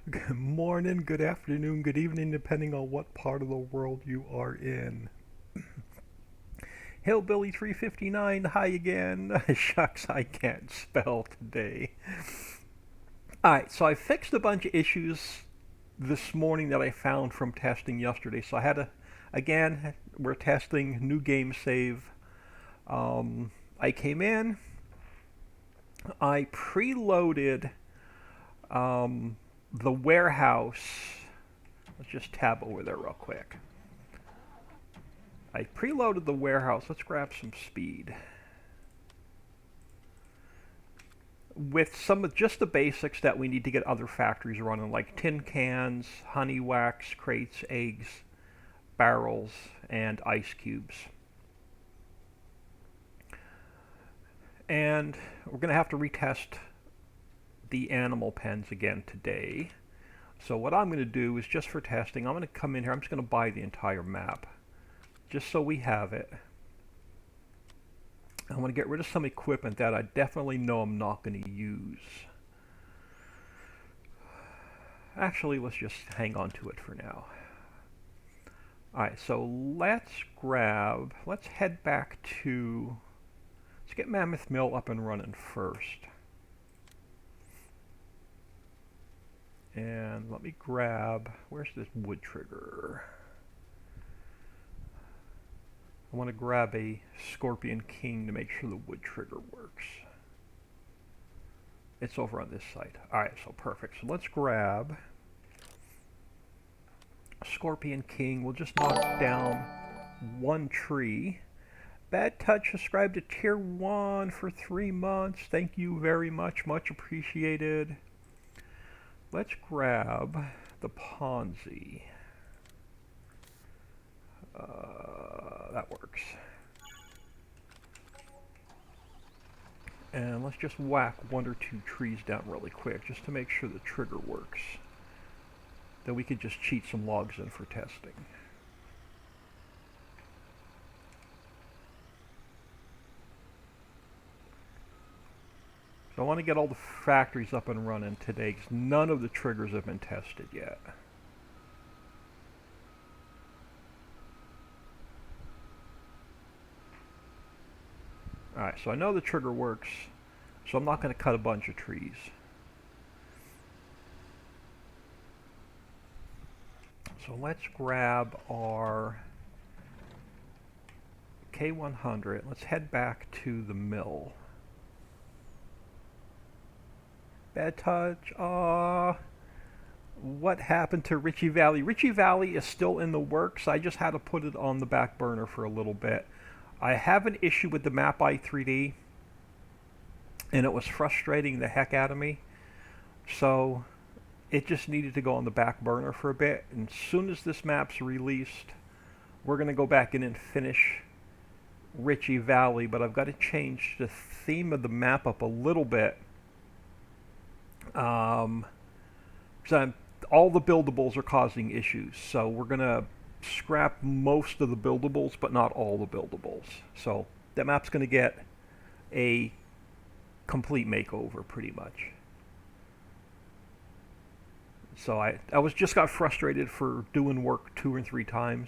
Good morning, good afternoon, good evening, depending on what part of the world you are in. Hillbilly 359, hi again. Shucks, I can't spell today. Alright, so I fixed a bunch of issues this morning that I found from testing yesterday. So I had a, again, we're testing new game save. I came in, I preloaded the warehouse. Let's just tab over there real quick. I preloaded the warehouse. Let's grab some speed. With some of just the basics that we need to get other factories running, like tin cans, honey wax, crates, eggs, barrels, and ice cubes. And we're going to have to retest the animal pens again today. So what I'm going to do is, just for testing, I'm going to come in here. I'm just going to buy the entire map, just so we have it. I want to get rid of some equipment that I definitely know I'm not going to use. Actually, let's just hang on to it for now. Alright, so let's head back to, let's get Mammoth Mill up and running first. And let me grab, where's this wood trigger? I want to grab a Scorpion King to make sure the wood trigger works. It's over on this side. Alright, so perfect. So let's grab Scorpion King. We'll just knock down one tree. Bad Touch subscribed to Tier 1 for 3 months. Thank you very much. Much appreciated. Let's grab the Ponzi. That works. And let's just whack 1 or 2 trees down really quick, just to make sure the trigger works. Then we could just cheat some logs in for testing. So I want to get all the factories up and running today, because none of the triggers have been tested yet. Alright, so I know the trigger works, so I'm not going to cut a bunch of trees. So let's grab our K100. Let's head back to the mill. Bad Touch. What happened to Ritchie Valley? Ritchie Valley is still in the works. I just had to put it on the back burner for a little bit. I have an issue with the map i3D, and it was frustrating the heck out of me. So it just needed to go on the back burner for a bit. And as soon as this map's released, we're going to go back in and finish Ritchie Valley. But I've got to change the theme of the map up a little bit. So all the buildables are causing issues. So we're going to scrap most of the buildables, but not all the buildables. So that map's going to get a complete makeover, pretty much. So I got frustrated for doing work 2 or 3 times.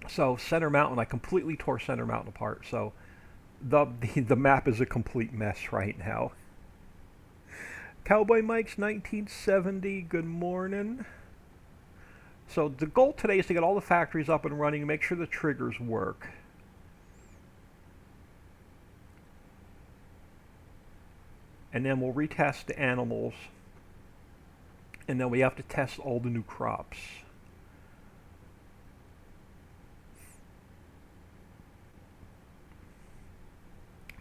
So Center Mountain, I completely tore Center Mountain apart. So the map is a complete mess right now. Cowboy Mike's 1970, good morning. So the goal today is to get all the factories up and running and make sure the triggers work. And then we'll retest the animals. And then we have to test all the new crops.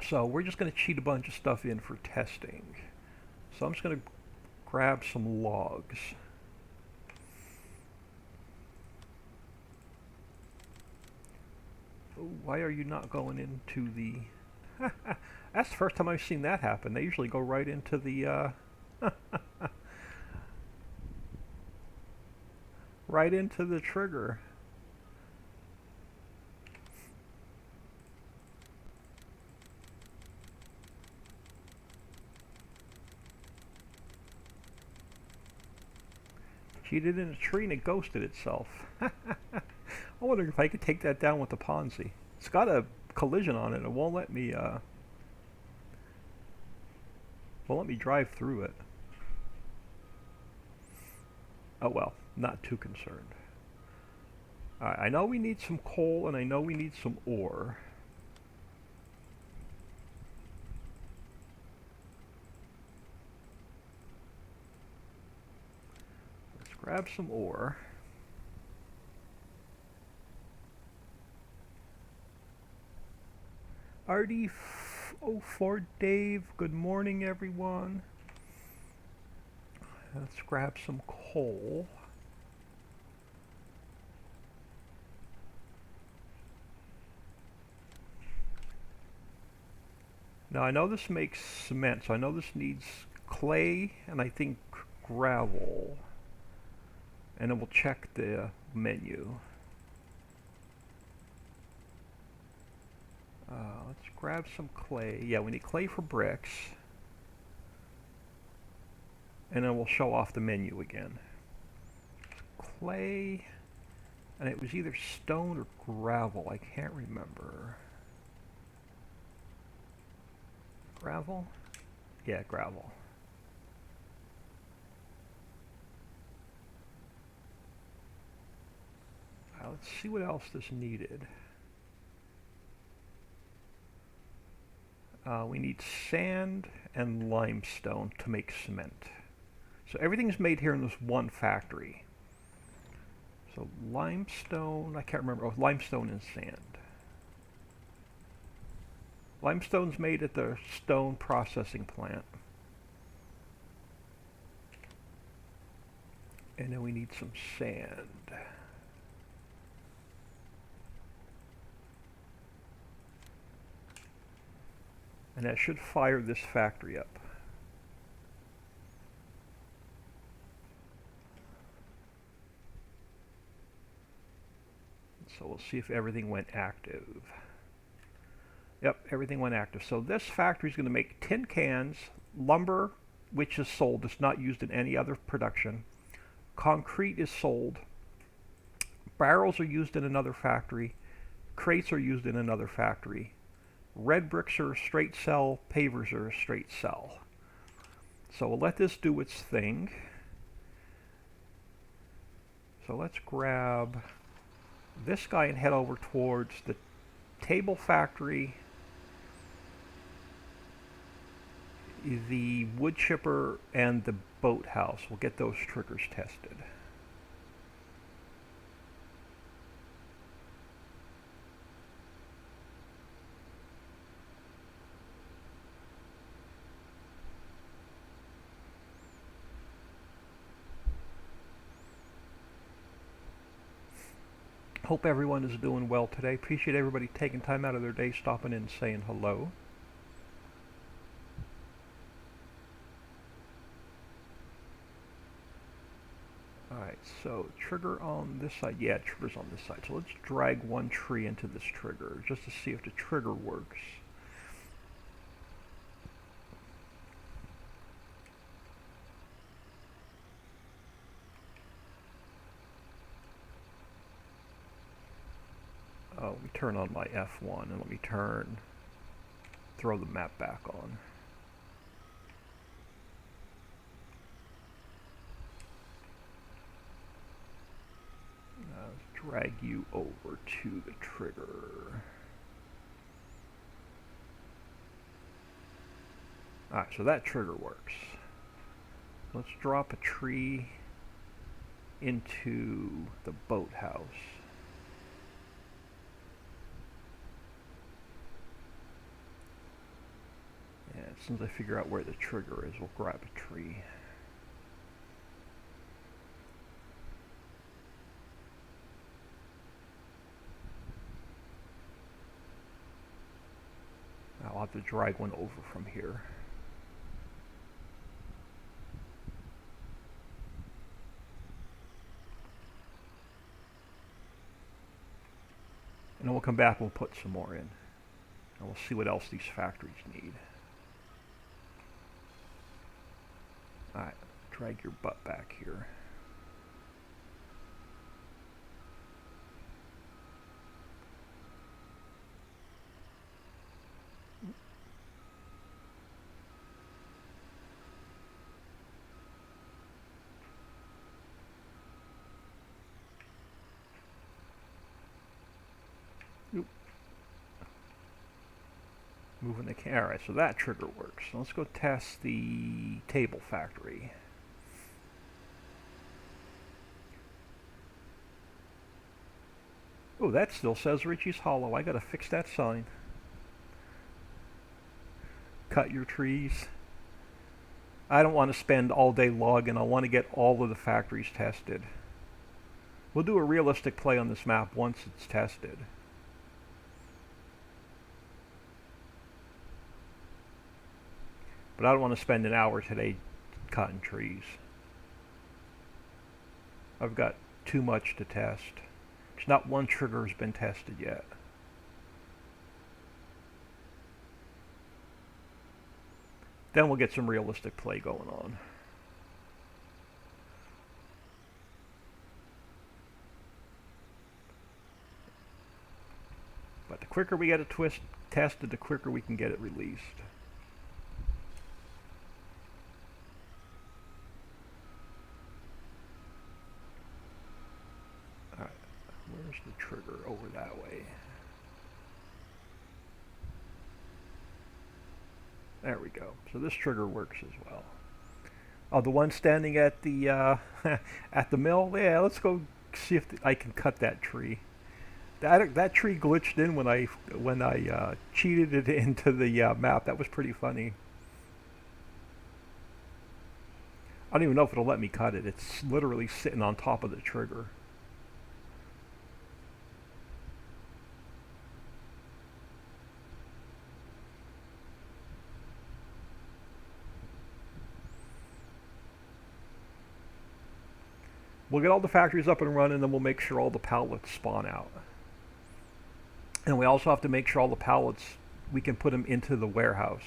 So we're just going to cheat a bunch of stuff in for testing. So I'm just going to grab some logs. Oh, why are you not going into the... That's the first time I've seen that happen. They usually go right into the... right into the trigger. hit it in a tree and it ghosted itself. I wonder if I could take that down with the Ponzi. It's got a collision on it. It won't let me drive through it. Oh well, not too concerned. Alright, I know we need some coal and I know we need some ore. Let's grab some ore. RD04 Dave, good morning everyone. Let's grab some coal. Now I know this makes cement, so I know this needs clay and I think gravel. And then we'll check the menu. Let's grab some clay. Yeah, we need clay for bricks. And then we'll show off the menu again. Clay, and it was either stone or gravel, I can't remember. Gravel? Yeah, gravel. Let's see what else this needed. We need sand and limestone to make cement. So everything's made here in this one factory. So limestone, I can't remember, oh, limestone and sand. Limestone's made at the stone processing plant. And then we need some sand. And that should fire this factory up. So we'll see if everything went active. Yep, everything went active. So this factory is going to make tin cans, lumber, which is sold. It's not used in any other production. Concrete is sold. Barrels are used in another factory. Crates are used in another factory. Red bricks are a straight sell. Pavers are a straight sell. So we'll let this do its thing. So let's grab this guy and head over towards the table factory, the wood chipper, and the boathouse. We'll get those triggers tested. Hope everyone is doing well today. Appreciate everybody taking time out of their day, stopping in and saying hello. Alright, so trigger on this side. Yeah, trigger's on this side. So let's drag one tree into this trigger just to see if the trigger works. Oh, let me turn on my F1 and let me throw the map back on. Drag you over to the trigger. Alright, so that trigger works. Let's drop a tree into the boathouse. And as soon as I figure out where the trigger is, we'll grab a tree. I'll have to drag one over from here. And then we'll come back and we'll put some more in. And we'll see what else these factories need. Alright, drag your butt back here. Moving the camera. Alright, so that trigger works. So let's go test the table factory. Oh, that still says Richie's Hollow. I gotta fix that sign. Cut your trees. I don't want to spend all day logging. I want to get all of the factories tested. We'll do a realistic play on this map once it's tested. But I don't want to spend an hour today cutting trees. I've got too much to test. There's not one trigger has been tested yet. Then we'll get some realistic play going on. But the quicker we get it tested, the quicker we can get it released. Alright, where's the trigger? Over that way. There we go. So this trigger works as well. Oh, the one standing at the at the mill. Yeah, let's go see if I can cut that tree. That tree glitched in when I cheated it into the map. That was pretty funny. I don't even know if it'll let me cut it. It's literally sitting on top of the trigger. We'll get all the factories up and running, and then we'll make sure all the pallets spawn out. And we also have to make sure all the pallets, we can put them into the warehouse.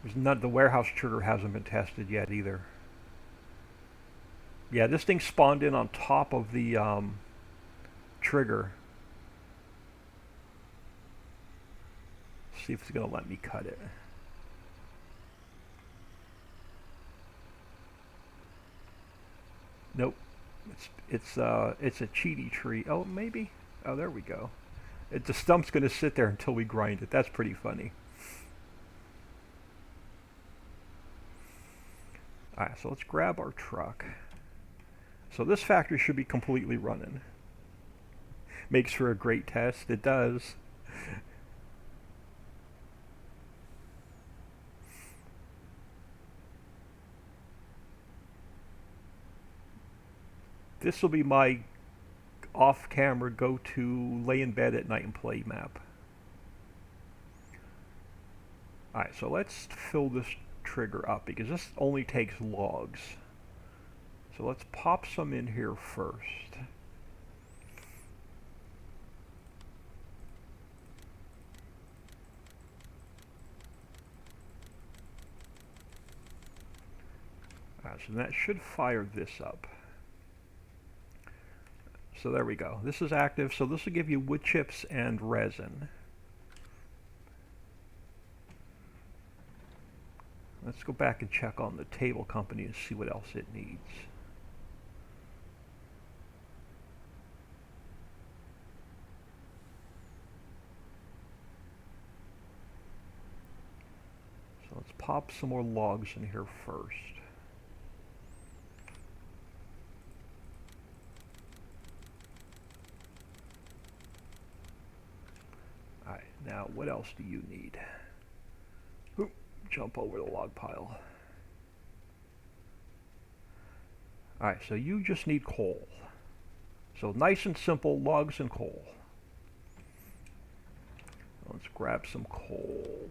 The warehouse trigger hasn't been tested yet either. Yeah, this thing spawned in on top of the trigger. See if it's going to let me cut it. Nope. It's a cheaty tree. Oh, maybe. Oh, there we go. The stump's going to sit there until we grind it. That's pretty funny. Alright, so let's grab our truck. So this factory should be completely running. Makes for a great test. It does. This will be my off-camera go-to lay in bed at night and play map. Alright, so let's fill this trigger up because this only takes logs. So let's pop some in here first. Alright, so that should fire this up. So there we go. This is active, so this will give you wood chips and resin. Let's go back and check on the table company and see what else it needs. So let's pop some more logs in here first. Alright, now what else do you need? Oop, jump over the log pile. Alright, so you just need coal. So nice and simple, logs and coal. Let's grab some coal.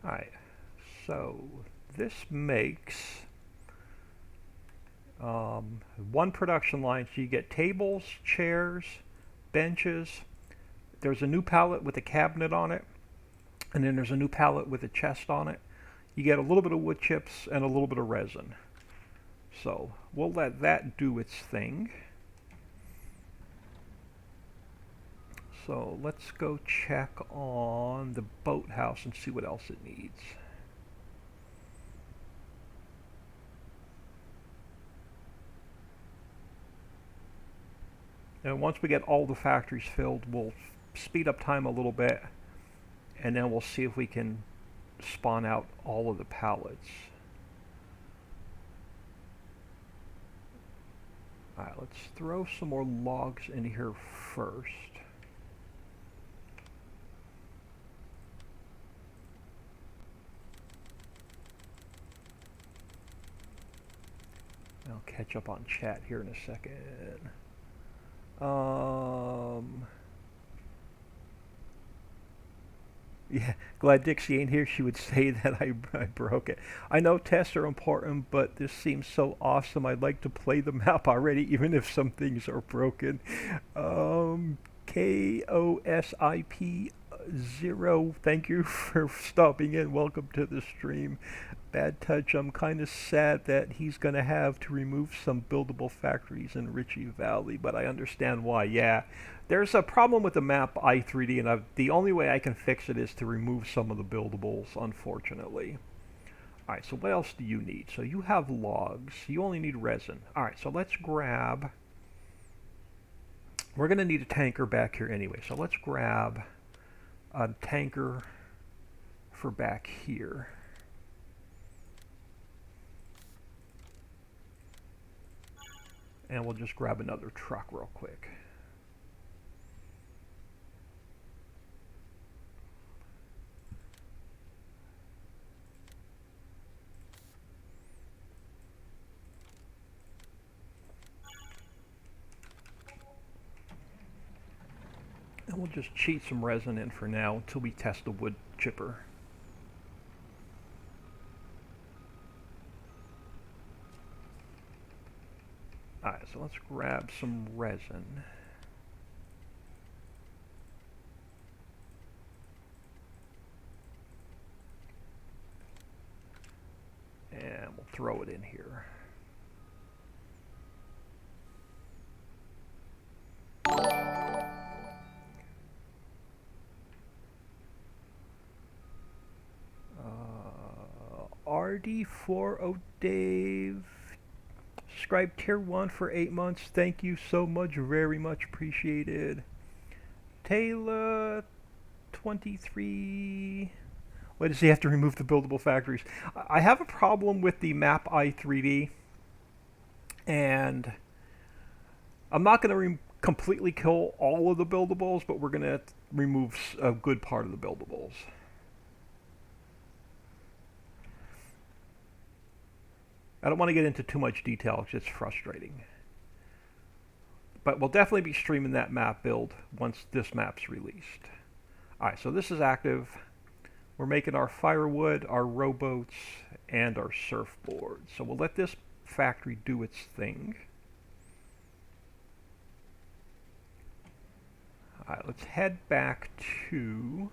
Alright, so this makes one production line. So you get tables, chairs, benches. There's a new pallet with a cabinet on it. And then there's a new palette with a chest on it. You get a little bit of wood chips and a little bit of resin. So we'll let that do its thing. So let's go check on the boathouse and see what else it needs. And once we get all the factories filled, we'll speed up time a little bit, and then we'll see if we can spawn out all of the pallets. Alright, let's throw some more logs in here first. I'll catch up on chat here in a second. Yeah, glad Dixie ain't here. She would say that I broke it. I know tests are important, but this seems so awesome. I'd like to play the map already, even if some things are broken. KOSIP0, thank you for stopping in. Welcome to the stream. Bad touch. I'm kind of sad that he's going to have to remove some buildable factories in Ritchie Valley, but I understand why. Yeah, there's a problem with the map i3D, and the only way I can fix it is to remove some of the buildables, unfortunately. Alright, so what else do you need? So you have logs. You only need resin. Alright, so let's grab... We're going to need a tanker back here anyway, so let's grab a tanker for back here. And we'll just grab another truck real quick. And we'll just cheat some resin in for now until we test the wood chipper. Alright, so let's grab some resin. And we'll throw it in here. RD40 Dave. Subscribe tier 1 for 8 months. Thank you so much. Very much appreciated. Taylor 23. Why does he have to remove the buildable factories? I have a problem with the map i3D, and I'm not going to completely kill all of the buildables, but we're going to remove a good part of the buildables. I don't want to get into too much detail because it's frustrating. But we'll definitely be streaming that map build once this map's released. Alright, so this is active. We're making our firewood, our rowboats, and our surfboard. So we'll let this factory do its thing. Alright, let's head back to...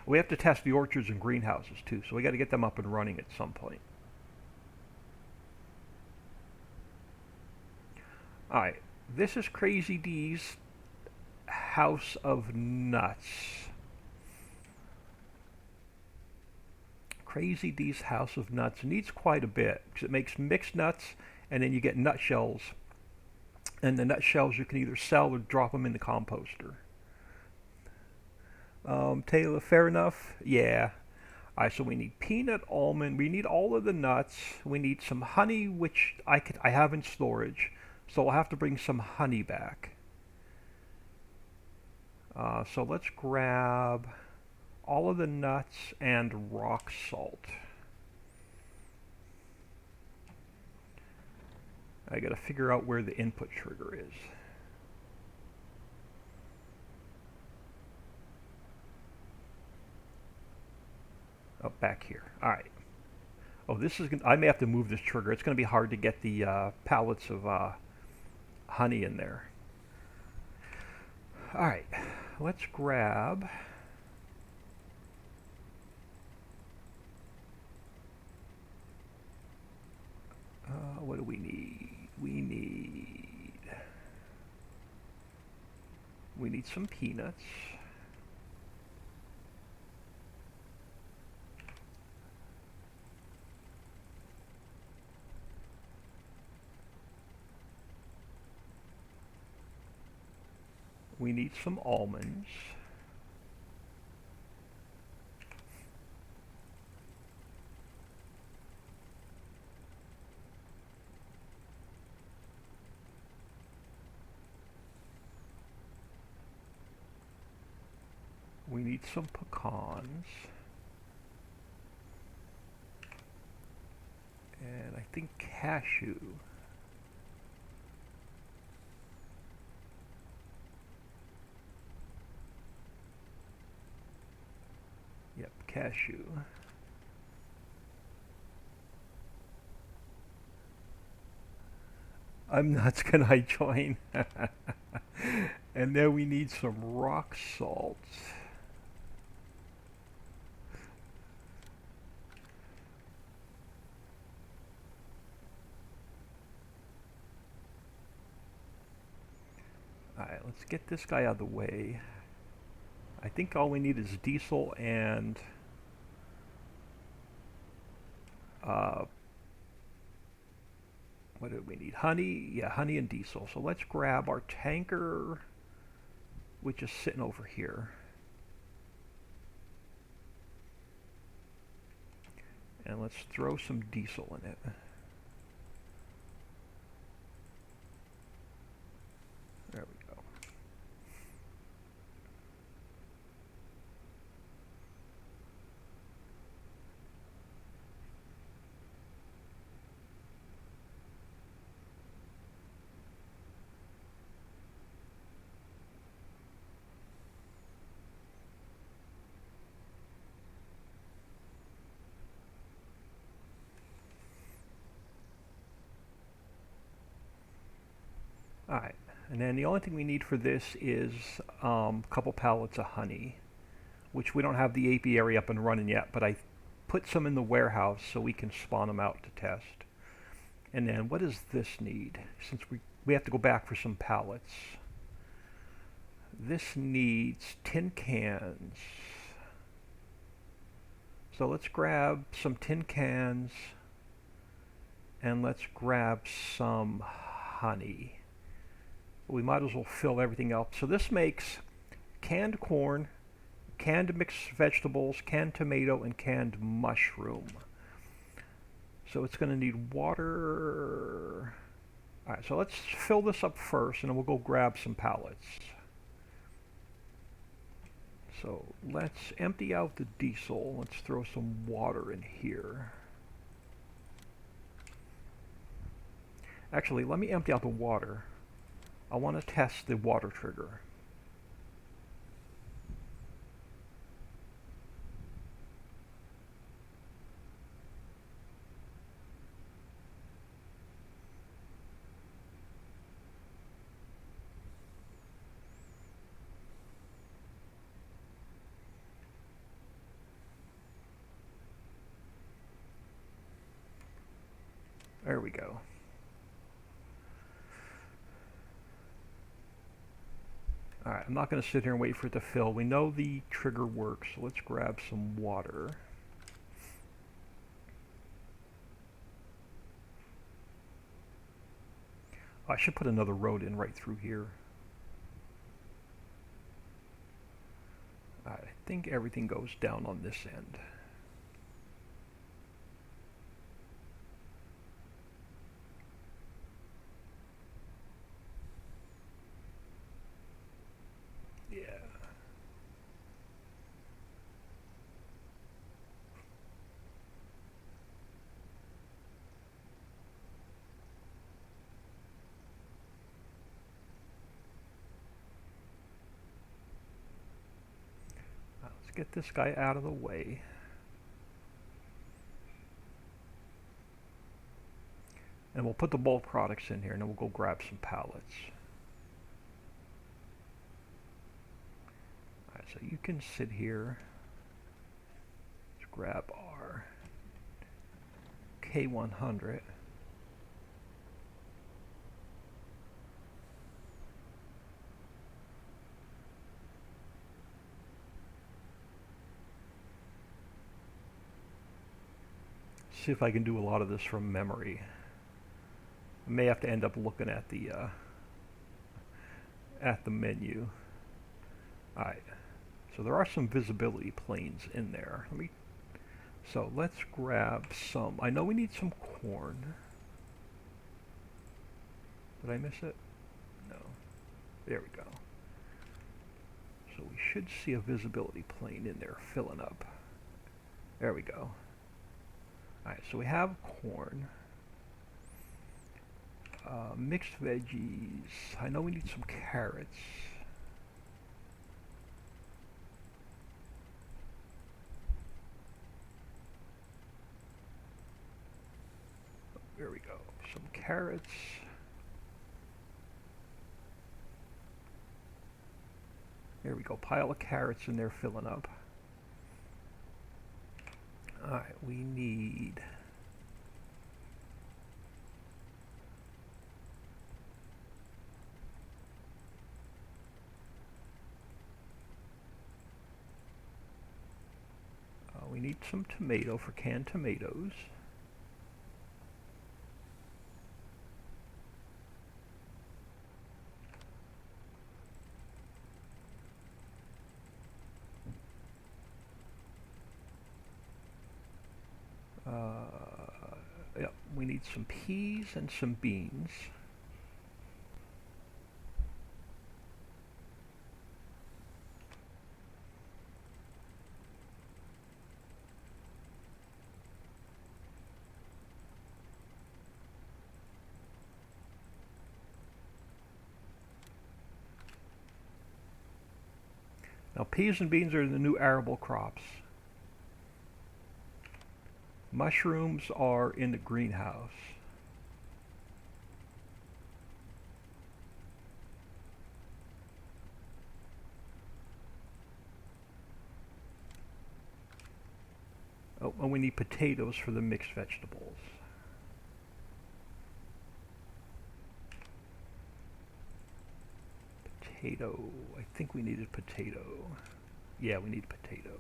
We have to test the orchards and greenhouses too, so we got to get them up and running at some point. Alright, this is Crazy D's House of Nuts. Crazy D's House of Nuts needs quite a bit because it makes mixed nuts, and then you get nutshells. And the nutshells you can either sell or drop them in the composter. Taylor, fair enough? Yeah. Alright, so we need peanut, almond, we need all of the nuts, we need some honey, which I have in storage. So I'll have to bring some honey back. So let's grab all of the nuts and rock salt. I gotta figure out where the input trigger is. Oh, back here. Alright. Oh, this is I may have to move this trigger. It's gonna be hard to get the pallets of honey in there. Alright, let's grab What do we need? We need some peanuts. We need some almonds. We need some pecans. And I think cashew. Yep, cashew. I'm nuts, can I join? And then we need some rock salt. Alright, let's get this guy out of the way. I think all we need is diesel and what do we need? Honey? Yeah, honey and diesel. So let's grab our tanker, which is sitting over here. And let's throw some diesel in it. There we go. Alright, and then the only thing we need for this is a couple pallets of honey, which we don't have the apiary up and running yet, but I put some in the warehouse so we can spawn them out to test. And then what does this need? Since we have to go back for some pallets. This needs tin cans. So let's grab some tin cans and let's grab some honey. We might as well fill everything up. So this makes canned corn, canned mixed vegetables, canned tomato, and canned mushroom. So it's going to need water. Alright, so let's fill this up first and then we'll go grab some pallets. So let's empty out the diesel. Let's throw some water in here. Actually, let me empty out the water. I want to test the water trigger. There we go. Alright, I'm not going to sit here and wait for it to fill. We know the trigger works, so let's grab some water. I should put another road in right through here. I think everything goes down on this end. Yeah. Let's get this guy out of the way. And we'll put the bulk products in here and then we'll go grab some pallets. Alright, so you can sit here. Let's grab our K100. see if I can do a lot of this from memory. I may have to end up looking at the menu. All right. So there are some visibility planes in there. So let's grab some. I know we need some corn. Did I miss it? No. There we go. So we should see a visibility plane in there filling up. There we go. Alright, so we have corn. Mixed veggies. I know we need some carrots. There we go. Some carrots. There we go. Pile of carrots in there filling up. Alright, we need... we need some tomato for canned tomatoes. Yep, we need some peas and some beans. Now, peas and beans are the new arable crops. Mushrooms are in the greenhouse. Oh, and we need potatoes for the mixed vegetables. Potato. I think we needed potato. Yeah, we need potato.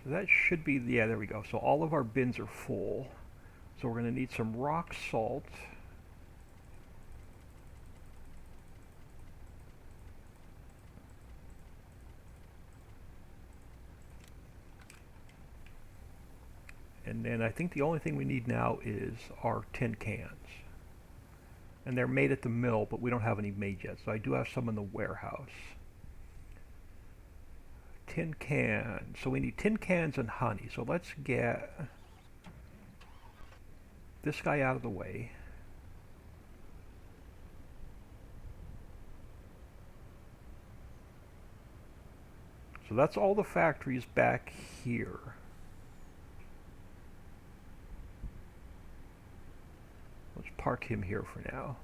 So that should be, yeah, there we go. So all of our bins are full. So we're going to need some rock salt. And then I think the only thing we need now is our tin cans. And they're made at the mill, but we don't have any made yet. So I do have some in the warehouse. Tin cans. So we need tin cans and honey. So let's get this guy out of the way. So that's all the factories back here. Let's park him here for now.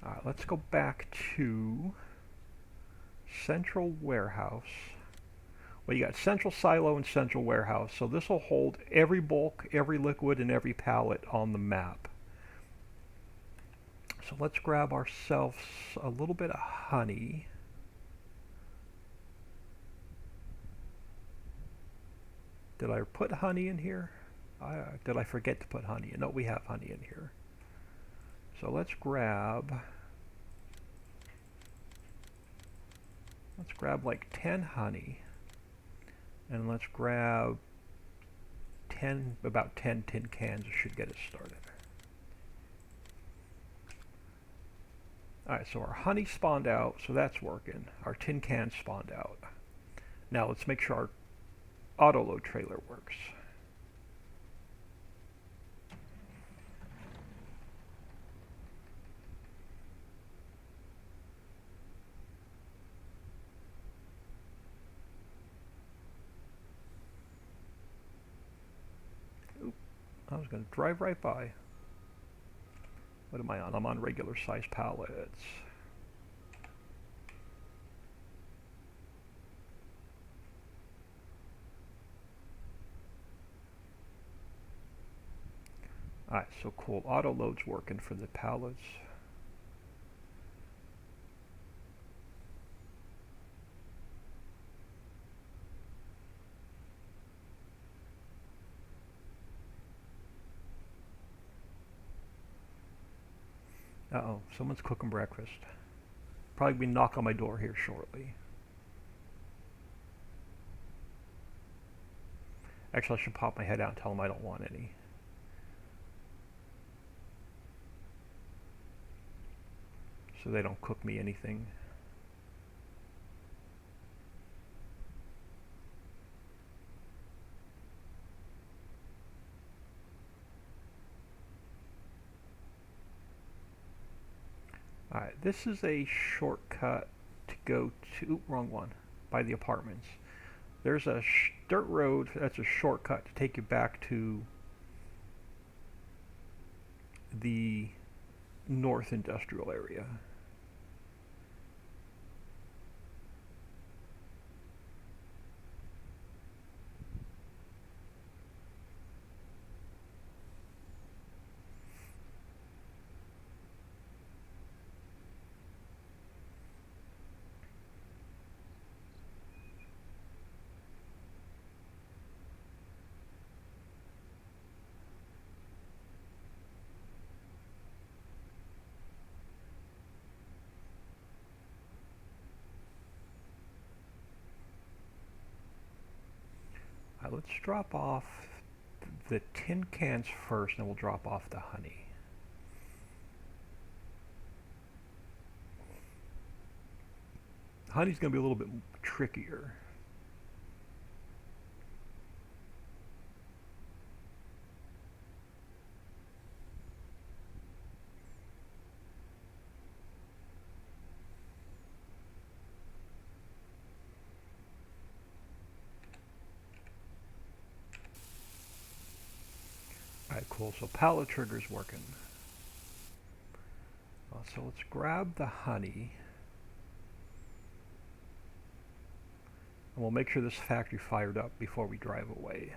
Alright, let's go back to central warehouse. Well, you got central silo and central warehouse. So this will hold every bulk, every liquid, and every pallet on the map. So let's grab ourselves a little bit of honey. Did I put honey in here? Did I forget to put honey in? No, we have honey in here. So let's grab like 10 honey. And let's grab about 10 tin cans. It should get us started. Alright, so our honey spawned out, so that's working. Our tin cans spawned out. Now let's make sure our auto load trailer works. I was going to drive right by. What am I on? I'm on regular size pallets. Alright, so cool. Auto load's working for the pallets. Uh-oh, someone's cooking breakfast. Probably be knock on my door here shortly. Actually, I should pop my head out and tell them I don't want any. So they don't cook me anything. Alright, this is a shortcut to go to, wrong one, by the apartments. There's a dirt road that's a shortcut to take you back to the North Industrial area. Let's drop off the tin cans first, and we'll drop off the honey. Honey's going to be a little bit trickier. Alright, cool. So pallet trigger's working. So let's grab the honey. And we'll make sure this factory fired up before we drive away.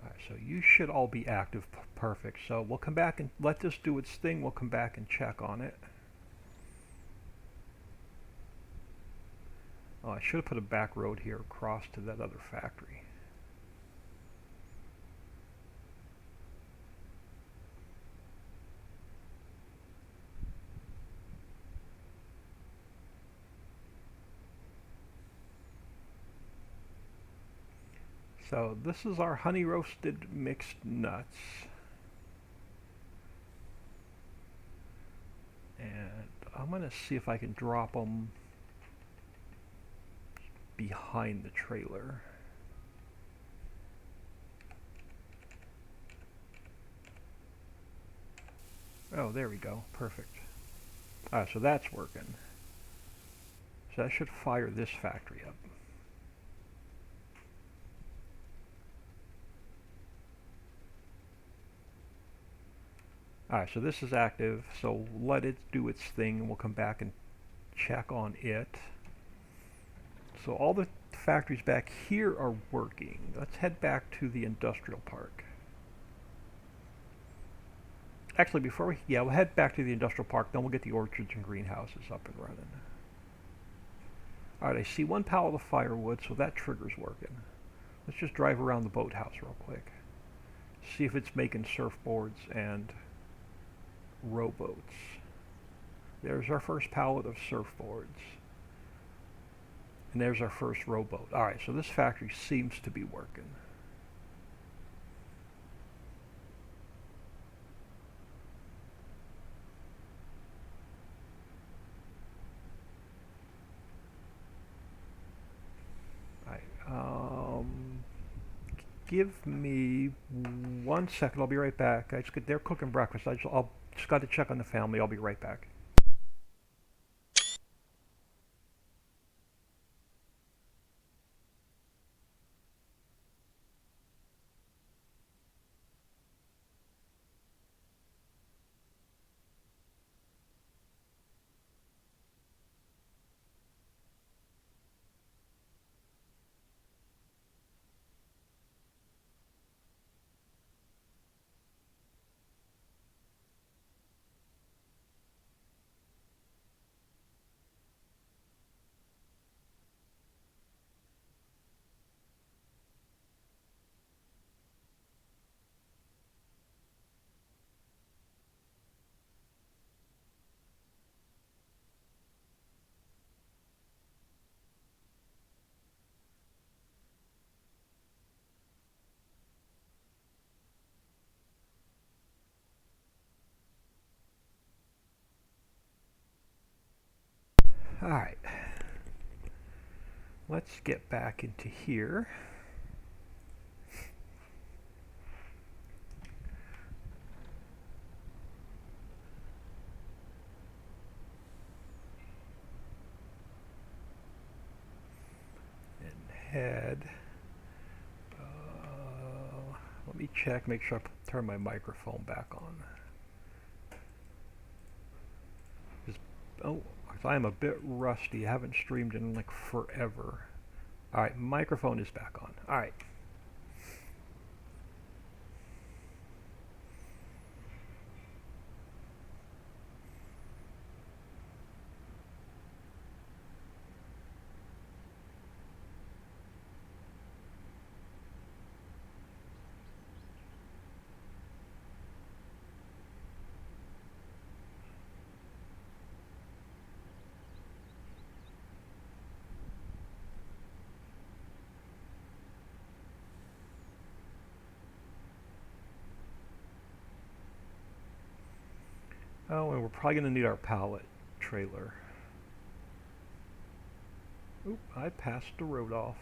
Alright, so you should all be active. Perfect. So we'll come back and let this do its thing. We'll come back and check on it. Oh, I should have put a back road here across to that other factory. So this is our honey roasted mixed nuts. And I'm going to see if I can drop them behind the trailer. Oh, there we go. Perfect. So that's working. So that should fire this factory up. Alright, so this is active, so let it do its thing, and we'll come back and check on it. So all the factories back here are working. Let's head back to the industrial park. Actually, before we'll head back to the industrial park, then we'll get the orchards and greenhouses up and running. Alright, I see one pallet of firewood, so that trigger's working. Let's just drive around the boathouse real quick. See if it's making surfboards and rowboats. There's our first pallet of surfboards. And there's our first rowboat. Alright, so this factory seems to be working. Give me 1 second. I'll be right back. They're cooking breakfast. I'll just got to check on the family. I'll be right back. Alright, let's get back into here. And head. Let me check, make sure I turn my microphone back on. Oh, I'm a bit rusty. I haven't streamed in like forever. Alright, microphone is back on. Alright. Oh, and we're probably going to need our pallet trailer. Oop, I passed the road off.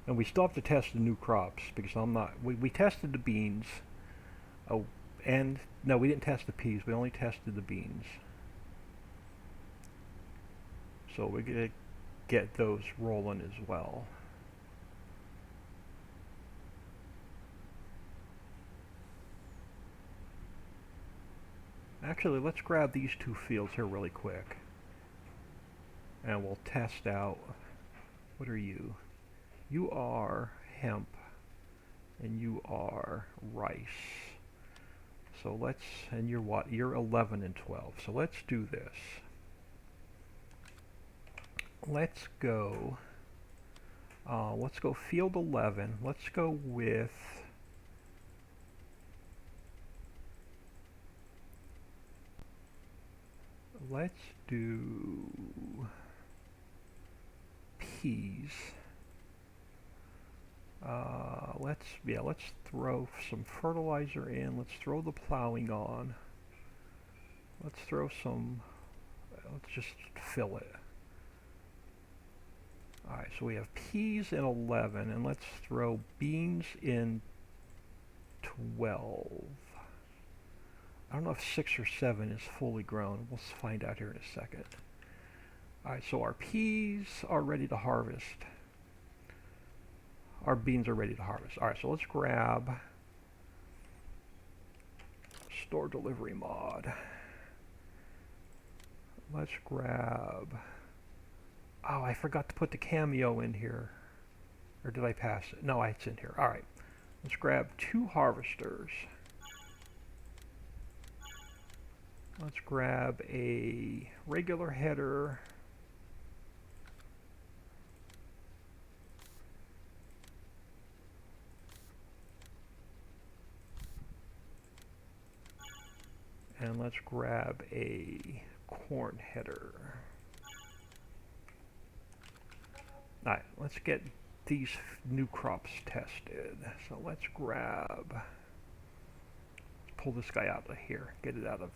And we still have to test the new crops because we tested the beans. Oh, and no, we didn't test the peas. We only tested the beans. So we're going to get those rolling as well. Actually, let's grab these two fields here really quick. And we'll test out, what are you? You are hemp, and you are rice. So let's, and you're what? You're 11 and 12. So let's do this. Let's go field 11. Let's go with, let's do peas. Let's throw some fertilizer in. Let's throw the plowing on. Let's just fill it. Alright, so we have peas in 11, and let's throw beans in 12. I don't know if 6 or 7 is fully grown. We'll find out here in a second. Alright, so our peas are ready to harvest. Our beans are ready to harvest. Alright, so let's grab store delivery mod. Let's grab, oh, I forgot to put the cameo in here. Or did I pass it? No, it's in here. Alright, let's grab 2 harvesters. Let's grab a regular header. And let's grab a corn header. Alright, let's get these new crops tested. So let's pull this guy out of here, get it out of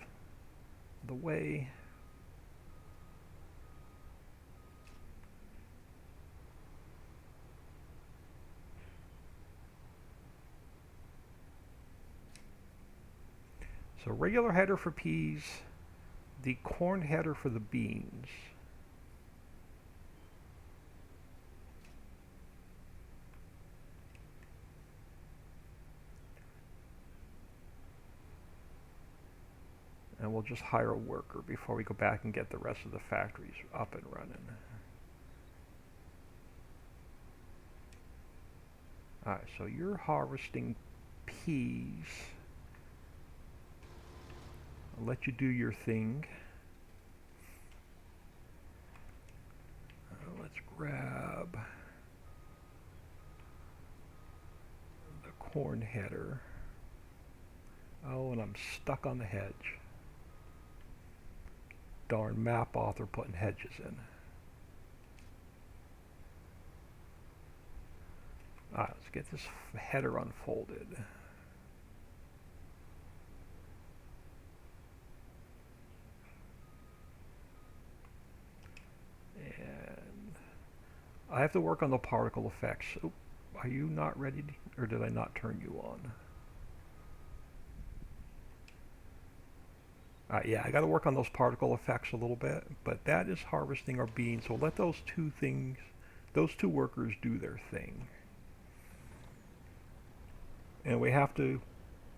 the way. So regular header for peas, the corn header for the beans. And we'll just hire a worker before we go back and get the rest of the factories up and running. Alright, so you're harvesting peas. I'll let you do your thing. Let's grab the corn header. Oh, and I'm stuck on the hedge. Darn map author putting hedges in. Alright, let's get this header unfolded. I have to work on the particle effects. Oop, are you not ready or did I not turn you on? Yeah, I got to work on those particle effects a little bit, but that is harvesting our beans. So let those two things, those two workers do their thing. And we have to,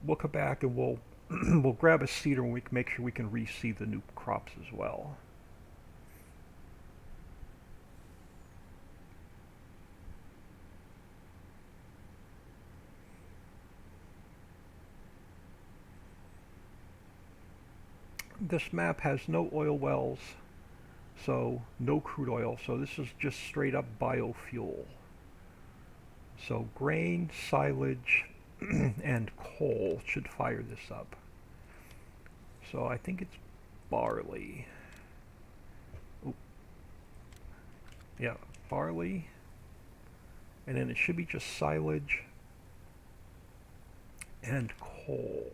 we'll come back and we'll we'll grab a seeder and we can make sure we can reseed the new crops as well. This map has no oil wells, so no crude oil. So this is just straight up biofuel. So grain, silage, and coal should fire this up. So I think it's barley. Oop. Yeah, barley. And then it should be just silage and coal.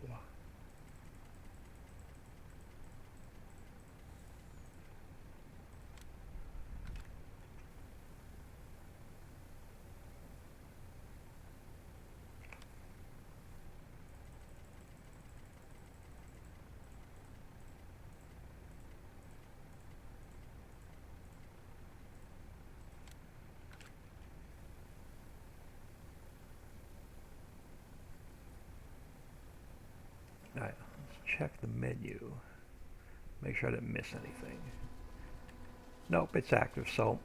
Alright, let's check the menu. Make sure I didn't miss anything. Nope, it's active. So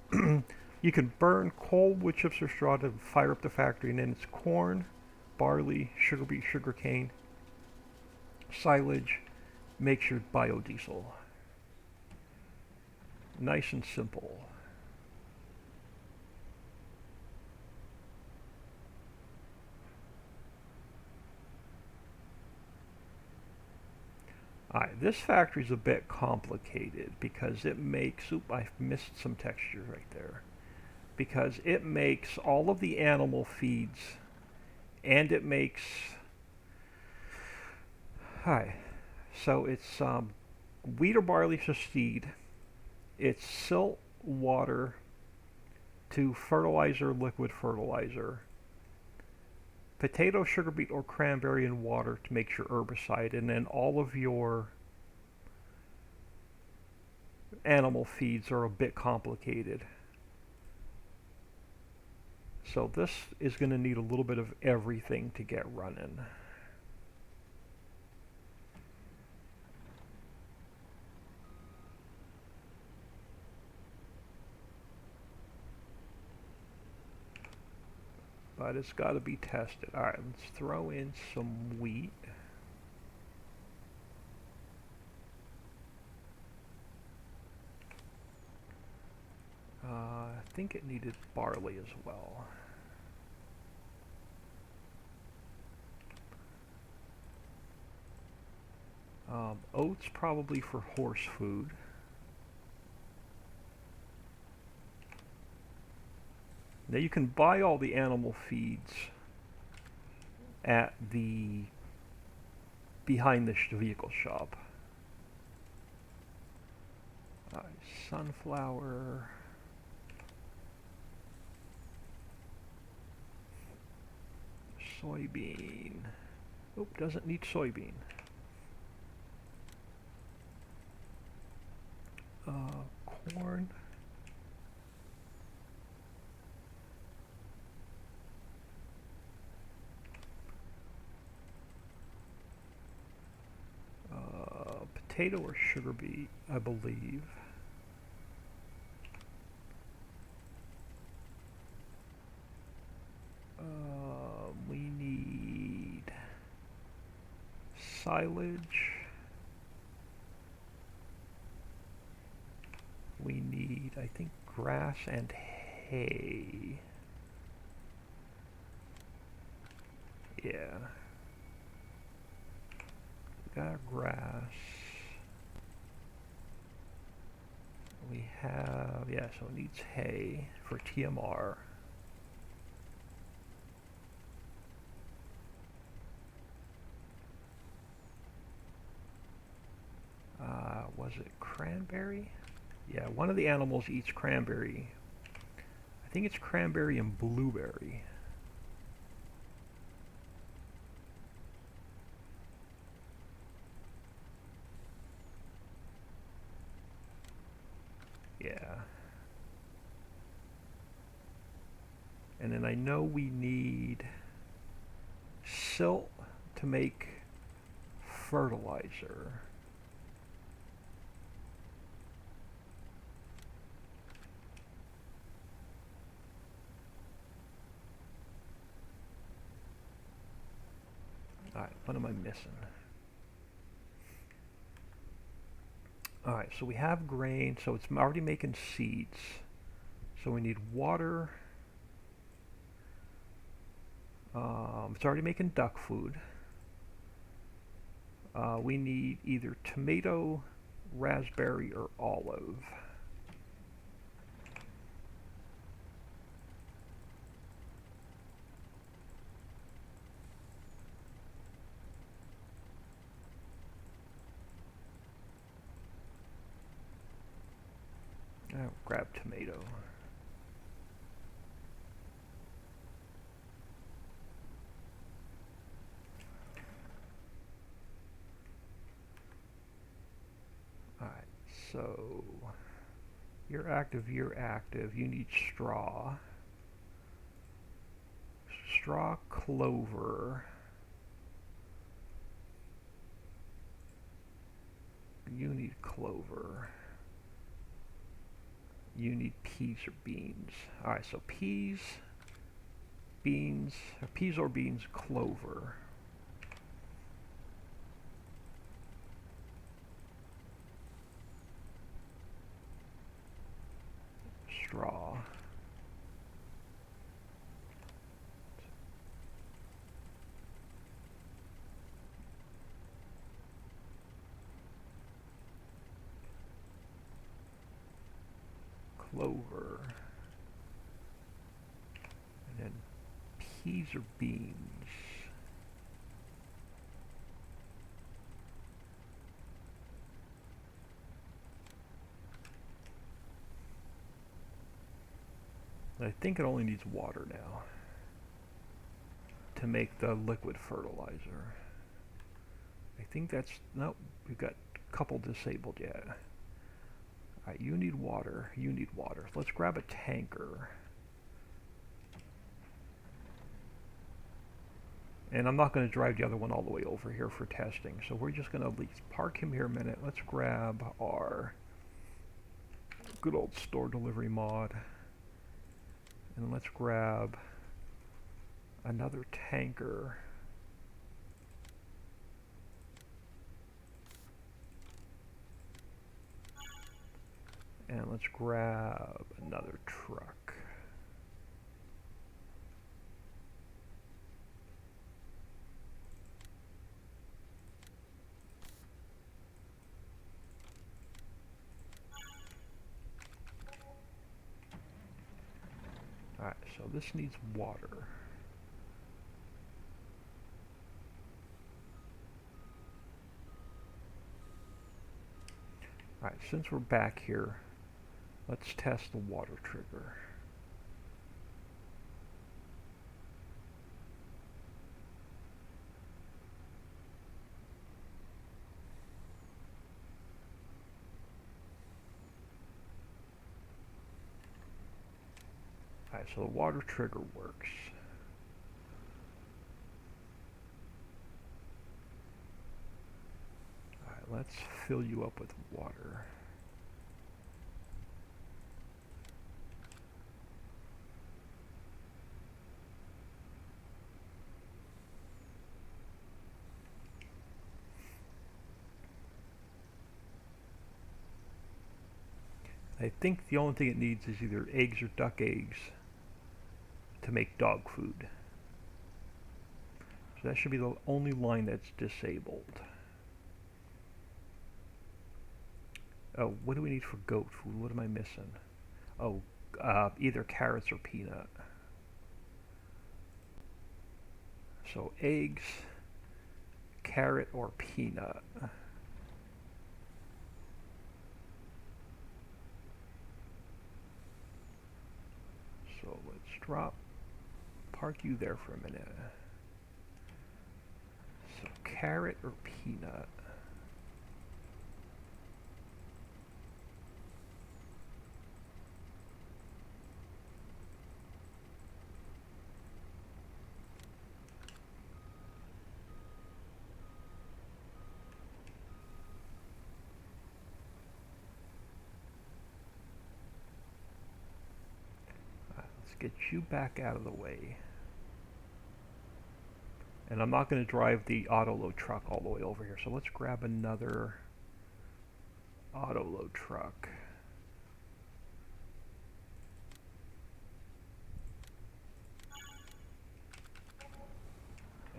you can burn coal, wood chips, or straw to fire up the factory, and then it's corn, barley, sugar beet, sugar cane, silage, makes your biodiesel. Nice and simple. Alright, this factory is a bit complicated because it makes, oop, I missed some textures right there. Because it makes all of the animal feeds and it makes, hi, so it's wheat or barley to seed, it's silt, water to fertilizer, liquid fertilizer, potato, sugar beet, or cranberry in water to make your herbicide, and then all of your animal feeds are a bit complicated. So this is going to need a little bit of everything to get running. But it's got to be tested. Alright, let's throw in some wheat. I think it needed barley as well. Oats probably for horse food. Now you can buy all the animal feeds at the behind the vehicle shop. Sunflower. Soybean. Oop, doesn't need soybean. Corn. Potato or sugar beet, I believe. We need silage. We need, I think, grass and hay. Yeah. We got grass. We have, yeah, so it needs hay for TMR. Was it cranberry? Yeah, one of the animals eats cranberry. I think it's cranberry and blueberry. Yeah. And then I know we need silt to make fertilizer. Alright, what am I missing? Alright, so we have grain, so it's already making seeds. So we need water. It's already making duck food. We need either tomato, raspberry, or olive. I'll grab tomato. Alright, so you're active, you're active. You need straw. Straw, clover. You need clover. You need peas or beans. Alright, so peas, beans, peas or beans, clover. Straw. Clover. And then peas or beans. I think it only needs water now to make the liquid fertilizer. I think that's, nope, we've got a couple disabled yet. Alright, you need water, you need water. Let's grab a tanker. And I'm not going to drive the other one all the way over here for testing, so we're just going to at least park him here a minute. Let's grab our good old store delivery mod. And let's grab another tanker. And let's grab another truck. Alright, so this needs water. Alright, since we're back here, let's test the water trigger. Alright, so the water trigger works. Alright, let's fill you up with water. I think the only thing it needs is either eggs or duck eggs to make dog food. So that should be the only line that's disabled. Oh, what do we need for goat food? What am I missing? Oh, either carrots or peanut. So eggs, carrot, or peanut. So Park you there for a minute. So carrot or peanut? Let's get you back out of the way. And I'm not going to drive the auto load truck all the way over here. So let's grab another auto load truck.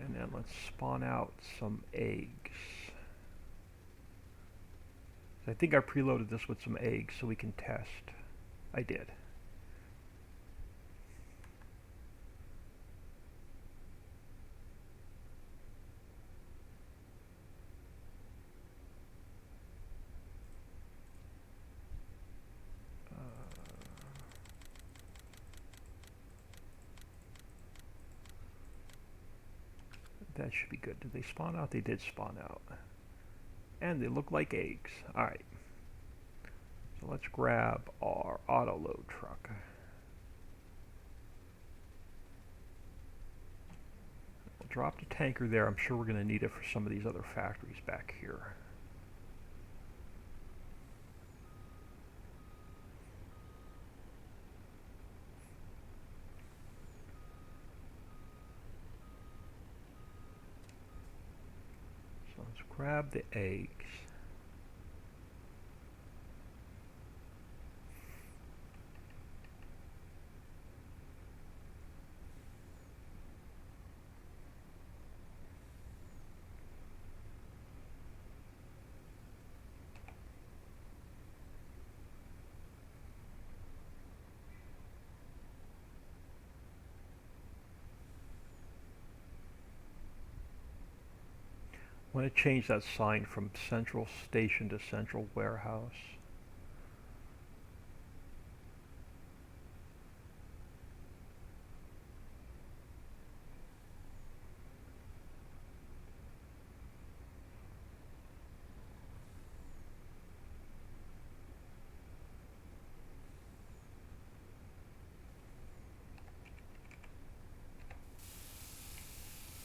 And then let's spawn out some eggs. I think I preloaded this with some eggs so we can test. I did. That should be good. Did they spawn out? They did spawn out. And they look like eggs. Alright. So let's grab our auto load truck. We'll drop the tanker there. I'm sure we're going to need it for some of these other factories back here. So let's grab the eggs. I want to change that sign from Central Station to Central Warehouse.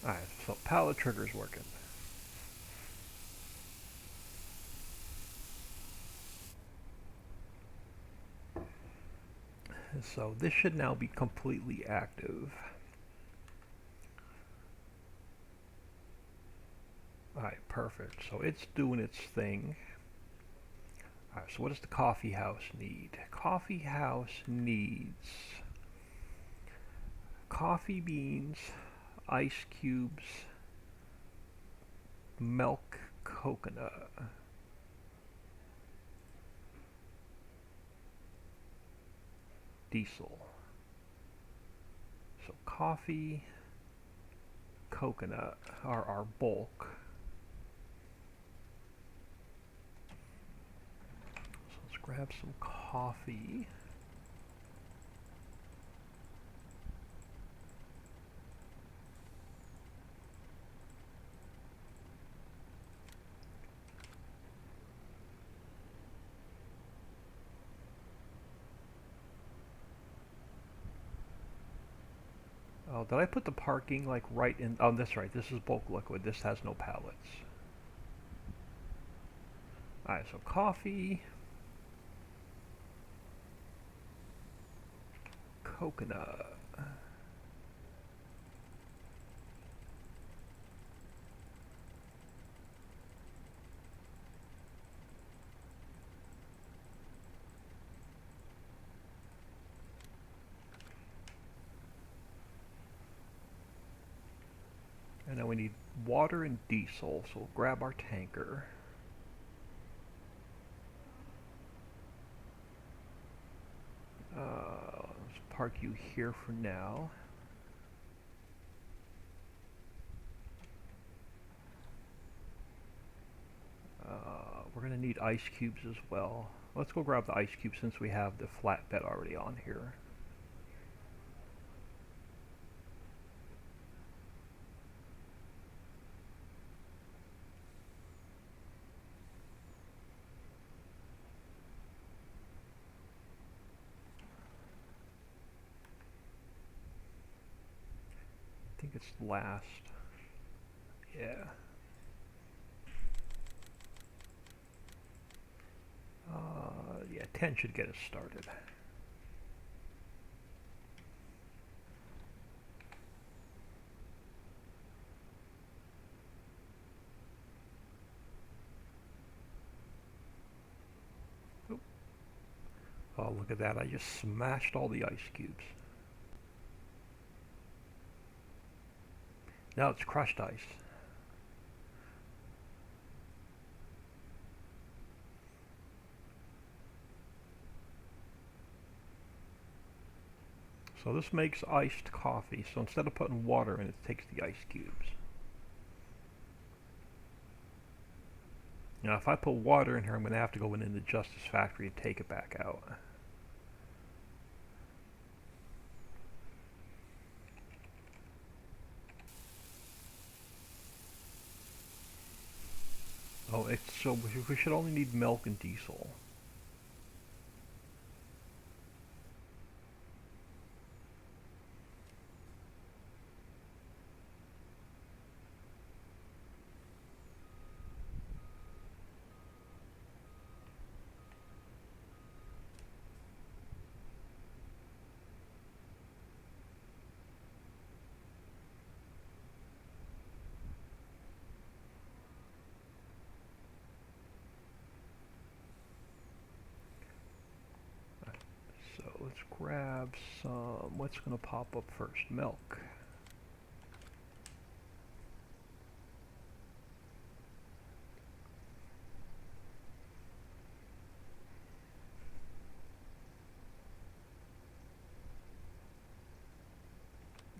Alright, so pallet trigger's working. So this should now be completely active. Alright, perfect. So it's doing its thing. Alright, so what does the coffee house need? Coffee house needs coffee beans, ice cubes, milk, coconut. Diesel. So coffee, coconut are our bulk. So let's grab some coffee. Oh, did I put the parking like right in? Oh, that's right. This is bulk liquid. This has no pallets. Alright, so coffee, coconut. And then we need water and diesel, so we'll grab our tanker. Let's park you here for now. We're going to need ice cubes as well. Let's go grab the ice cubes since we have the flatbed already on here. think it's last. Yeah. Yeah, 10 should get us started. Oop. Oh, look at that. I just smashed all the ice cubes. Now it's crushed ice. So this makes iced coffee. So instead of putting water in, it takes the ice cubes. Now if I put water in here, I'm going to have to go in the Justice Factory and take it back out. Oh, it's so we should only need milk and diesel. So let's grab some, what's going to pop up first? Milk.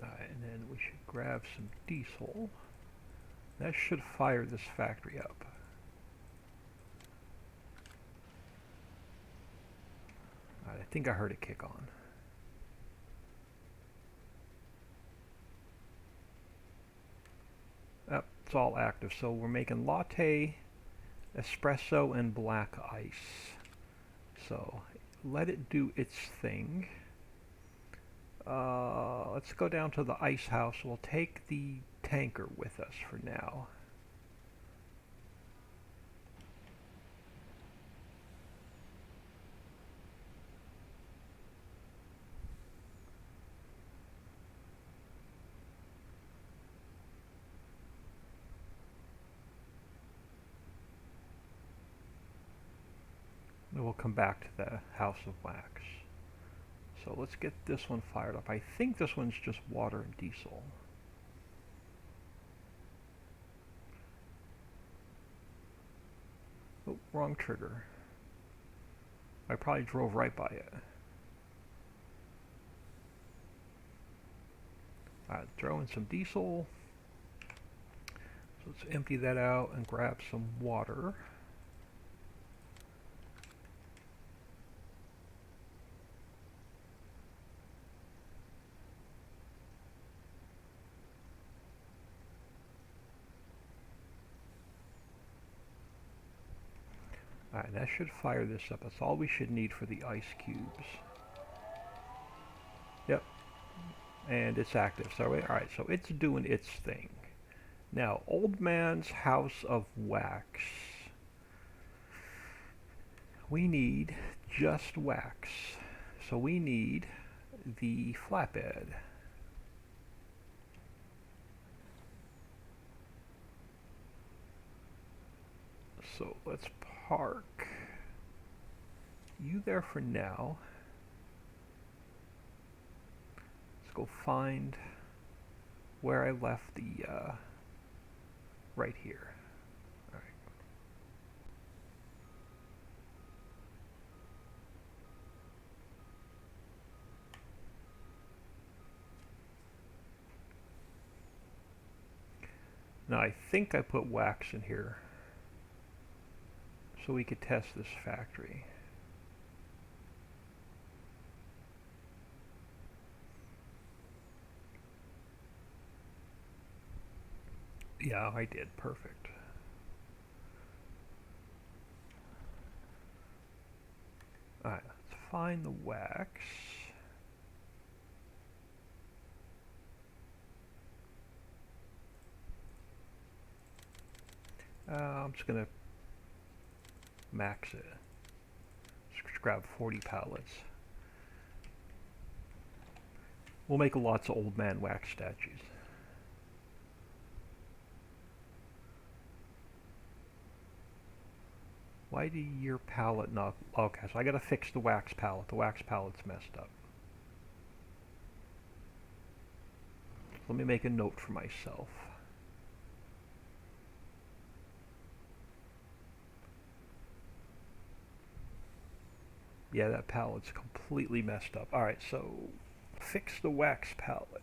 Alright, and then we should grab some diesel. That should fire this factory up. Alright, I think I heard it kick on. Yep, it's all active. So we're making latte, espresso, and black ice. So let it do its thing. Let's go down to the ice house. We'll take the tanker with us for now. And we'll come back to the House of Wax. So let's get this one fired up. I think this one's just water and diesel. Oh, wrong trigger. I probably drove right by it. Alright, throw in some diesel. So let's empty that out and grab some water. Alright, that should fire this up. That's all we should need for the ice cubes. Yep. And it's active. So, alright, so it's doing its thing. Now, Old Man's House of Wax. We need just wax. So we need the flatbed. So let's park you there for now. Let's go find where I left the, right here. All right. Now I think I put wax in here so we could test this factory. Yeah, I did. Perfect. Alright, let's find the wax. I'm just going to max it. Just grab 40 pallets. We'll make lots of old man wax statues. Why do your pallet not... Okay, so I gotta fix the wax pallet. The wax pallet's messed up. Let me make a note for myself. Yeah, that pallet's completely messed up. Alright, so fix the wax pallet.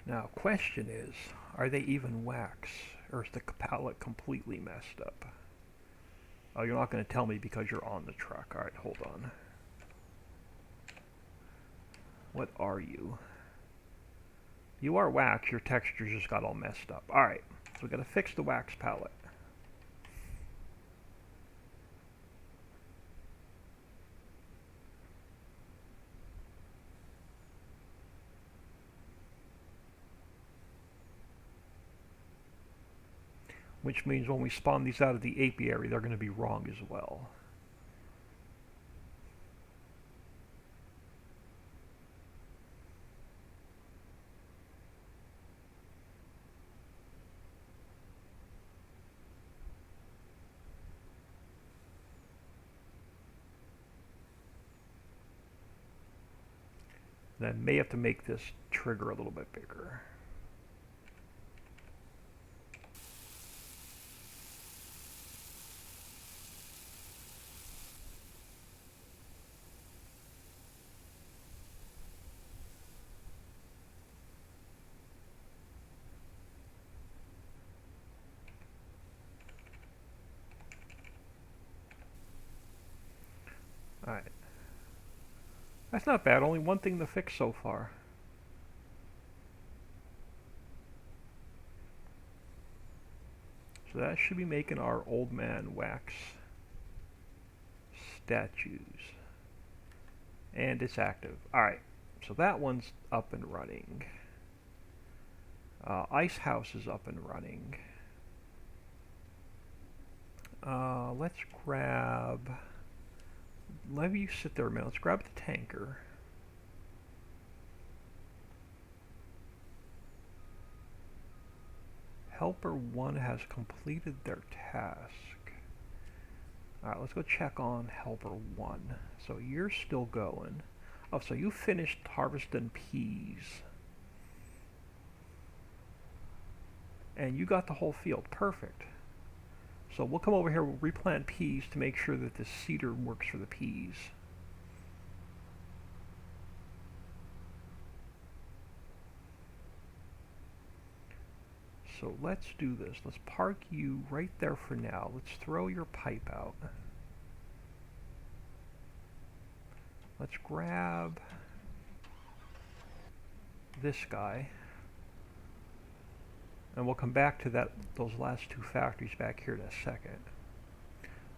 Now, question is, are they even wax, or is the pallet completely messed up? Oh, you're not going to tell me because you're on the truck. Alright, hold on. What are you? You are wax, your texture just got all messed up. Alright, so we got to fix the wax palette. Which means when we spawn these out of the apiary, they're going to be wrong as well. And I may have to make this trigger a little bit bigger. Alright. That's not bad, only one thing to fix so far. So that should be making our old man wax statues. And it's active. Alright, so that one's up and running. Ice House is up and running. Let's grab... Let you sit there a minute. Let's grab the tanker. Helper 1 has completed their task. Alright, let's go check on Helper 1. So you're still going. Oh, so you finished harvesting peas. And you got the whole field. Perfect. So we'll come over here, we'll replant peas to make sure that the seeder works for the peas. So let's do this. Let's park you right there for now. Let's throw your pipe out. Let's grab this guy. And we'll come back to those last two factories back here in a second.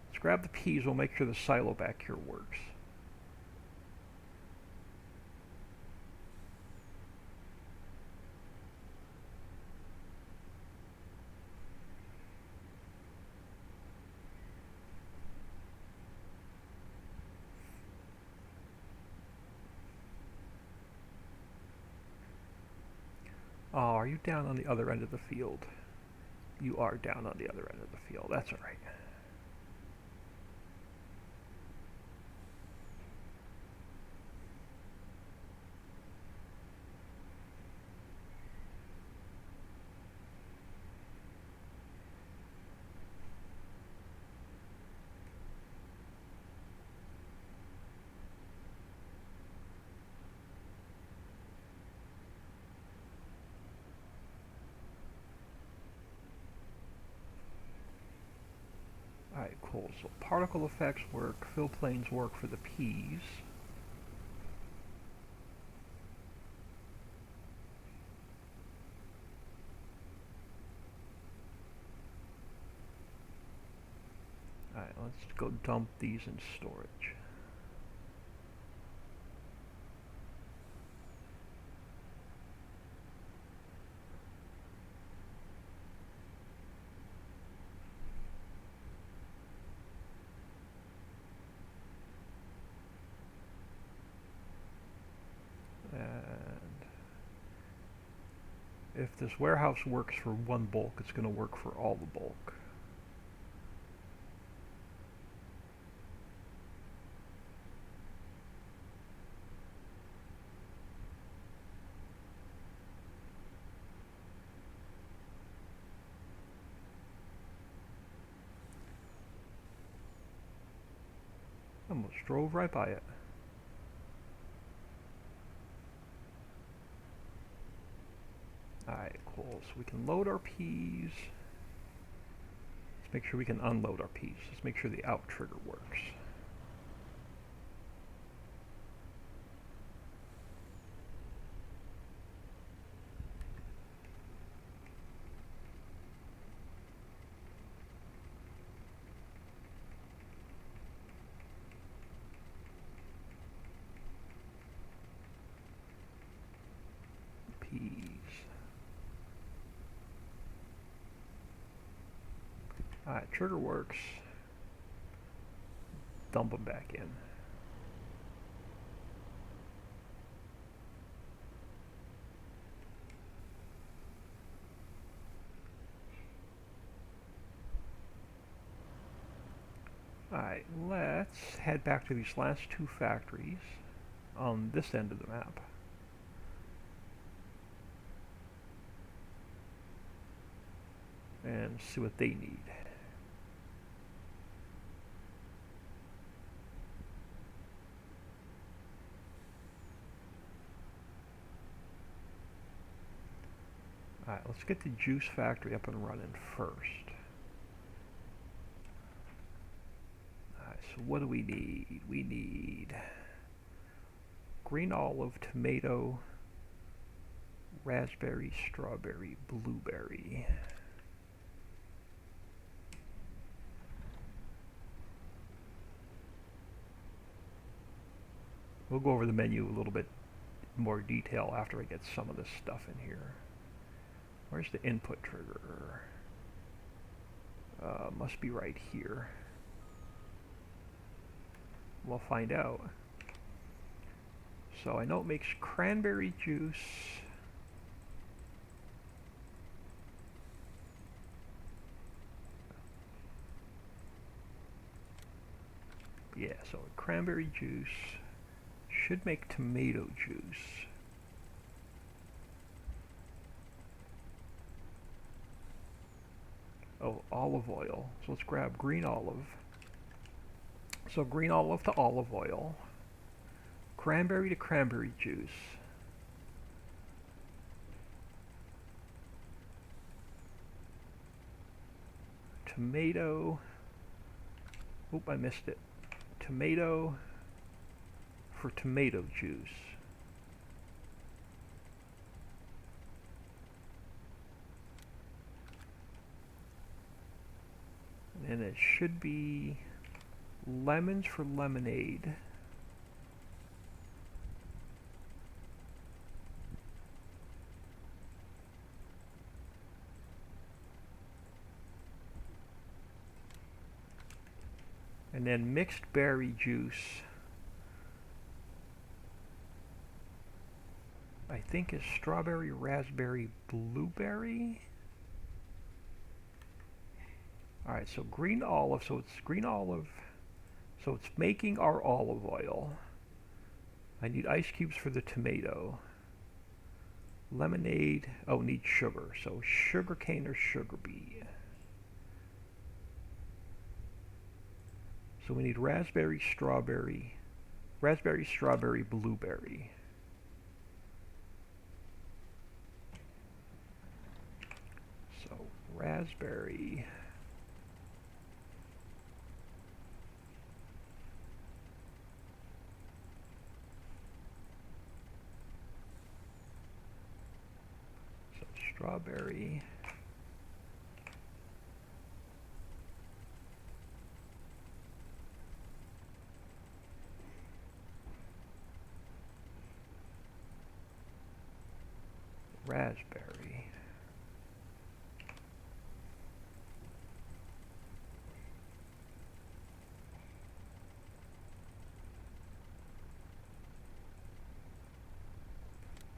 Let's grab the peas, we'll make sure the silo back here works. Oh, are you down on the other end of the field? You are down on the other end of the field. That's all right. Alright, cool. So particle effects work, fill planes work for the peas. Alright, let's go dump these in storage. If this warehouse works for one bulk, it's going to work for all the bulk. Almost drove right by it. Alright, cool. So we can load our peas. Let's make sure we can unload our peas. Let's make sure the out trigger works. Peas. Alright, trigger works. Dump them back in. Alright, let's head back to these last two factories on this end of the map. And see what they need. Alright, let's get the juice factory up and running first. Alright, so what do we need? We need green olive, tomato, raspberry, strawberry, blueberry. We'll go over the menu a little bit more detail after I get some of this stuff in here. Where's the input trigger? Must be right here. We'll find out. So I know it makes cranberry juice. Yeah, so cranberry juice should make tomato juice. Oh, olive oil. So let's grab green olive. So green olive to olive oil. Cranberry to cranberry juice. Tomato. Oop, I missed it. Tomato for tomato juice. And it should be lemons for lemonade. And then mixed berry juice. I think is strawberry, raspberry, blueberry. Alright, so green olive, so it's green olive, so it's making our olive oil. I need ice cubes for the tomato. Lemonade, oh, need sugar, so sugar cane or sugar beet. So we need raspberry, strawberry, blueberry. So raspberry. So strawberry. So strawberry. Raspberry.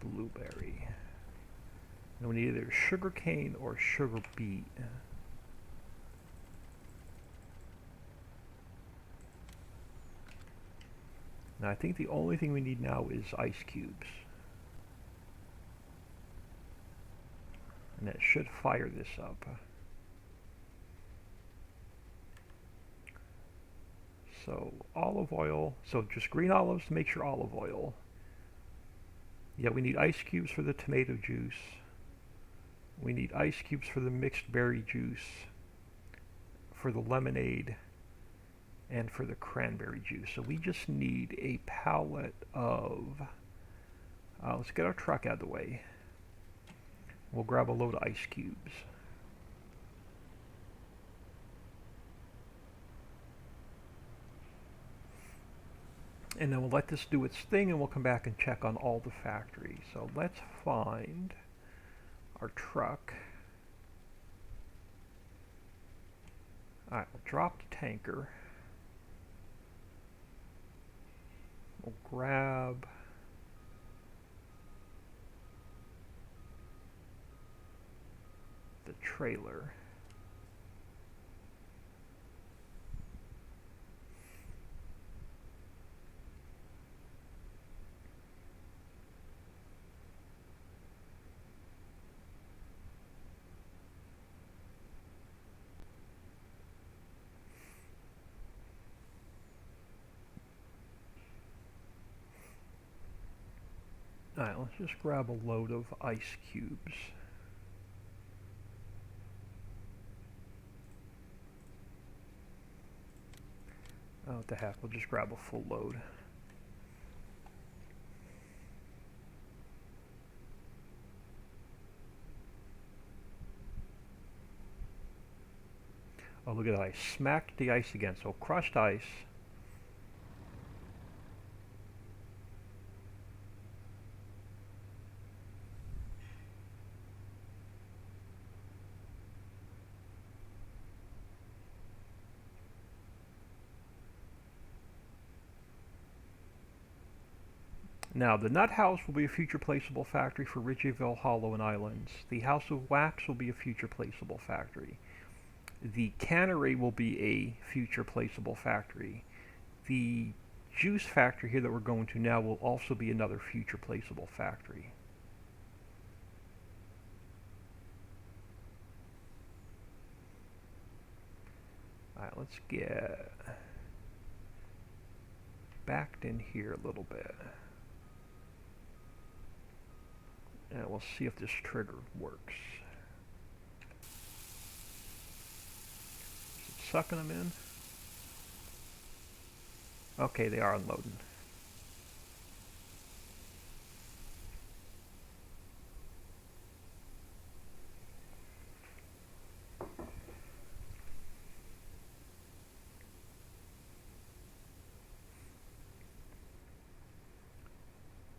Blueberry. And we need either sugar cane or sugar beet. Now I think the only thing we need now is ice cubes. And that should fire this up. So olive oil, so just green olives to make your olive oil. Yeah, we need ice cubes for the tomato juice. We need ice cubes for the mixed berry juice, for the lemonade, and for the cranberry juice. So we just need a pallet of, let's get our truck out of the way. We'll grab a load of ice cubes. And then we'll let this do its thing and we'll come back and check on all the factories. So let's find our truck. Alright, we'll drop the tanker. We'll grab the trailer. Alright, let's just grab a load of ice cubes. Oh, what the heck, we'll just grab a full load. Oh, look at that, I smacked the ice again, so crushed ice. Now, the nut house will be a future placeable factory for Ridgeville Hollow and Islands. The house of wax will be a future placeable factory. The cannery will be a future placeable factory. The juice factory here that we're going to now will also be another future placeable factory. Alright, let's get backed in here a little bit. And we'll see if this trigger works. Is it sucking them in? Okay, they are unloading.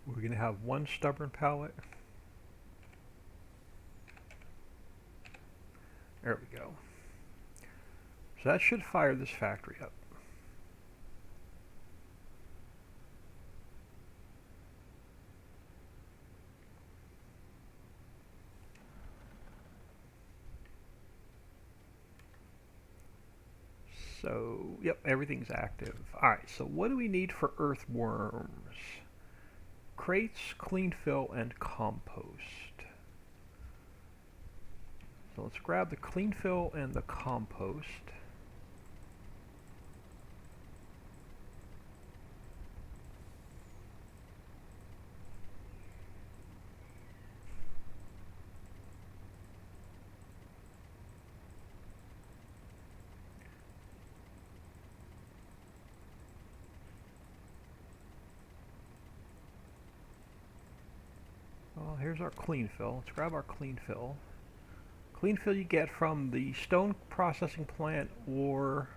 We're going to have one stubborn pallet. There we go. So that should fire this factory up. So, yep, everything's active. Alright, so what do we need for earthworms? Crates, clean fill, and compost. So let's grab the clean fill and the compost. Well, here's our clean fill. Let's grab our clean fill. Clean fill you get from the stone processing plant or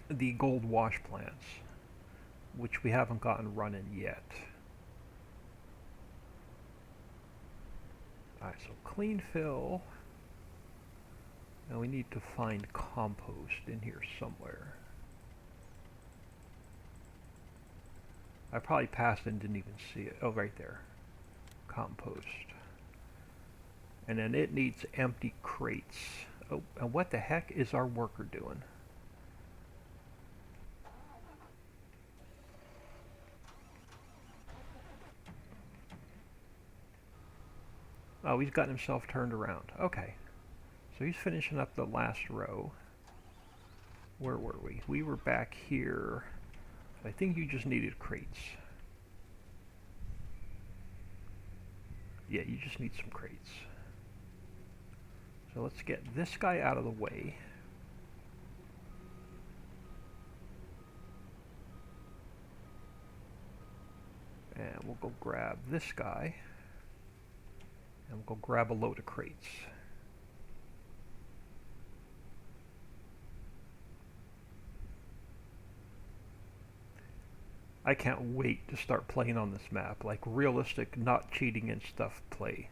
the gold wash plants, which we haven't gotten running yet. Alright, so clean fill. Now we need to find compost in here somewhere. I probably passed and didn't even see it. Oh, right there. compost. And then it needs empty crates. Oh, and what the heck is our worker doing? Oh, he's gotten himself turned around. Okay. So he's finishing up the last row. Where were we? We were back here. I think you just needed crates. Yeah, you just need some crates. So let's get this guy out of the way. And we'll go grab this guy. And we'll go grab a load of crates. I can't wait to start playing on this map, like realistic, not cheating and stuff play.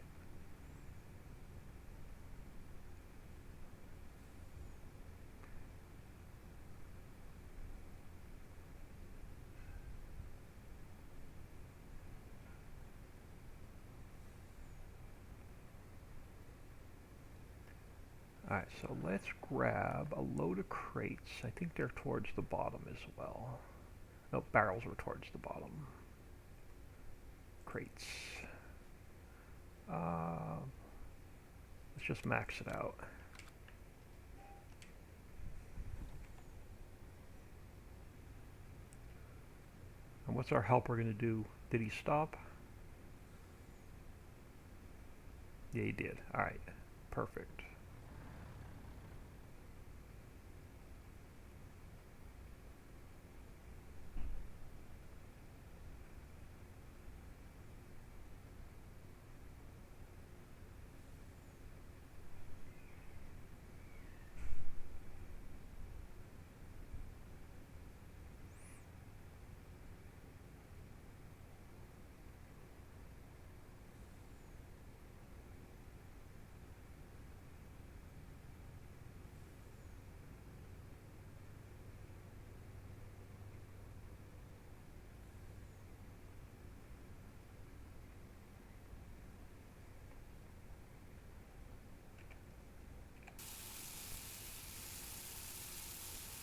Alright, so let's grab a load of crates. I think they're towards the bottom as well. No, barrels were towards the bottom. Crates. Let's just max it out. And what's our helper going to do? Did he stop? Yeah, he did. Alright, perfect.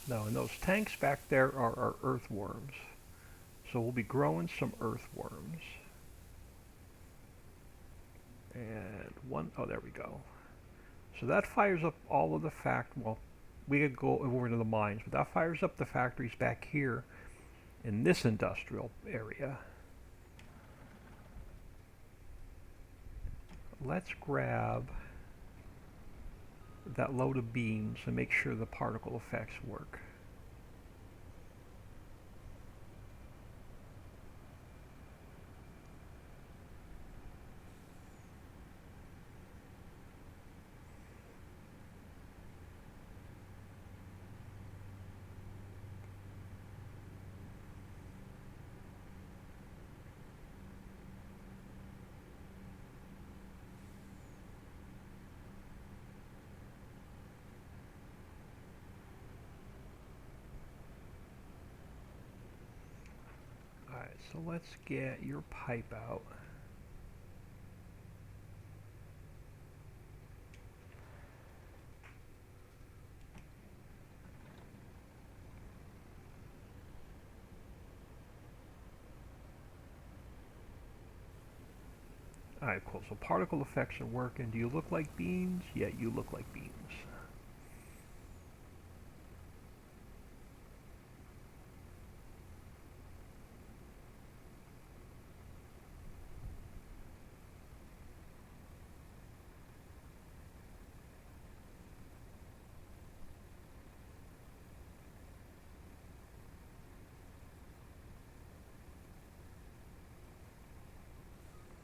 Now, and those tanks back there are our earthworms. So we'll be growing some earthworms. And one, oh, there we go. So that fires up all of the well, we could go over to the mines, but that fires up the factories back here in this industrial area. Let's grab that load of beams and make sure the particle effects work. Alright, so let's get your pipe out. Alright, cool. So particle effects are working. Do you look like beans? Yeah, you look like beans.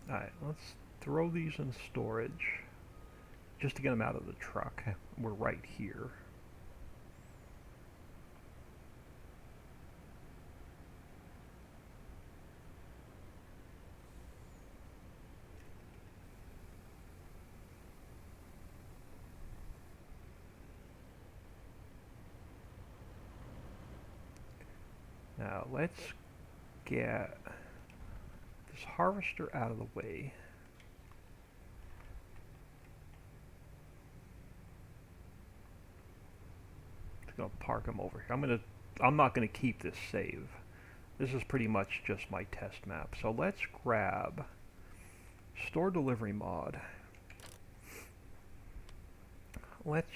Alright, let's throw these in storage just to get them out of the truck. We're right here. Now let's get this harvester out of the way. gonna park them over here. I'm not gonna keep this save. This is pretty much just my test map. So let's grab store delivery mod. Let's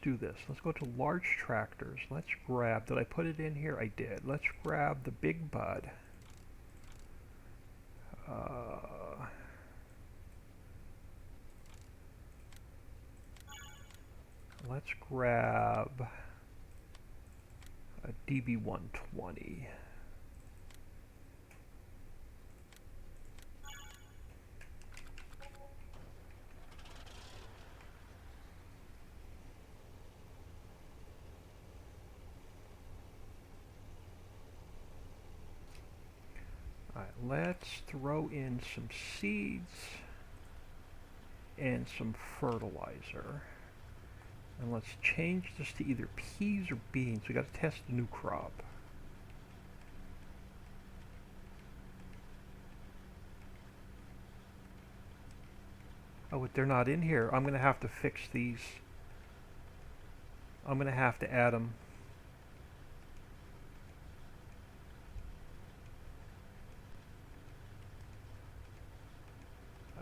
do this. Let's go to large tractors. Let's grab, did I put it in here? I did. Let's grab the Big Bud. Let's grab a DB120. Alright, let's throw in some seeds and some fertilizer. And let's change this to either peas or beans. We got to test the new crop. Oh, but they're not in here. I'm going to have to fix these. I'm going to have to add them.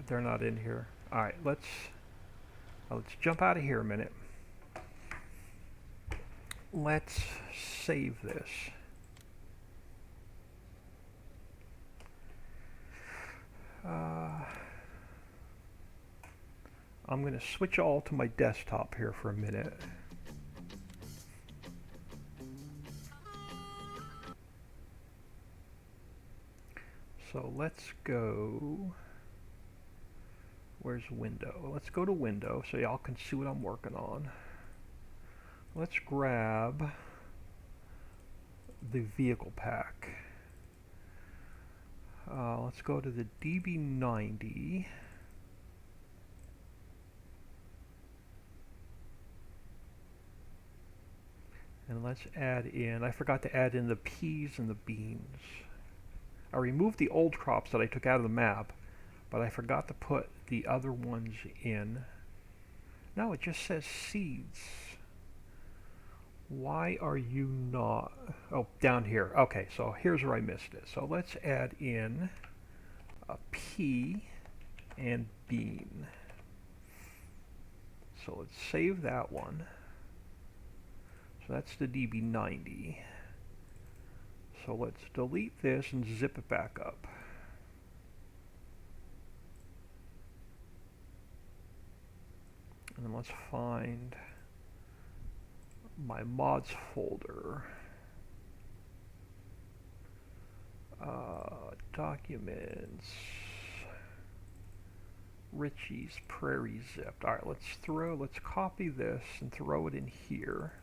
They're not in here. All right, let's jump out of here a minute. Let's save this. I'm going to switch all to my desktop here for a minute. So let's go, where's window? Let's go to window so y'all can see what I'm working on. Let's grab the vehicle pack. Let's go to the DB90. And let's add in, I forgot to add in the peas and the beans. I removed the old crops that I took out of the map, but I forgot to put the other ones in. No, it just says seeds. Why are you not? Oh, down here. Okay, so here's where I missed it. So let's add in a pea and bean. So let's save that one. So that's the DB90. So let's delete this and zip it back up. And then let's find my mods folder. Documents. Richie's Prairie Zipped. Alright, let's copy this and throw it in here.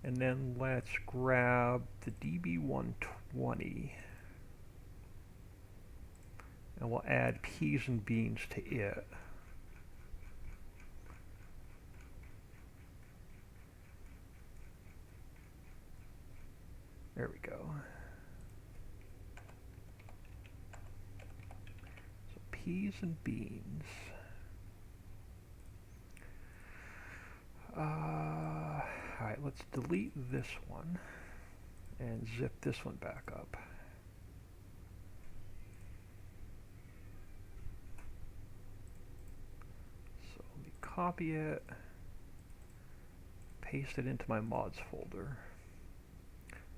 And then let's grab the DB120 and we'll add peas and beans to it. There we go. So peas and beans. Alright, let's delete this one and zip this one back up. So let me copy it, paste it into my mods folder.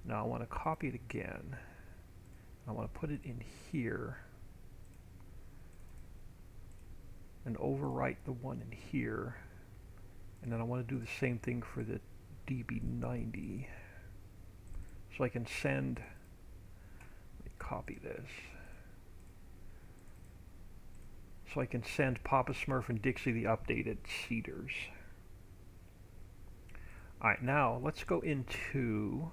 Now I want to copy it again. I want to put it in here and overwrite the one in here. And then I want to do the same thing for the DB90. So I can send, let me copy this. So I can send Papa Smurf and Dixie the updated seeders. Alright, now let's go into,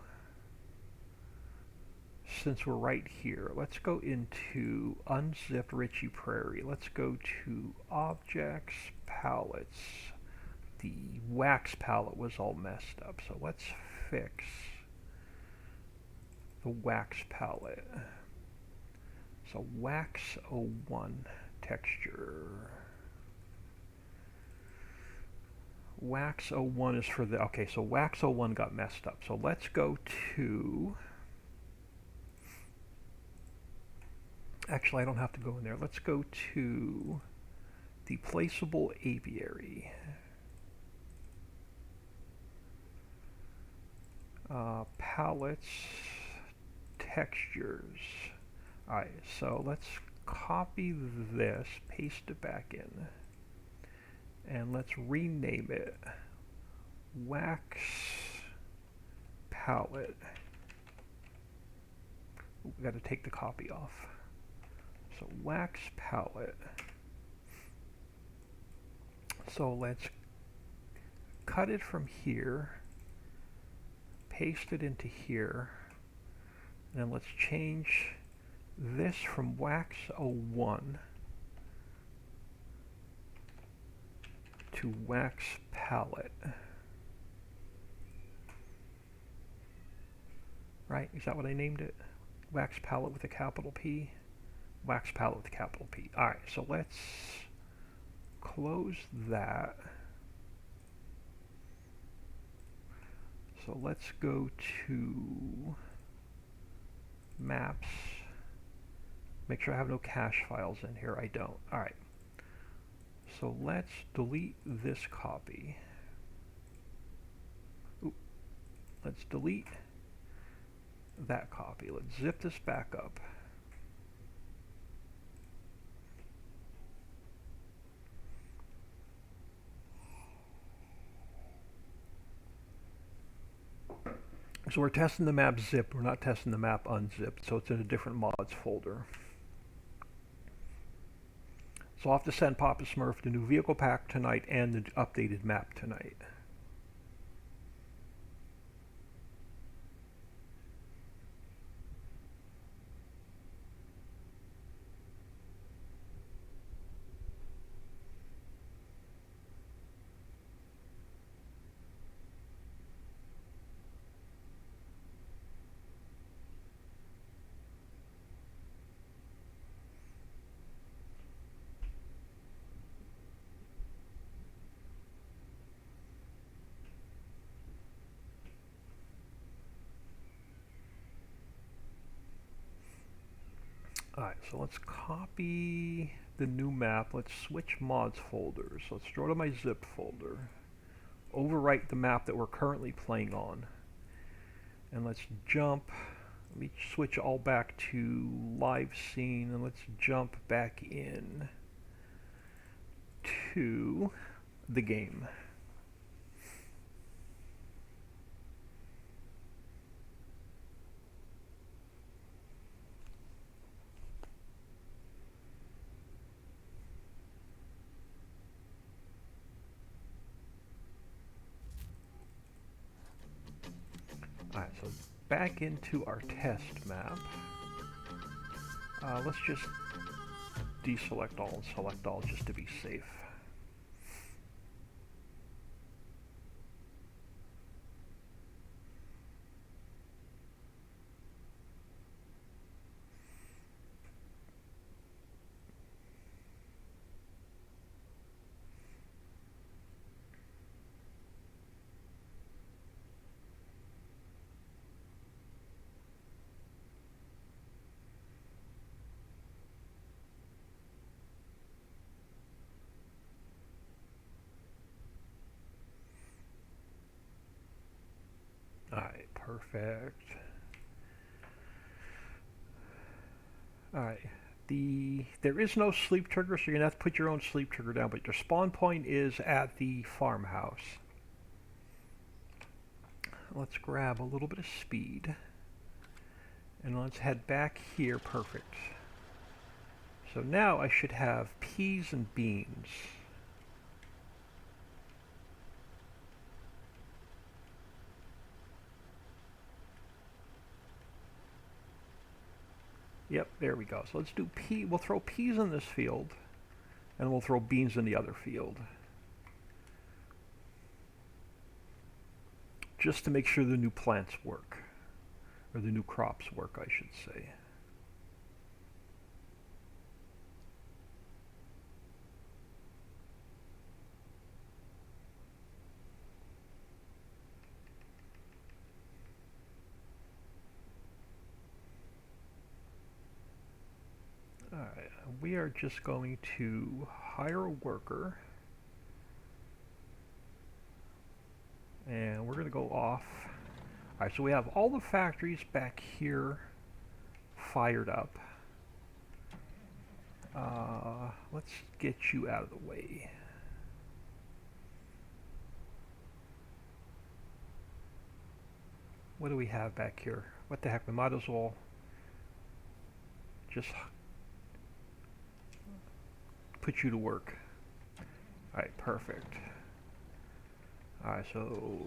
since we're right here, let's go into Unzipped Richie Prairie. Let's go to Objects, Palettes. The wax palette was all messed up, so let's fix the wax palette. So wax 01 texture. Wax 01 is for the, okay, so Wax 01 got messed up. So let's go to, actually I don't have to go in there. Let's go to the placeable aviary. Palettes, textures. Alright, so let's copy this, paste it back in, and let's rename it Wax Palette. We got to take the copy off. So Wax Palette. So let's cut it from here, paste it into here, and let's change this from Wax 01 to Wax Palette. Right? Is that what I named it? Wax Palette with a capital P? Wax Palette with a capital P. Alright, so let's close that. So let's go to Maps. Make sure I have no cache files in here. I don't. Alright. So let's delete this copy. Ooh. Let's delete that copy. Let's zip this back up. So we're testing the map zip. We're not testing the map unzipped. So it's in a different mods folder. So I'll have to send Papa Smurf the new vehicle pack tonight and the updated map tonight. Alright, so let's copy the new map. Let's switch mods folders. So let's go to my zip folder. Overwrite the map that we're currently playing on. And let's jump. Let me switch all back to live scene, and let's jump back in to the game. Alright, so back into our test map. Let's just deselect all and select all just to be safe. Alright, perfect. Alright, there is no sleep trigger, so you're going to have to put your own sleep trigger down, but your spawn point is at the farmhouse. Let's grab a little bit of speed, and let's head back here. Perfect. So now I should have peas and beans. Yep, there we go. So let's do we'll throw peas in this field, and we'll throw beans in the other field. Just to make sure the new plants work. Or the new crops work, I should say. Alright, we are just going to hire a worker, and we're going to go off. Alright, so we have all the factories back here fired up. Let's get you out of the way. What do we have back here? What the heck, we might as well just put you to work. Alright, perfect. Alright, so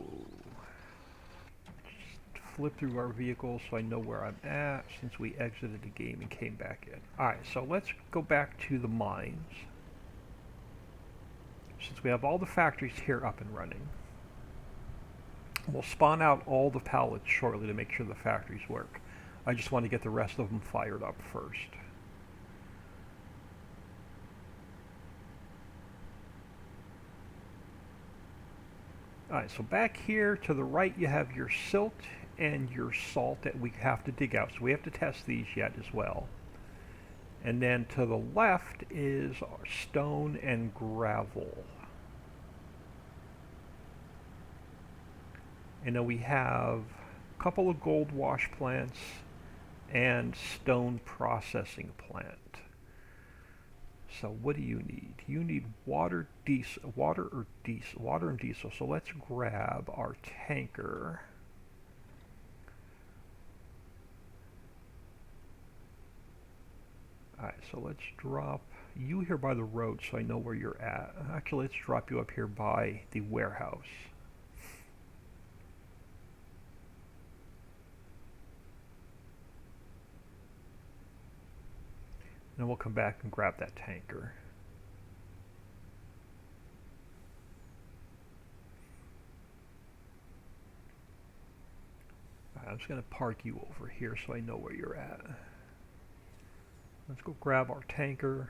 just flip through our vehicles so I know where I'm at since we exited the game and came back in. Alright, so let's go back to the mines. Since we have all the factories here up and running, we'll spawn out all the pallets shortly to make sure the factories work. I just want to get the rest of them fired up first. Alright, so back here to the right you have your silt and your salt that we have to dig out. So we have to test these yet as well. And then to the left is our stone and gravel. And then we have a couple of gold wash plants and stone processing plant. So what do you need? You need water, diesel, water and diesel. So let's grab our tanker. Alright, so let's drop you here by the road so I know where you're at. Actually, let's drop you up here by the warehouse. Then we'll come back and grab that tanker. Alright, I'm just going to park you over here so I know where you're at. Let's go grab our tanker.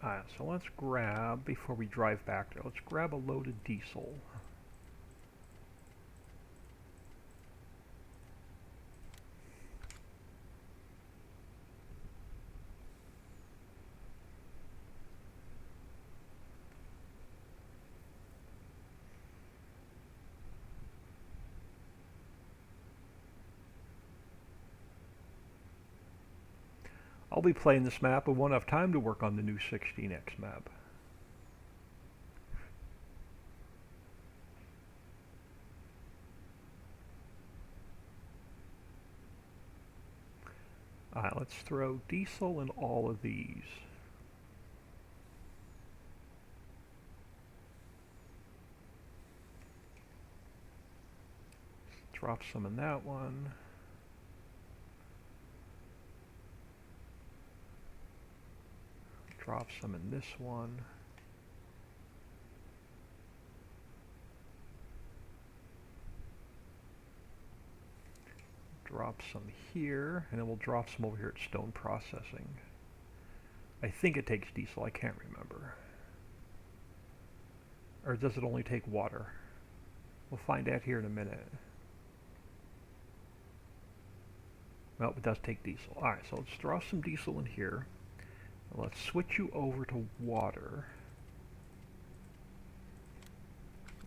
Alright, so let's grab, before we drive back there, let's grab a load of diesel. I'll be playing this map and won't have time to work on the new 16x map. Alright, let's throw diesel in all of these. Drop some in that one. Drop some in this one. Drop some here, and then we'll drop some over here at stone processing. I think it takes diesel, I can't remember. Or does it only take water? We'll find out here in a minute. Well, it does take diesel. Alright, so let's throw some diesel in here. Let's switch you over to water.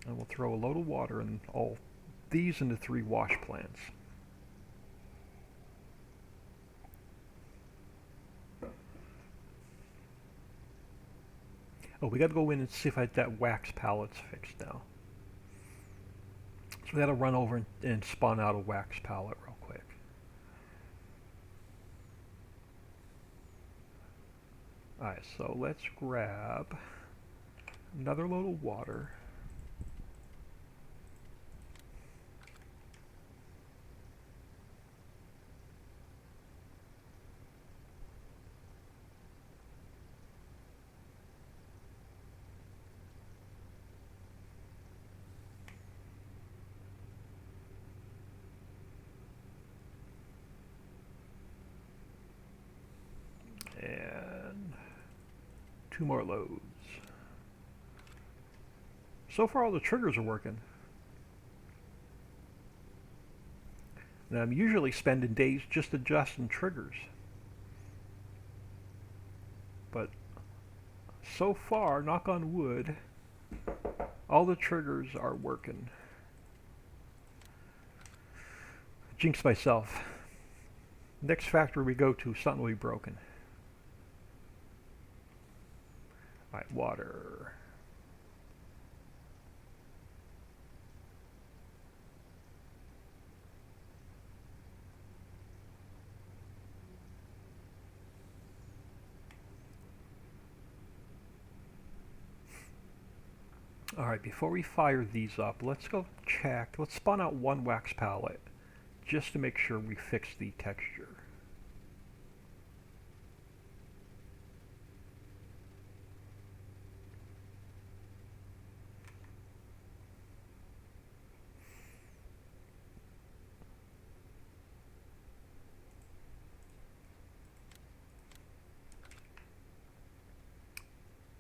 And we'll throw a load of water in all these into 3 wash plants. Oh, we gotta go in and see if that wax pallet's fixed now. So we gotta run over and spawn out a wax pallet real quick. Alright, so let's grab another load of water. 2 more loads. So far all the triggers are working. And I'm usually spending days just adjusting triggers. But so far, knock on wood, all the triggers are working. Jinx myself. Next factory we go to, something will be broken. Alright, water. Alright, before we fire these up, let's go check. Let's spawn out one wax pallet just to make sure we fix the texture.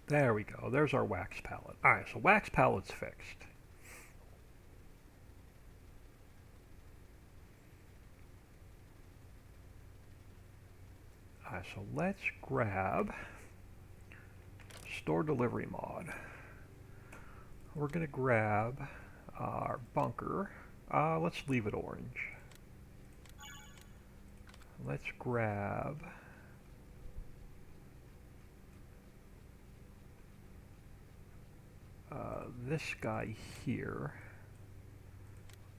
There we go. There's our wax palette. Alright, so wax palette's fixed. Alright, so let's grab store delivery mod. We're going to grab our bunker. Let's leave it orange. Let's grab this guy here,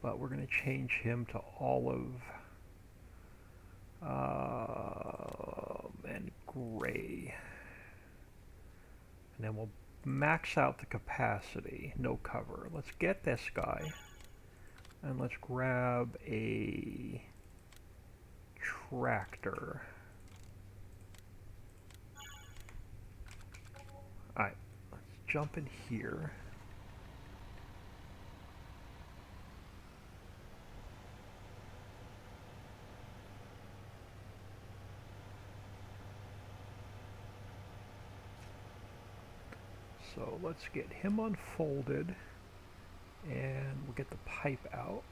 but we're going to change him to olive and gray, and then we'll max out the capacity, no cover. Let's get this guy, and let's grab a tractor. Alright, let's jump in here. So let's get him unfolded, and we'll get the pipe out.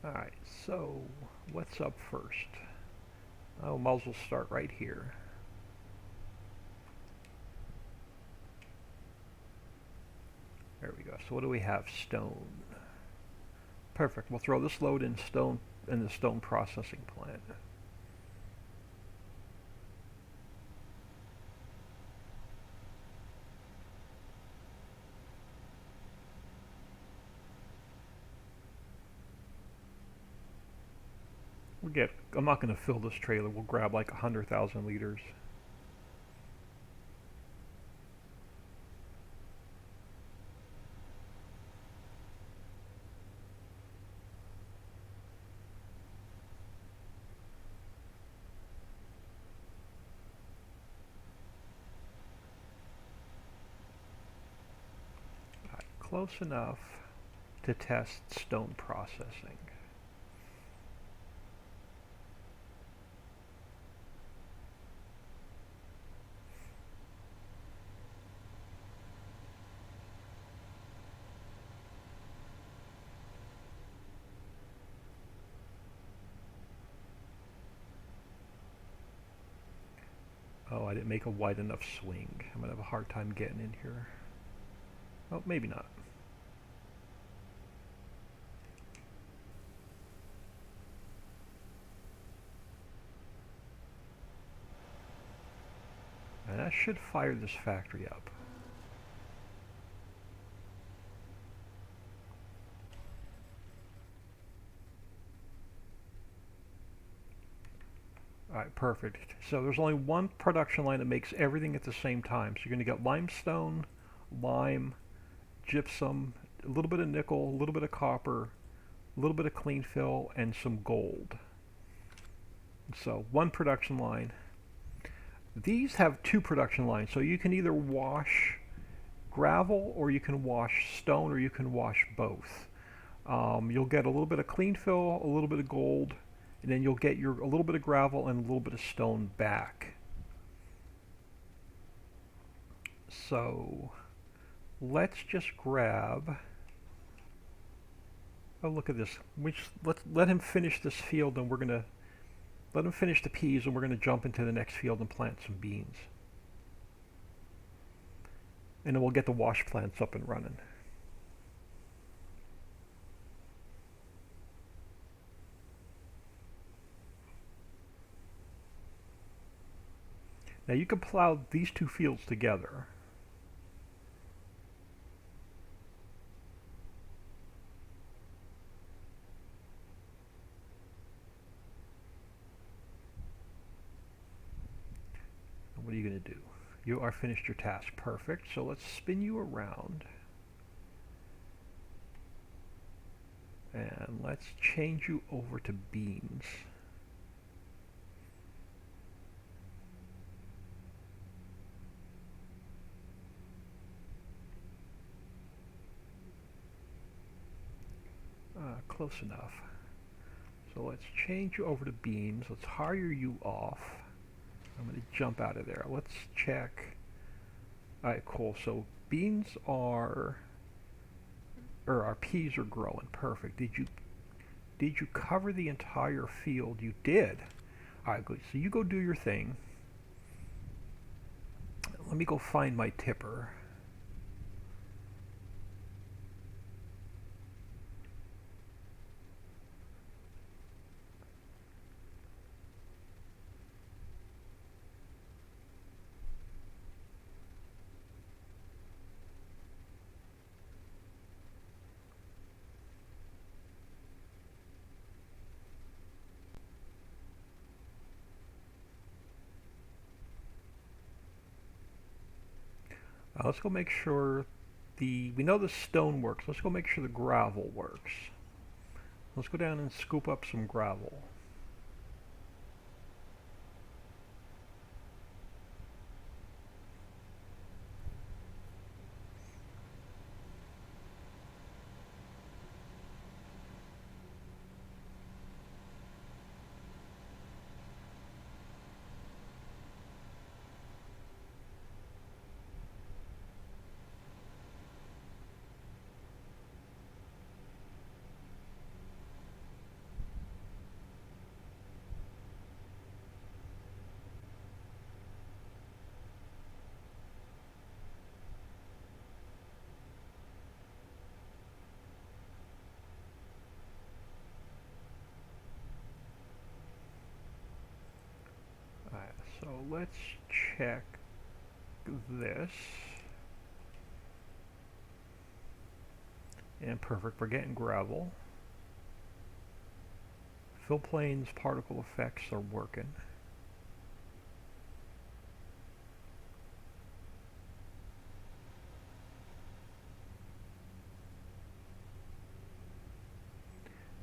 Alright, so what's up first? Oh, might as well start right here. There we go. So what do we have? Stone. Perfect. We'll throw this load in stone in the stone processing plant. I'm not going to fill this trailer. We'll grab like 100,000 liters. Close enough to test stone processing. Oh, I didn't make a wide enough swing. I'm going to have a hard time getting in here. Oh, maybe not. And that should fire this factory up. Alright, perfect. So there's only one production line that makes everything at the same time. So you're going to get limestone, lime, gypsum, a little bit of nickel, a little bit of copper, a little bit of clean fill, and some gold. So one production line. These have two production lines, so you can either wash gravel or you can wash stone or you can wash both. You'll get a little bit of clean fill, a little bit of gold, and then you'll get a little bit of gravel and a little bit of stone back. So let's just grab. Oh, look at this. Let's let him finish this field, and we're gonna let him finish the peas, and we're gonna jump into the next field and plant some beans. And then we'll get the wash plants up and running. Now you can plow these two fields together. What are you going to do? You are finished your task. Perfect. So let's spin you around. And let's change you over to beans. Close enough. So let's change you over to beans. Let's hire you off. I'm going to jump out of there. Let's check. Alright, cool. So beans are, or our peas are growing. Perfect. Did you cover the entire field? You did. Alright, good. So you go do your thing. Let me go find my tipper. Let's go make sure we know the stone works. Let's go make sure the gravel works. Let's go down and scoop up some gravel. Alright, so let's check this. And perfect, we're getting gravel. Fill planes particle effects are working.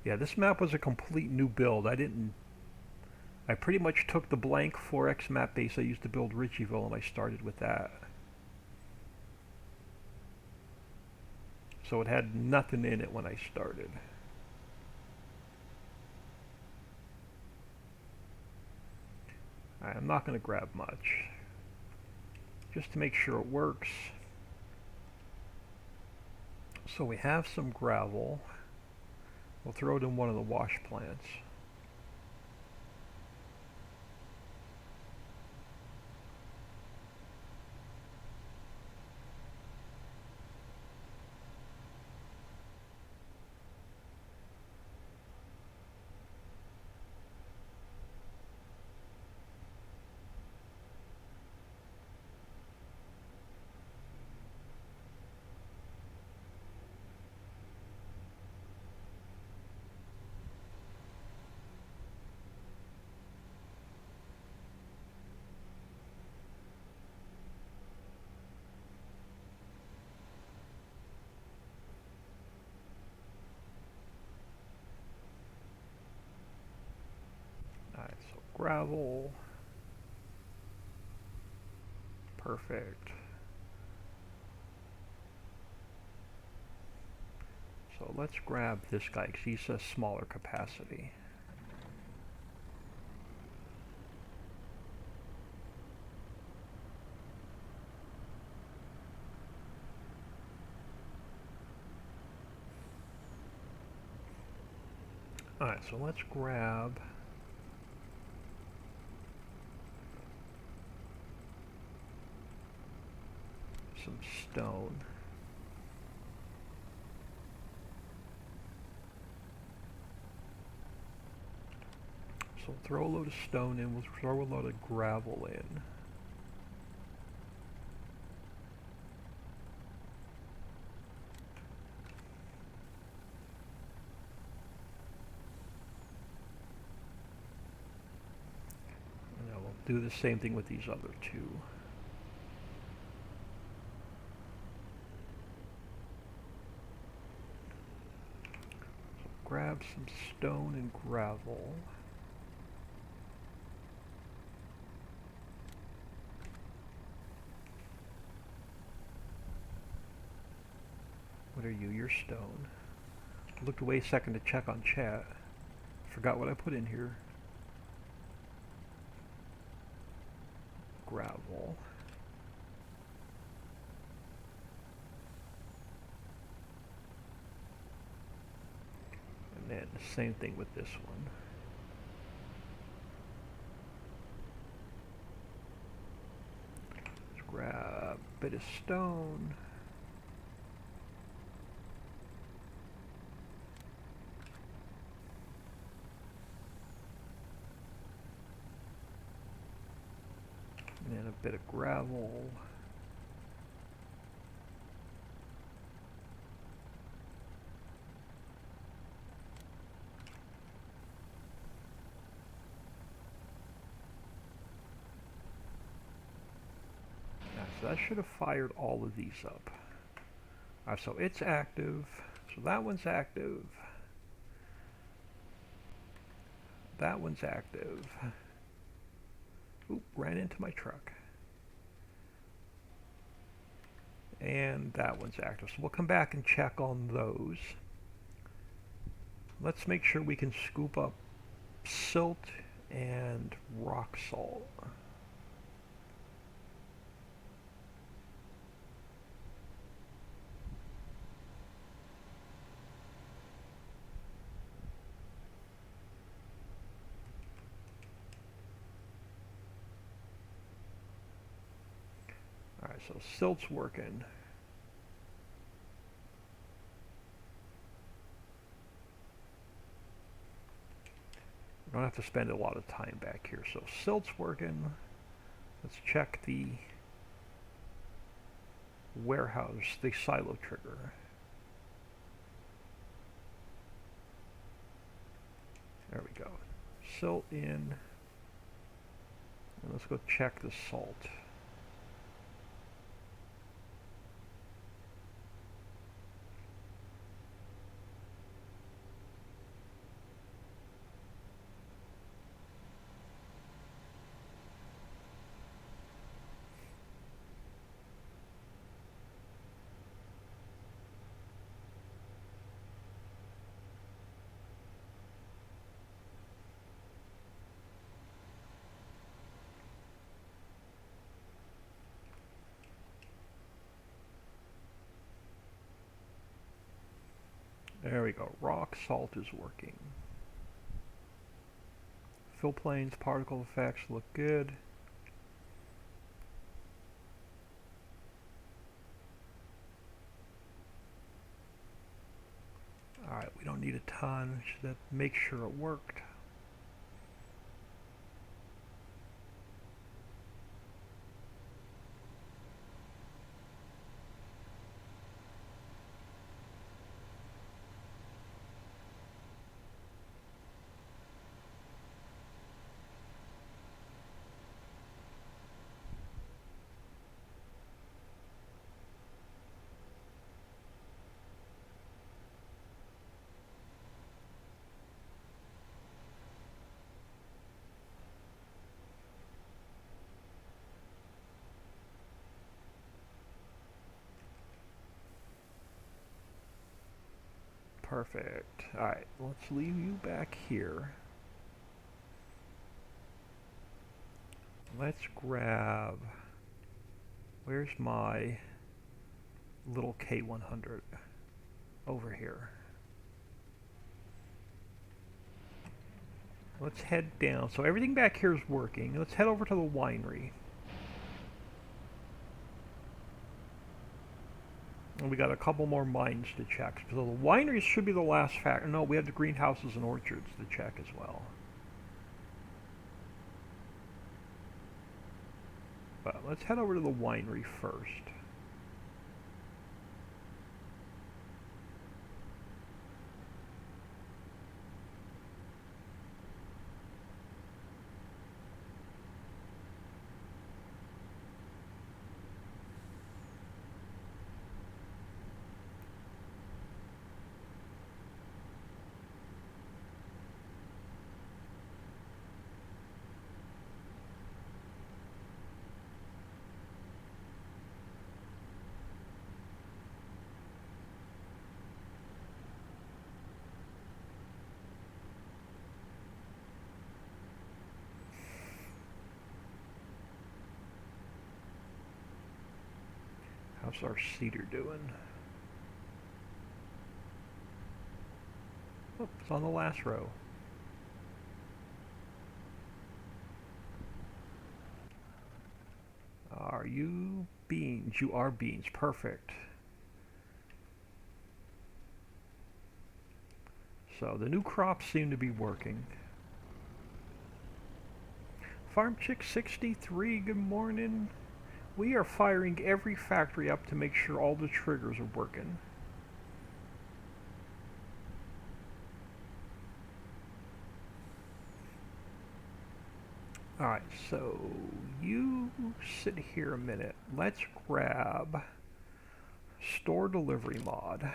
Yeah, this map was a complete new build. I pretty much took the blank 4X map base I used to build Ritchieville, and I started with that. So it had nothing in it when I started. I'm not going to grab much, just to make sure it works. So we have some gravel. We'll throw it in one of the wash plants. Alright, so gravel. Perfect. So let's grab this guy because he's a smaller capacity. Alright, so let's grab some stone. So we'll throw a load of stone in, we'll throw a load of gravel in. And then we'll do the same thing with these other two. So grab some stone and gravel. What are you? You're stone. I looked away a second to check on chat. Forgot what I put in here. Gravel. And then the same thing with this one. Let's grab a bit of stone. And a bit of gravel. So that should have fired all of these up. Alright, so it's active. So that one's active. That one's active. Oop, ran into my truck. And that one's active. So we'll come back and check on those. Let's make sure we can scoop up silt and rock salt. Alright, so silt's working. We don't have to spend a lot of time back here. So silt's working. Let's check the warehouse, the silo trigger. There we go. Silt in. And let's go check the salt. There we go. Rock salt is working. Fill planes, particle effects look good. Alright, we don't need a ton. Should make sure it worked. Perfect. Alright, let's leave you back here. Let's grab... Where's my little K100? Over here. Let's head down. So everything back here is working. Let's head over to the winery. And we got a couple more mines to check. So the wineries should be the last factor. No, we have the greenhouses and orchards to check as well. But let's head over to the winery first. How's our cedar doing? Oh, it's on the last row. Are you beans? You are beans. Perfect. So the new crops seem to be working. Farm Chick 63, good morning. We are firing every factory up to make sure all the triggers are working. Alright, so you sit here a minute. Let's grab store delivery mod.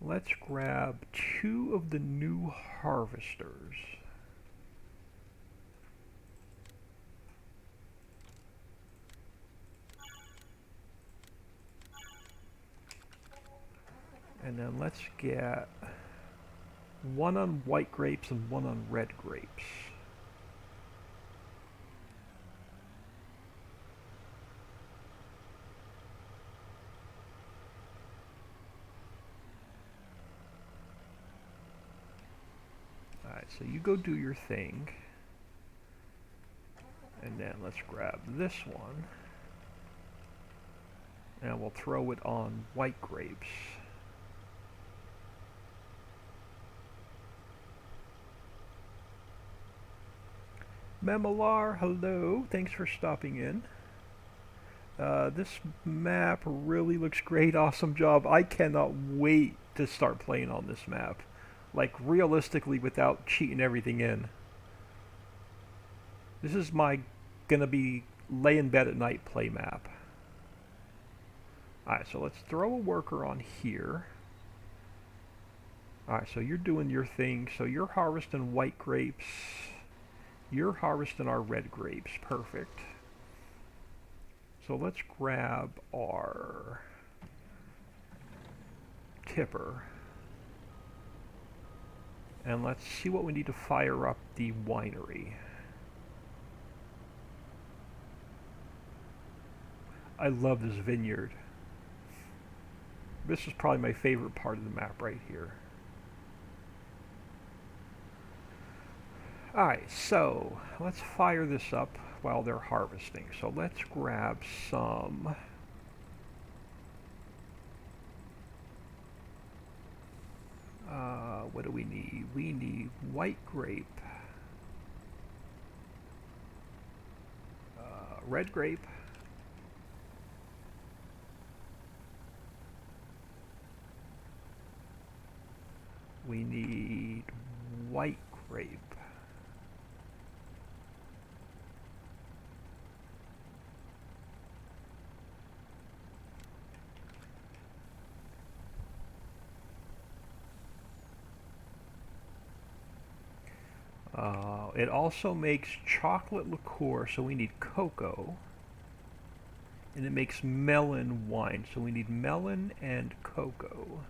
Let's grab 2 of the new harvesters. And then let's get 1 on white grapes and 1 on red grapes. Alright, so you go do your thing. And then let's grab this one. And we'll throw it on white grapes. Memolar, hello. Thanks for stopping in. This map really looks great. Awesome job. I cannot wait to start playing on this map. Like, realistically, without cheating everything in. This is my gonna be lay in bed at night play map. Alright, so let's throw a worker on here. Alright, so you're doing your thing. So you're harvesting white grapes. You're harvesting our red grapes. Perfect. So let's grab our tipper. And let's see what we need to fire up the winery. I love this vineyard. This is probably my favorite part of the map right here. Alright, so let's fire this up while they're harvesting. So let's grab some what do we need? We need white grape, red grape, we need white grape, it also makes chocolate liqueur, so we need cocoa. And it makes melon wine, so we need melon and cocoa.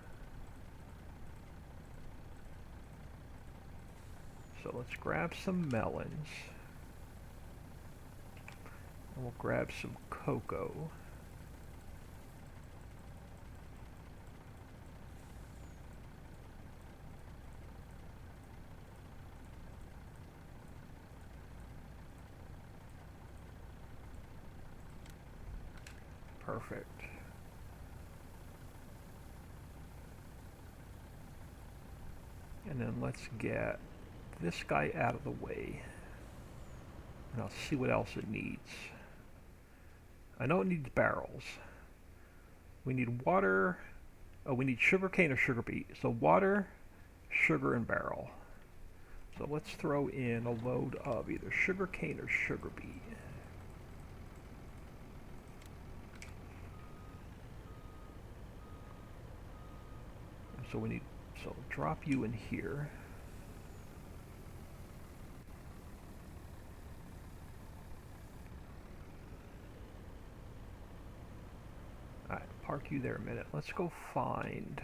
So let's grab some melons. And we'll grab some cocoa. Perfect. And then let's get this guy out of the way. And I'll see what else it needs. I know it needs barrels. We need water. Oh, we need sugar cane or sugar beet. So water, sugar, and barrel. So let's throw in a load of either sugar cane or sugar beet. So we need, so drop you in here. Alright, park you there a minute. Let's go find...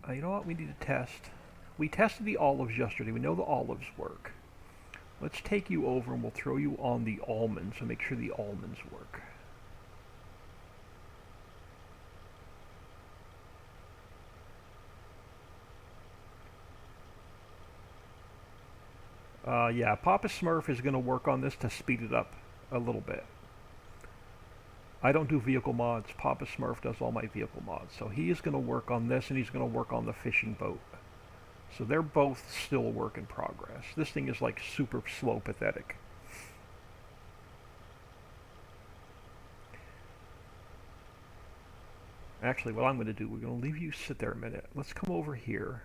you know what we need to test? We tested the olives yesterday. We know the olives work. Let's take you over and we'll throw you on the almonds and make sure the almonds work. Yeah, Papa Smurf is going to work on this to speed it up a little bit. I don't do vehicle mods. Papa Smurf does all my vehicle mods. So he is going to work on this and he's going to work on the fishing boat. So they're both still a work in progress. This thing is like super slow, pathetic. Actually, what I'm going to do, we're going to leave you sit there a minute. Let's come over here.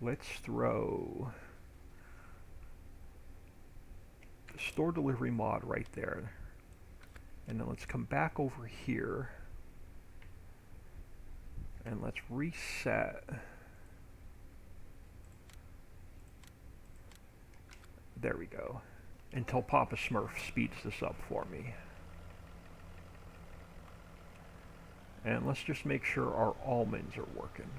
Let's throw the store delivery mod right there. And then let's come back over here. And let's reset. There we go. Until Papa Smurf speeds this up for me. And let's just make sure our almonds are working.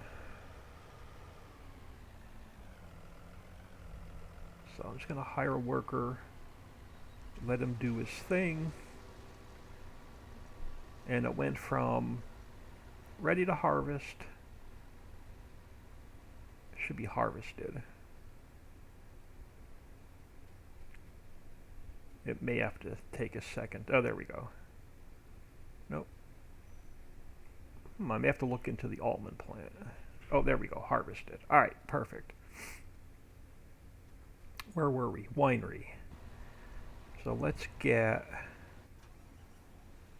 So I'm just going to hire a worker, let him do his thing. And it went from ready to harvest, should be harvested. It may have to take a second. Oh, there we go. Nope. I may have to look into the almond plant. Oh, there we go. Harvested. All right, perfect. Where were we? Winery. So let's get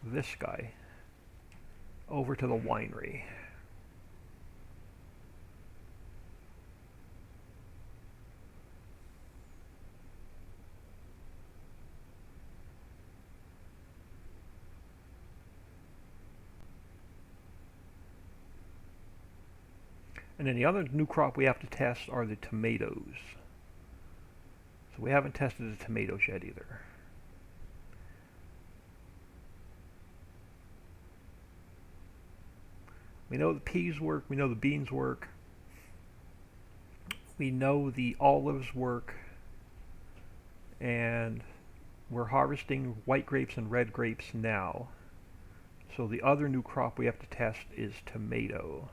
this guy over to the winery. And then the other new crop we have to test are the tomatoes. So we haven't tested the tomatoes yet either. We know the peas work, we know the beans work, we know the olives work, and we're harvesting white grapes and red grapes now. So the other new crop we have to test is tomato.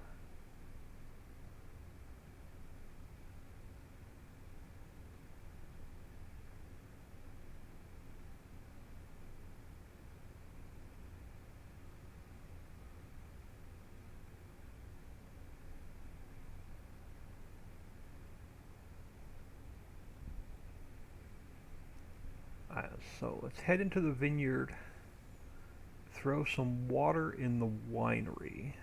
So let's head into the vineyard, throw some water in the winery.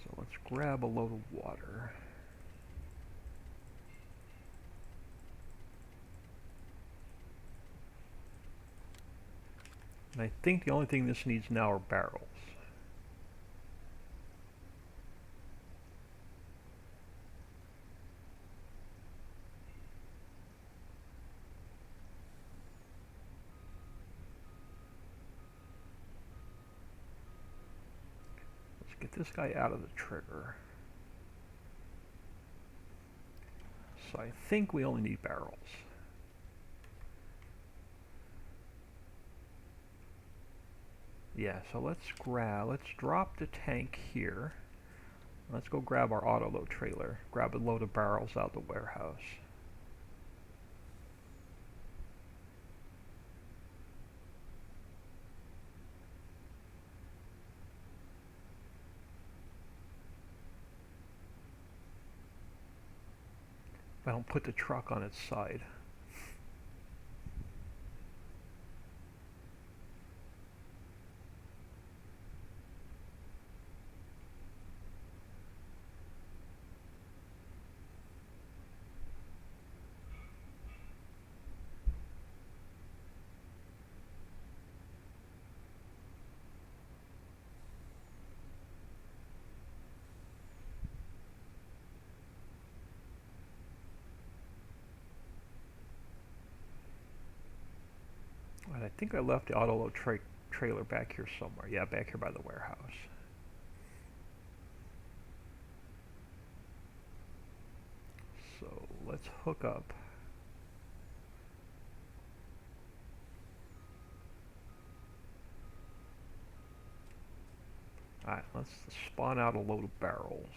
So let's grab a load of water. And I think the only thing this needs now are barrels. Let's get this guy out of the trigger. So I think we only need barrels. Yeah, so let's drop the tank here. Let's go grab our auto load trailer, grab a load of barrels out of the warehouse. If I don't put the truck on its side. And I think I left the auto load trailer back here somewhere. Yeah, back here by the warehouse. So let's hook up. Alright, let's spawn out a load of barrels.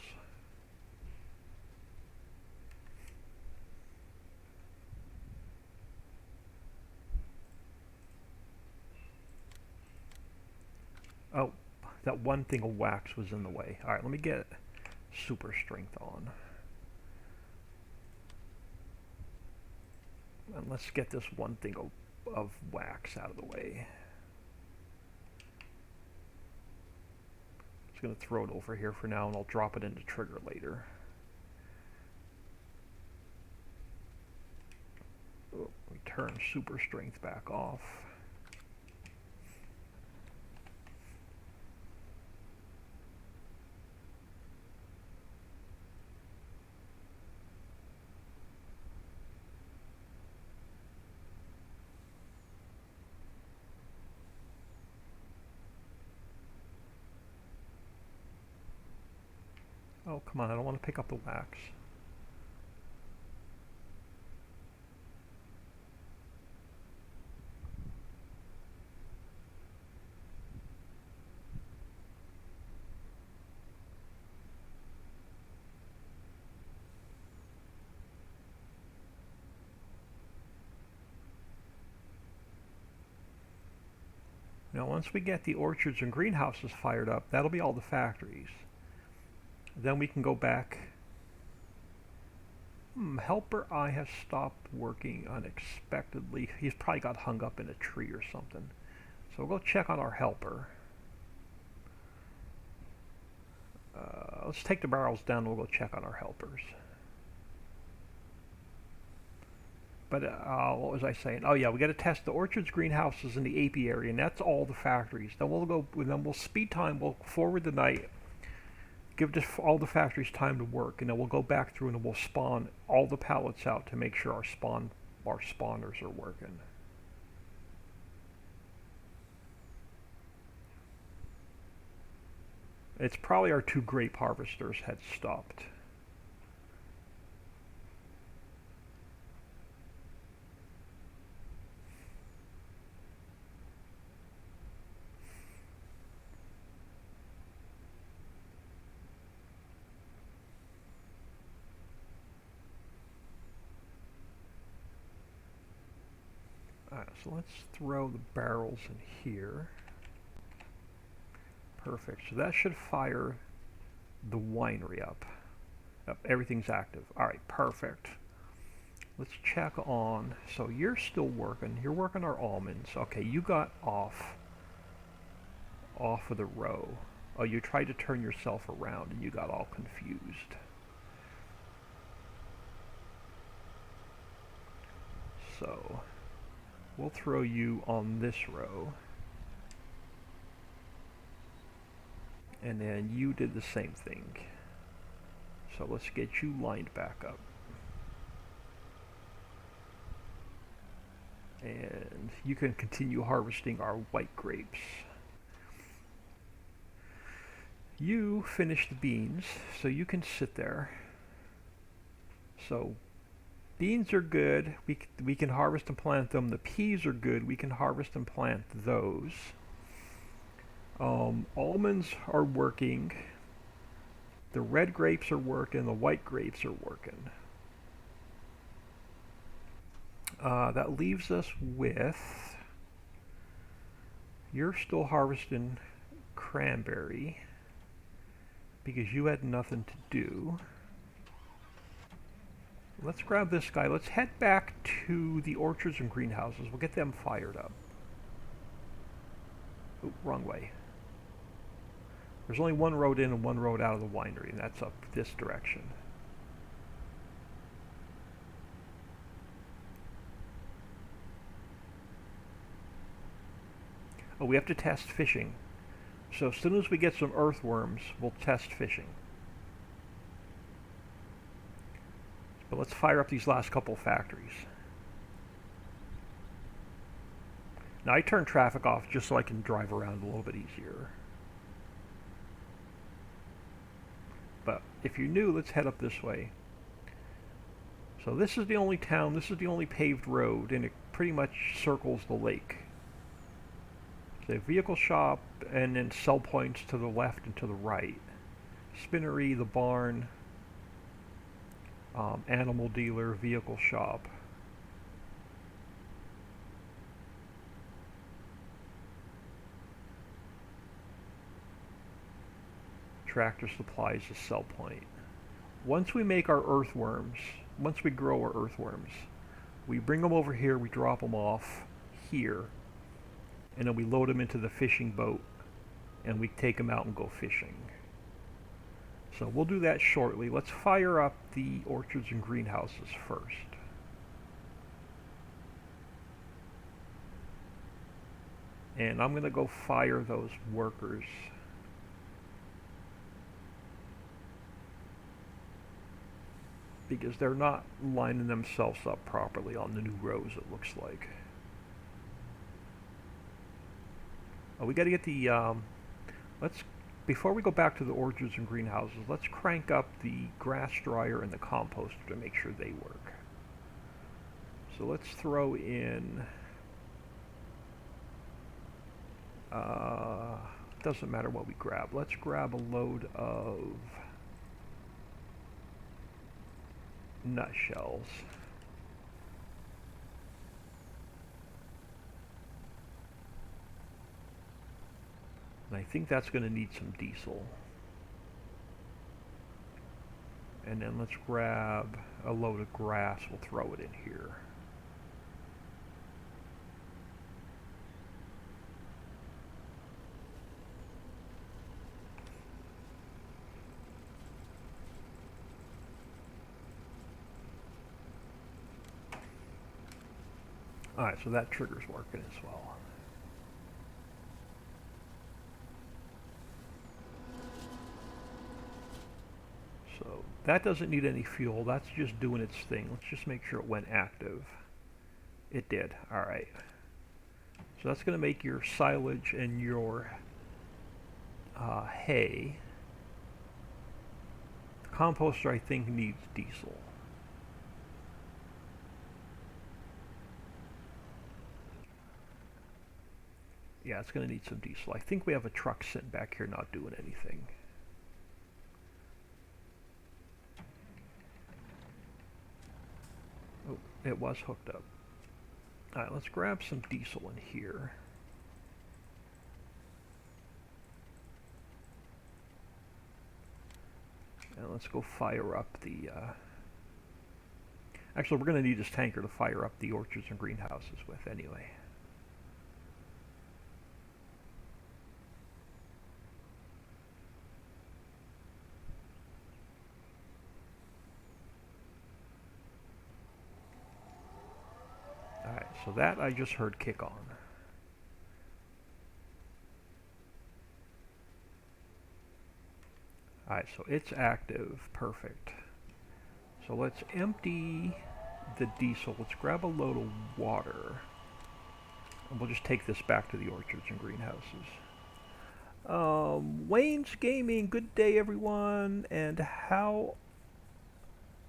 Oh, that one thing of wax was in the way. Alright, let me get super strength on. And let's get this one thing of wax out of the way. Just going to throw it over here for now, and I'll drop it into trigger later. Oh, we turn super strength back off. Oh, come on, I don't want to pick up the wax. Now, once we get the orchards and greenhouses fired up, that'll be all the factories. Then we can go back. Helper I has stopped working unexpectedly. He's probably got hung up in a tree or something. So we'll go check on our helper. Let's take the barrels down and we'll go check on our helpers. But what was I saying? Oh yeah, we got to test the orchards, greenhouses, and the apiary, and that's all the factories. Then we'll speed time. We'll forward the night, give all the factories time to work, and then we'll go back through and we'll spawn all the pallets out to make sure our spawners are working. It's probably our 2 grape harvesters had stopped. Alright, so let's throw the barrels in here. Perfect. So that should fire the winery up. Yep, everything's active. Alright, perfect. Let's check on. So you're still working. You're working our almonds. Okay, you got off of the row. Oh, you tried to turn yourself around and you got all confused. So we'll throw you on this row. And then you did the same thing. So let's get you lined back up. And you can continue harvesting our white grapes. You finished the beans, so you can sit there. So beans are good. We can harvest and plant them. The peas are good. We can harvest and plant those. Almonds are working. The red grapes are working. The white grapes are working. That leaves us with... You're still harvesting cranberry because you had nothing to do. Let's grab this guy. Let's head back to the orchards and greenhouses. We'll get them fired up. Oh, wrong way. There's only one road in and one road out of the winery, and that's up this direction. Oh, we have to test fishing. So as soon as we get some earthworms, we'll test fishing. But let's fire up these last couple factories. Now I turn traffic off just so I can drive around a little bit easier. But if you're new, let's head up this way. So this is the only town, this is the only paved road, and it pretty much circles the lake. The vehicle shop, and then sell points to the left and to the right. Spinnery, the barn, animal dealer, vehicle shop. Tractor Supply is a sell point. Once we make our earthworms, once we grow our earthworms, we bring them over here, we drop them off here, and then we load them into the fishing boat, and we take them out and go fishing. So we'll do that shortly. Let's fire up the orchards and greenhouses first. And I'm going to go fire those workers. Because they're not lining themselves up properly on the new rows, it looks like. Oh, we got to get the, before we go back to the orchards and greenhouses, let's crank up the grass dryer and the composter to make sure they work. So let's throw in, doesn't matter what we grab. Let's grab a load of nutshells. And I think that's going to need some diesel. And then let's grab a load of grass. We'll throw it in here. Alright, so that trigger's working as well. So that doesn't need any fuel. That's just doing its thing. Let's just make sure it went active. It did. Alright. So that's going to make your silage and your hay. The composter, I think, needs diesel. Yeah, it's going to need some diesel. I think we have a truck sitting back here not doing anything. Oh, it was hooked up. Alright, let's grab some diesel in here. And let's go fire up the... Actually, we're going to need this tanker to fire up the orchards and greenhouses with anyway. Alright, so that I just heard kick on. Alright, so it's active. Perfect. So let's empty the diesel. Let's grab a load of water. And we'll just take this back to the orchards and greenhouses. Wayne's Gaming, good day everyone. And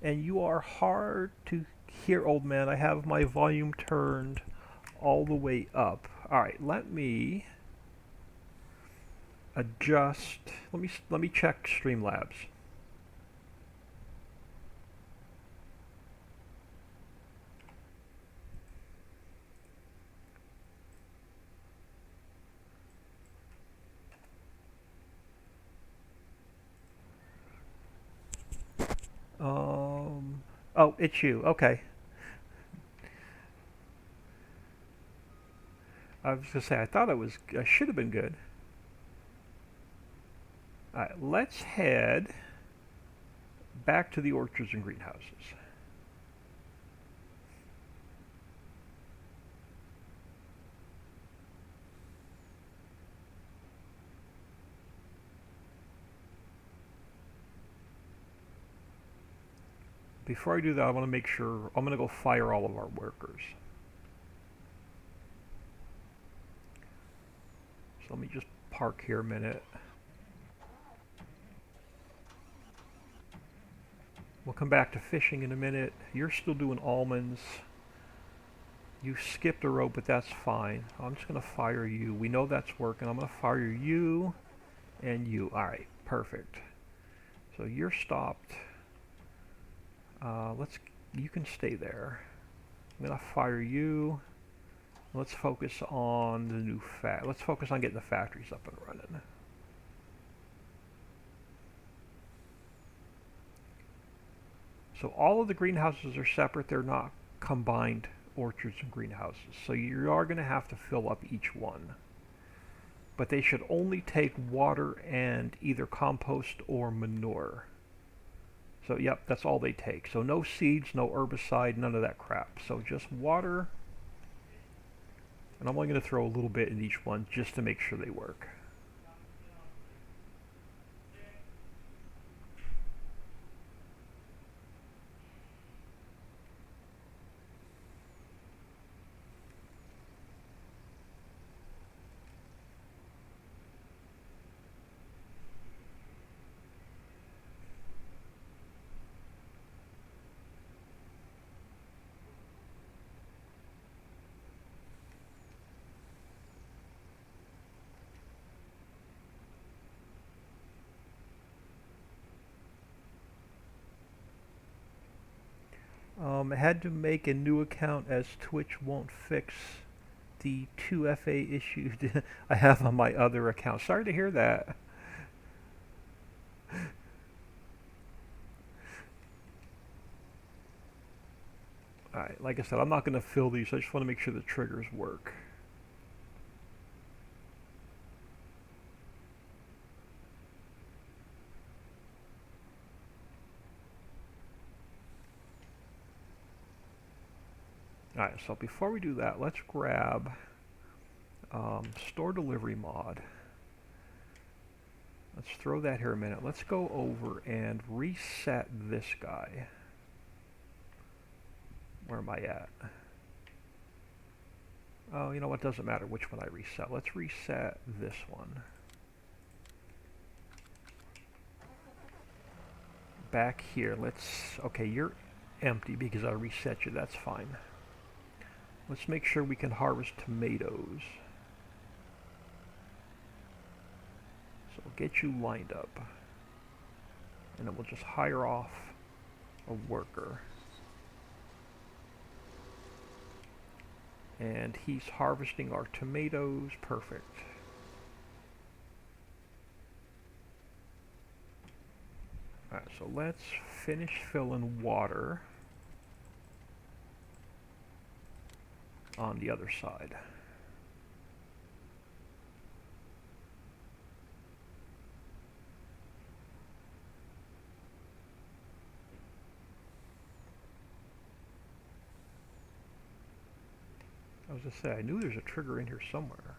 you are hard to hear, old man. I have my volume turned all the way up. Alright, let me adjust. Let me check Streamlabs. Oh, it's you. Okay. I was gonna say I should have been good. All right, let's head back to the orchards and greenhouses. Before I do that, I want to make sure I'm going to go fire all of our workers. So let me just park here a minute. We'll come back to fishing in a minute. You're still doing almonds. You skipped a row, but that's fine. I'm just going to fire you. We know that's working. I'm going to fire you and you. All right, perfect. So you're stopped. You can stay there. I'm going to fire you. Let's focus on the new let's focus on getting the factories up and running. So all of the greenhouses are separate. They're not combined orchards and greenhouses. So you are going to have to fill up each one. But they should only take water and either compost or manure. So yep, that's all they take. So no seeds, no herbicide, none of that crap. So just water. And I'm only going to throw a little bit in each one just to make sure they work. I had to make a new account as Twitch won't fix the 2FA issues I have on my other account. Sorry to hear that. Alright, like I said, I'm not going to fill these. I just want to make sure the triggers work. Alright, so before we do that, let's grab store delivery mod. Let's throw that here a minute. Let's go over and reset this guy. Where am I at? Oh, you know what? Doesn't matter which one I reset. Let's reset this one. Back here, okay, you're empty because I reset you. That's fine. Let's make sure we can harvest tomatoes. So we'll get you lined up. And then we'll just hire off a worker. And he's harvesting our tomatoes. Perfect. Alright, so let's finish filling water on the other side. I was going to say, I knew there's a trigger in here somewhere.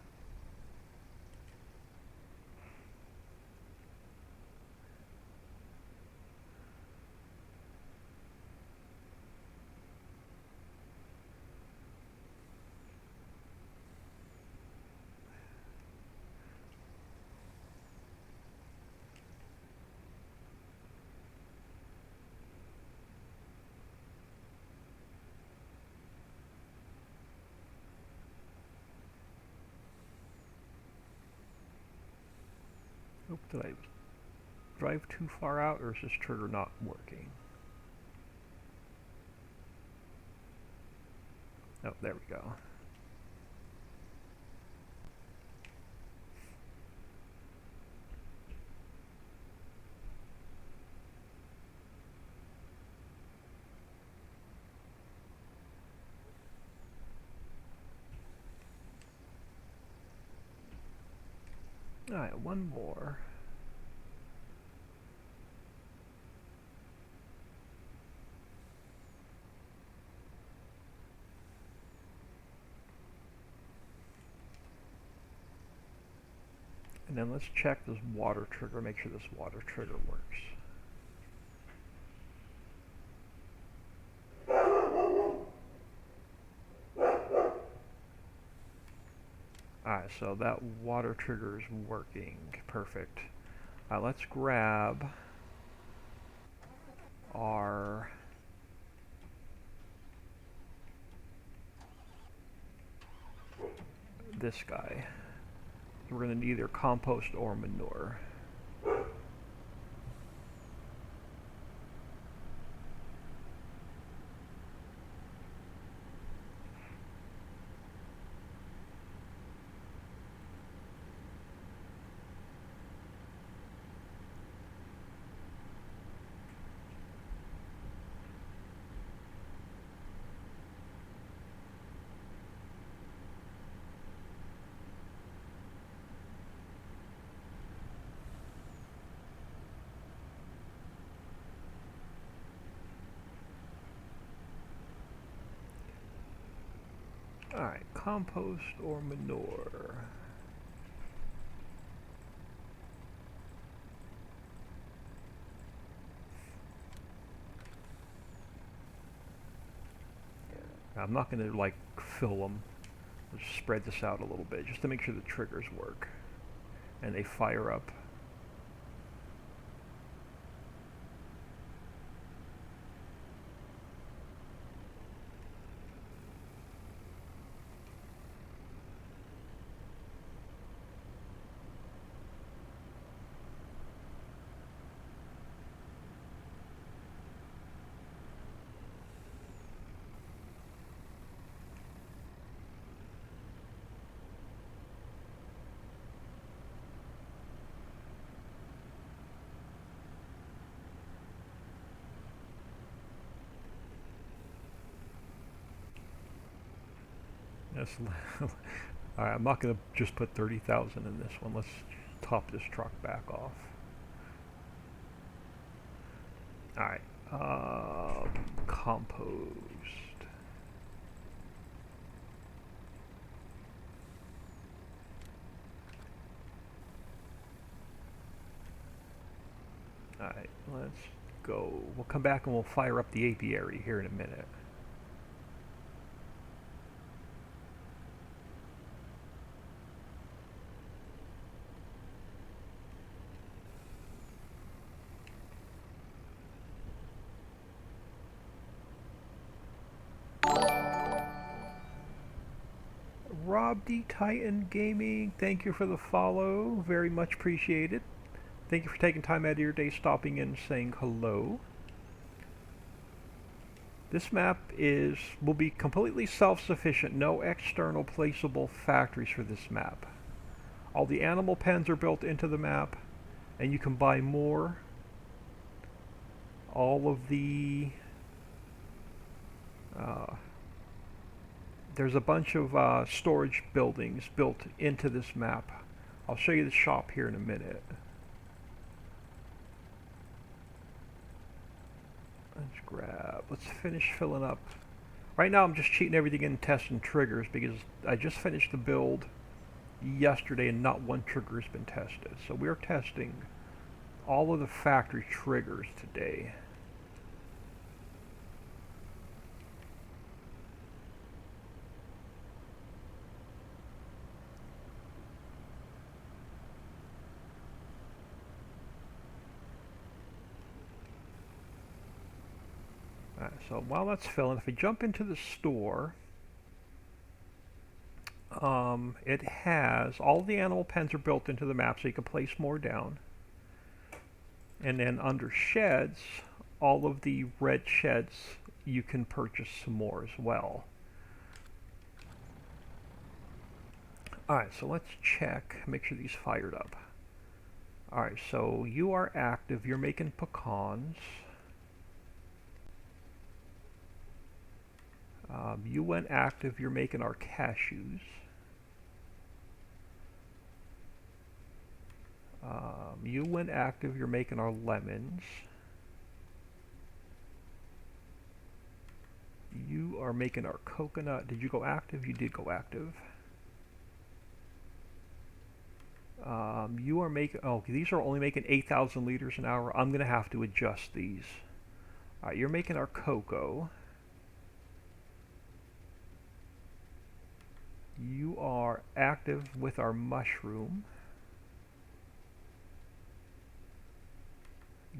Oh, did I drive too far out, or is this trigger not working? Oh, there we go. Alright, one more. And then let's check this water trigger, make sure this water trigger works. Alright, so that water trigger is working. Perfect. Let's grab our this guy. We're going to need either compost or manure. Alright, compost or manure. I'm not going to like fill them. Let's spread this out a little bit just to make sure the triggers work and they fire up. That's alright, I'm not going to just put 30,000 in this one. Let's top this truck back off. Alright, compost. Alright, let's go. We'll come back and we'll fire up the apiary here in a minute. Rob D. Titan Gaming, thank you for the follow. Very much appreciated. Thank you for taking time out of your day, stopping in and saying hello. This map will be completely self-sufficient. No external placeable factories for this map. All the animal pens are built into the map, and you can buy more. All of the there's a bunch of storage buildings built into this map. I'll show you the shop here in a minute. Let's finish filling up. Right now I'm just cheating everything in testing triggers because I just finished the build yesterday and not one trigger has been tested. So we're testing all of the factory triggers today. So while that's filling, if we jump into the store, It has, all the animal pens are built into the map so you can place more down. And then under sheds, all of the red sheds, you can purchase some more as well. Alright, so let's check, make sure these fired up. Alright, so you are active, you're making pecans. You went active, you're making our cashews. You went active, you're making our lemons. You are making our coconut. Did you go active? You did go active. You are making, oh, these are only making 8,000 liters an hour. I'm going to have to adjust these. Alright, you're making our cocoa. You are active with our mushroom.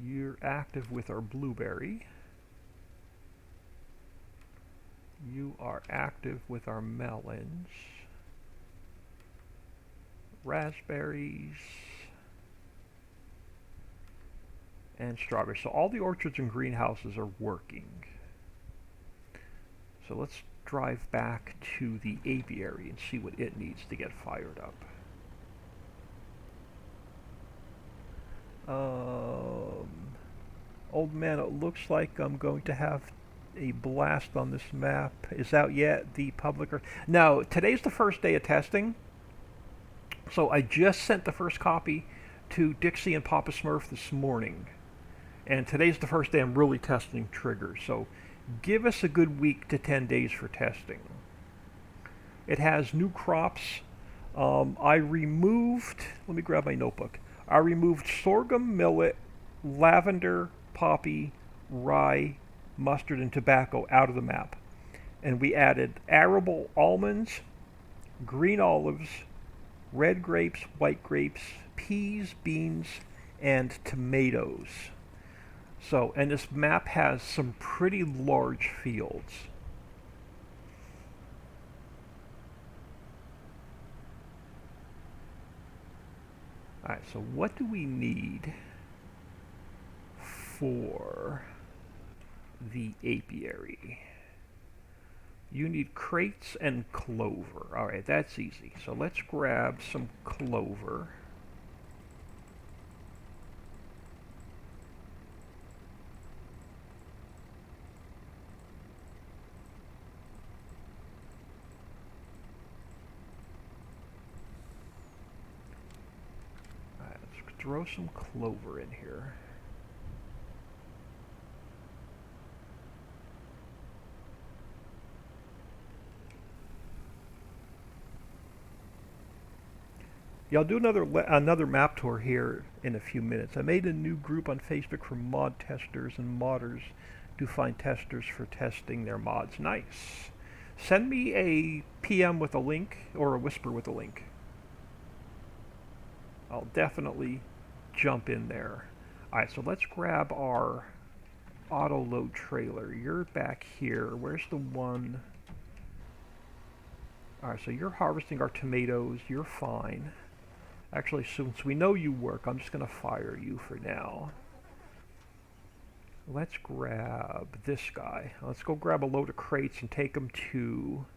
You're active with our blueberry. You are active with our melons. Raspberries. And strawberries. So all the orchards and greenhouses are working. So let's drive back to the apiary and see what it needs to get fired up. Old man, it looks like I'm going to have a blast on this map. Is out yet? The public? No, today's the first day of testing. So I just sent the first copy to Dixie and Papa Smurf this morning. And today's the first day I'm really testing triggers. So give us a good week to 10 days for testing. It has new crops. I removed, let me grab my notebook. I removed sorghum, millet, lavender, poppy, rye, mustard, and tobacco out of the map. And we added arable almonds, green olives, red grapes, white grapes, peas, beans, and tomatoes. So, and this map has some pretty large fields. Alright, so what do we need for the apiary? You need crates and clover. Alright, that's easy. So let's grab some clover. Alright, let's throw some clover in here. Yeah, I'll do another map tour here in a few minutes. I made a new group on Facebook for mod testers and modders to find testers for testing their mods. Nice. Send me a PM with a link or a whisper with a link. I'll definitely jump in there. Alright, so let's grab our auto load trailer. You're back here. Where's the one? Alright, so you're harvesting our tomatoes. You're fine. Actually, since we know you work, I'm just going to fire you for now. Let's grab this guy. Let's go grab a load of crates and take them to...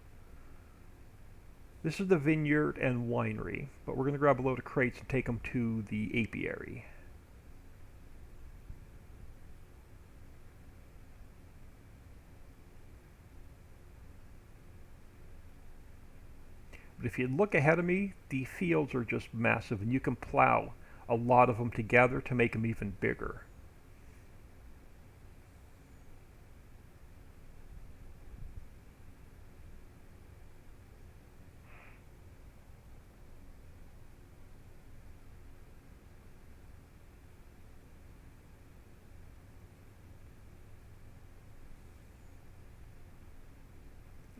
This is the vineyard and winery, but we're going to grab a load of crates and take them to the apiary. But if you look ahead of me, the fields are just massive, and you can plow a lot of them together to make them even bigger.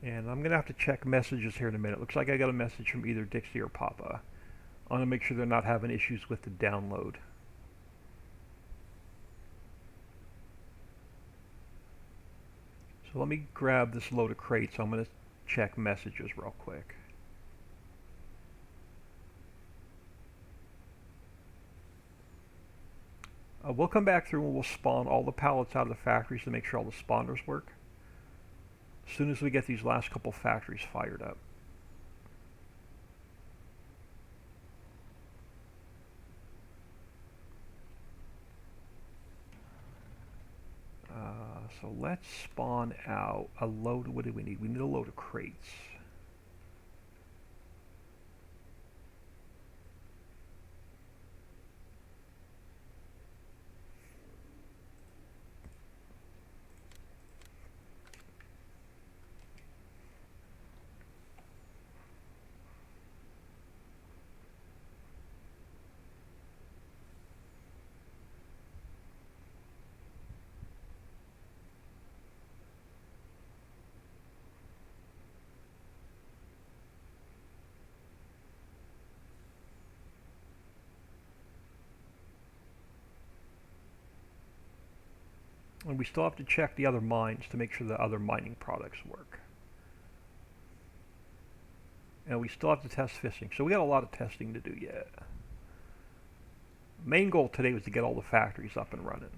And I'm going to have to check messages here in a minute. Looks like I got a message from either Dixie or Papa. I want to make sure they're not having issues with the download. So let me grab this load of crates. I'm going to check messages real quick. We'll come back through and we'll spawn all the pallets out of the factories to make sure all the spawners work. As soon as we get these last couple factories fired up. So let's spawn out a load. What do we need? We need a load of crates. And we still have to check the other mines to make sure the other mining products work. And we still have to test fishing. So we got a lot of testing to do yet. Main goal today was to get all the factories up and running.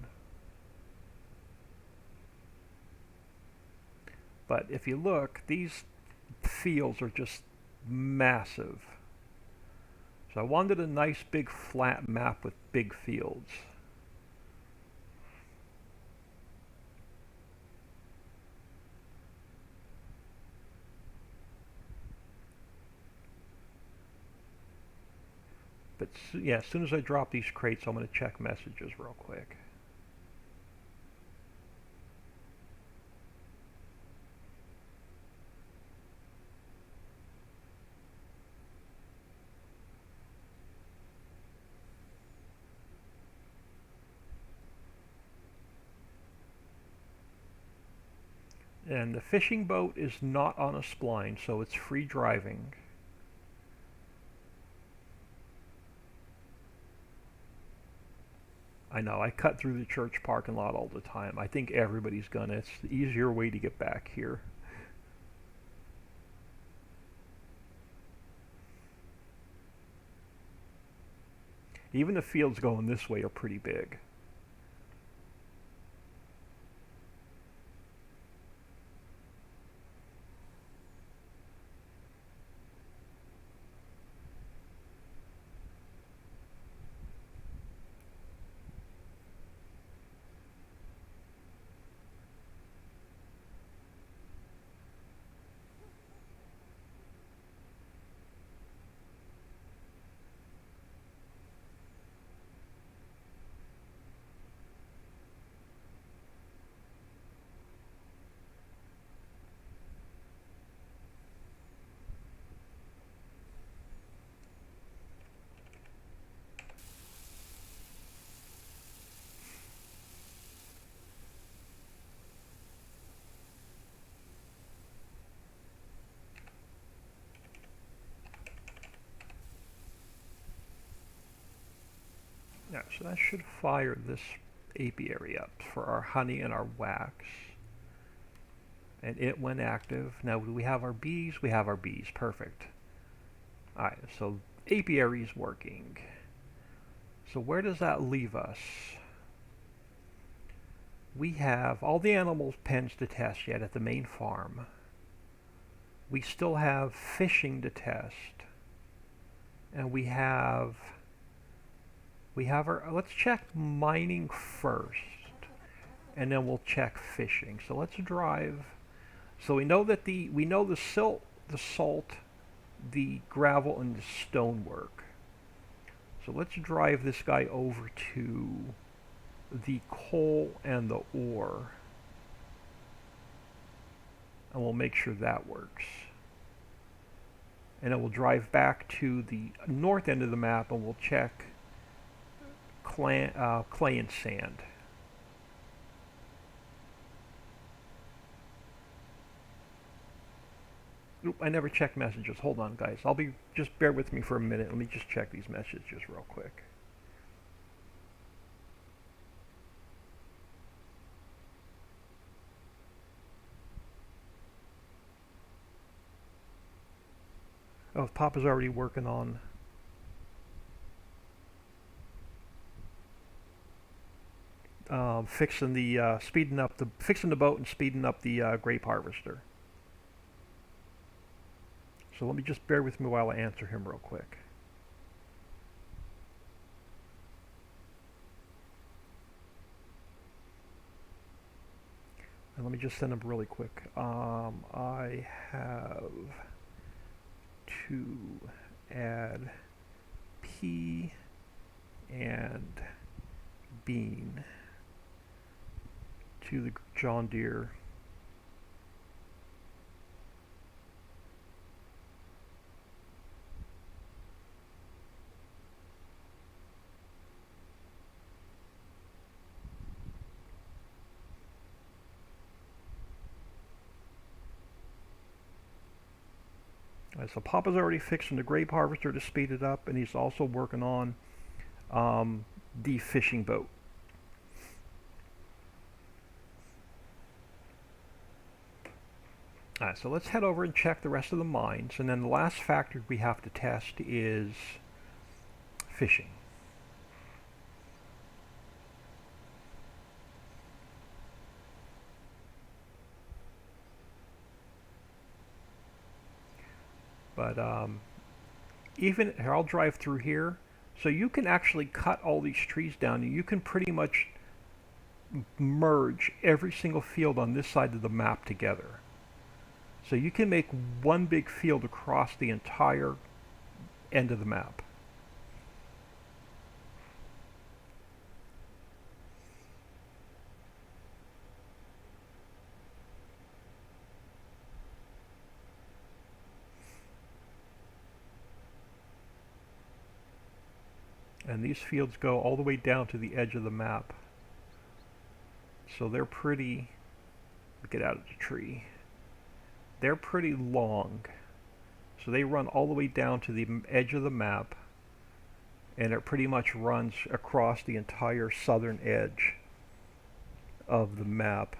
But if you look, these fields are just massive. So I wanted a nice big flat map with big fields. But yeah, as soon as I drop these crates, I'm going to check messages real quick. And the fishing boat is not on a spline, so it's free driving. I know, I cut through the church parking lot all the time. I think everybody's gonna. It's the easier way to get back here. Even the fields going this way are pretty big. Yeah, so that should fire this apiary up for our honey and our wax. And it went active. Now, do we have our bees? We have our bees. Perfect. Alright, so apiary is working. So where does that leave us? We have all the animal pens to test yet at the main farm. We still have fishing to test. And we have our, let's check mining first. And then we'll check fishing. So let's drive. So we know that the silt, the salt, the gravel, and the stonework. So let's drive this guy over to the coal and the ore. And we'll make sure that works. And then we'll drive back to the north end of the map and we'll check clay and sand. Oop, I never checked messages. Hold on, guys. Just bear with me for a minute. Let me just check these messages real quick. Oh, Papa's already working on. fixing the fixing the boat and speeding up the grape harvester. So let me just bear with me while I answer him real quick. And let me just send him really quick. I have to add P and Bean to the John Deere so Papa's already fixing the grape harvester to speed it up, and he's also working on the fishing boat. Alright, so let's head over and check the rest of the mines, and then the last factor we have to test is fishing. But even here, I'll drive through here, so you can actually cut all these trees down, and you can pretty much merge every single field on this side of the map together. So you can make one big field across the entire end of the map. And these fields go all the way down to the edge of the map. So they're pretty, get out of the tree. They're pretty long. So they run all the way down to the edge of the map, and it pretty much runs across the entire southern edge of the map.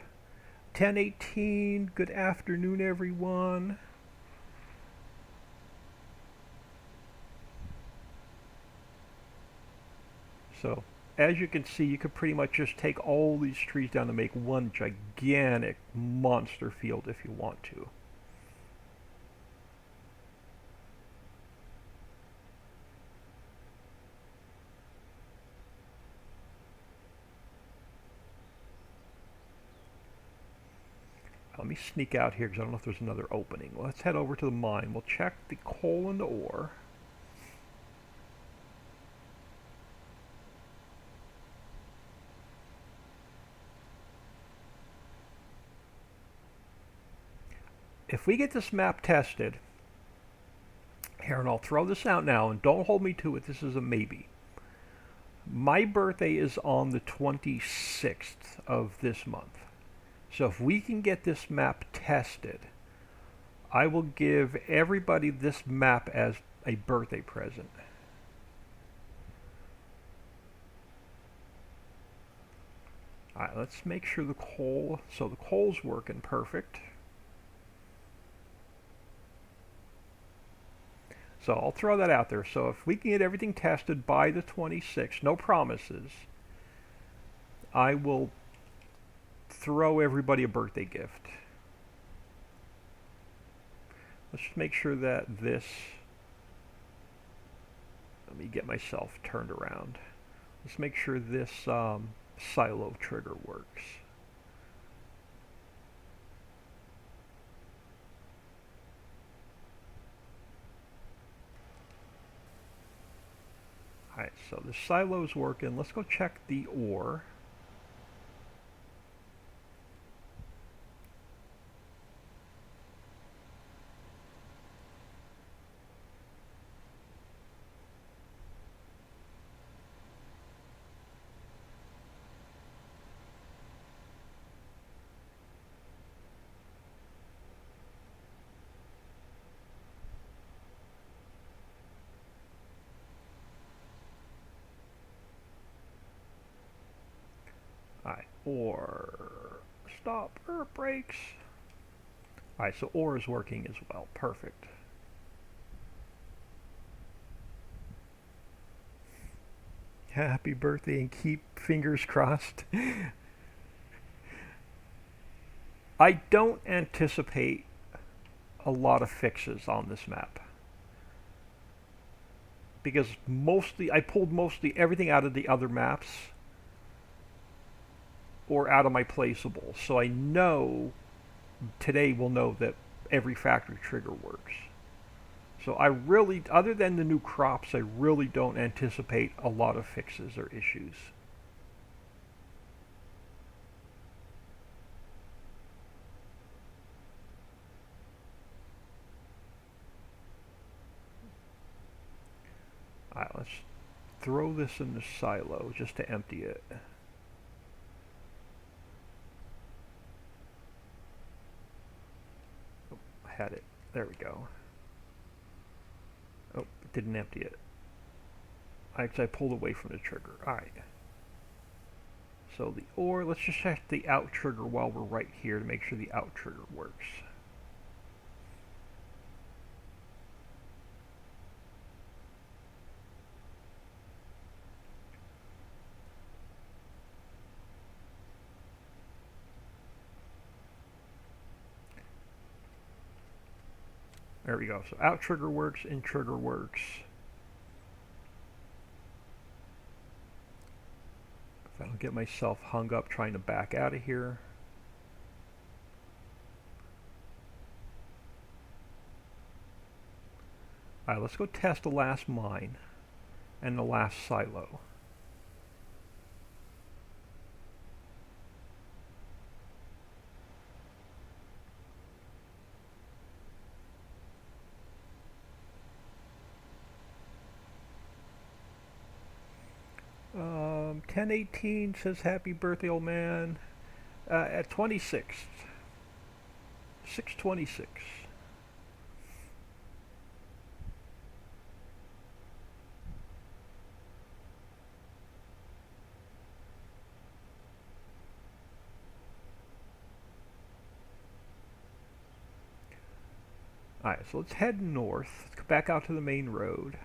10:18, good afternoon everyone. So, as you can see, you could pretty much just take all these trees down to make one gigantic monster field if you want to. Let me sneak out here because I don't know if there's another opening. Well, let's head over to the mine. We'll check the coal and the ore. If we get this map tested, here, and I'll throw this out now, and don't hold me to it, this is a maybe. My birthday is on the 26th of this month. So if we can get this map tested, I will give everybody this map as a birthday present. Alright, let's make sure the coal, so the coal's working perfect. So I'll throw that out there. So if we can get everything tested by the 26th, no promises, I will throw everybody a birthday gift. Let's just make sure that this, let me get myself turned around. Let's make sure this silo trigger works. Alright, so the silo's working. Let's go check the ore. Alright, ore. Stop. Brakes. Alright, so ore is working as well. Perfect. Happy birthday and keep fingers crossed. I don't anticipate a lot of fixes on this map because mostly I pulled mostly everything out of the other maps or out of my placeables. So I know today we'll know that every factory trigger works. So I really, other than the new crops, I really don't anticipate a lot of fixes or issues. Alright, let's throw this in the silo just to empty it. Oh, I had it. There we go. Oh, it didn't empty it. I pulled away from the trigger. Alright. So the ore, let's just check the out trigger while we're right here to make sure the out trigger works. There we go. So out trigger works, in trigger works. If I don't get myself hung up trying to back out of here. Alright, let's go test the last mine and the last silo. Um, 1018 says happy birthday, old man. At 26. 626. Alright, so let's head north. Let's go back out to the main road.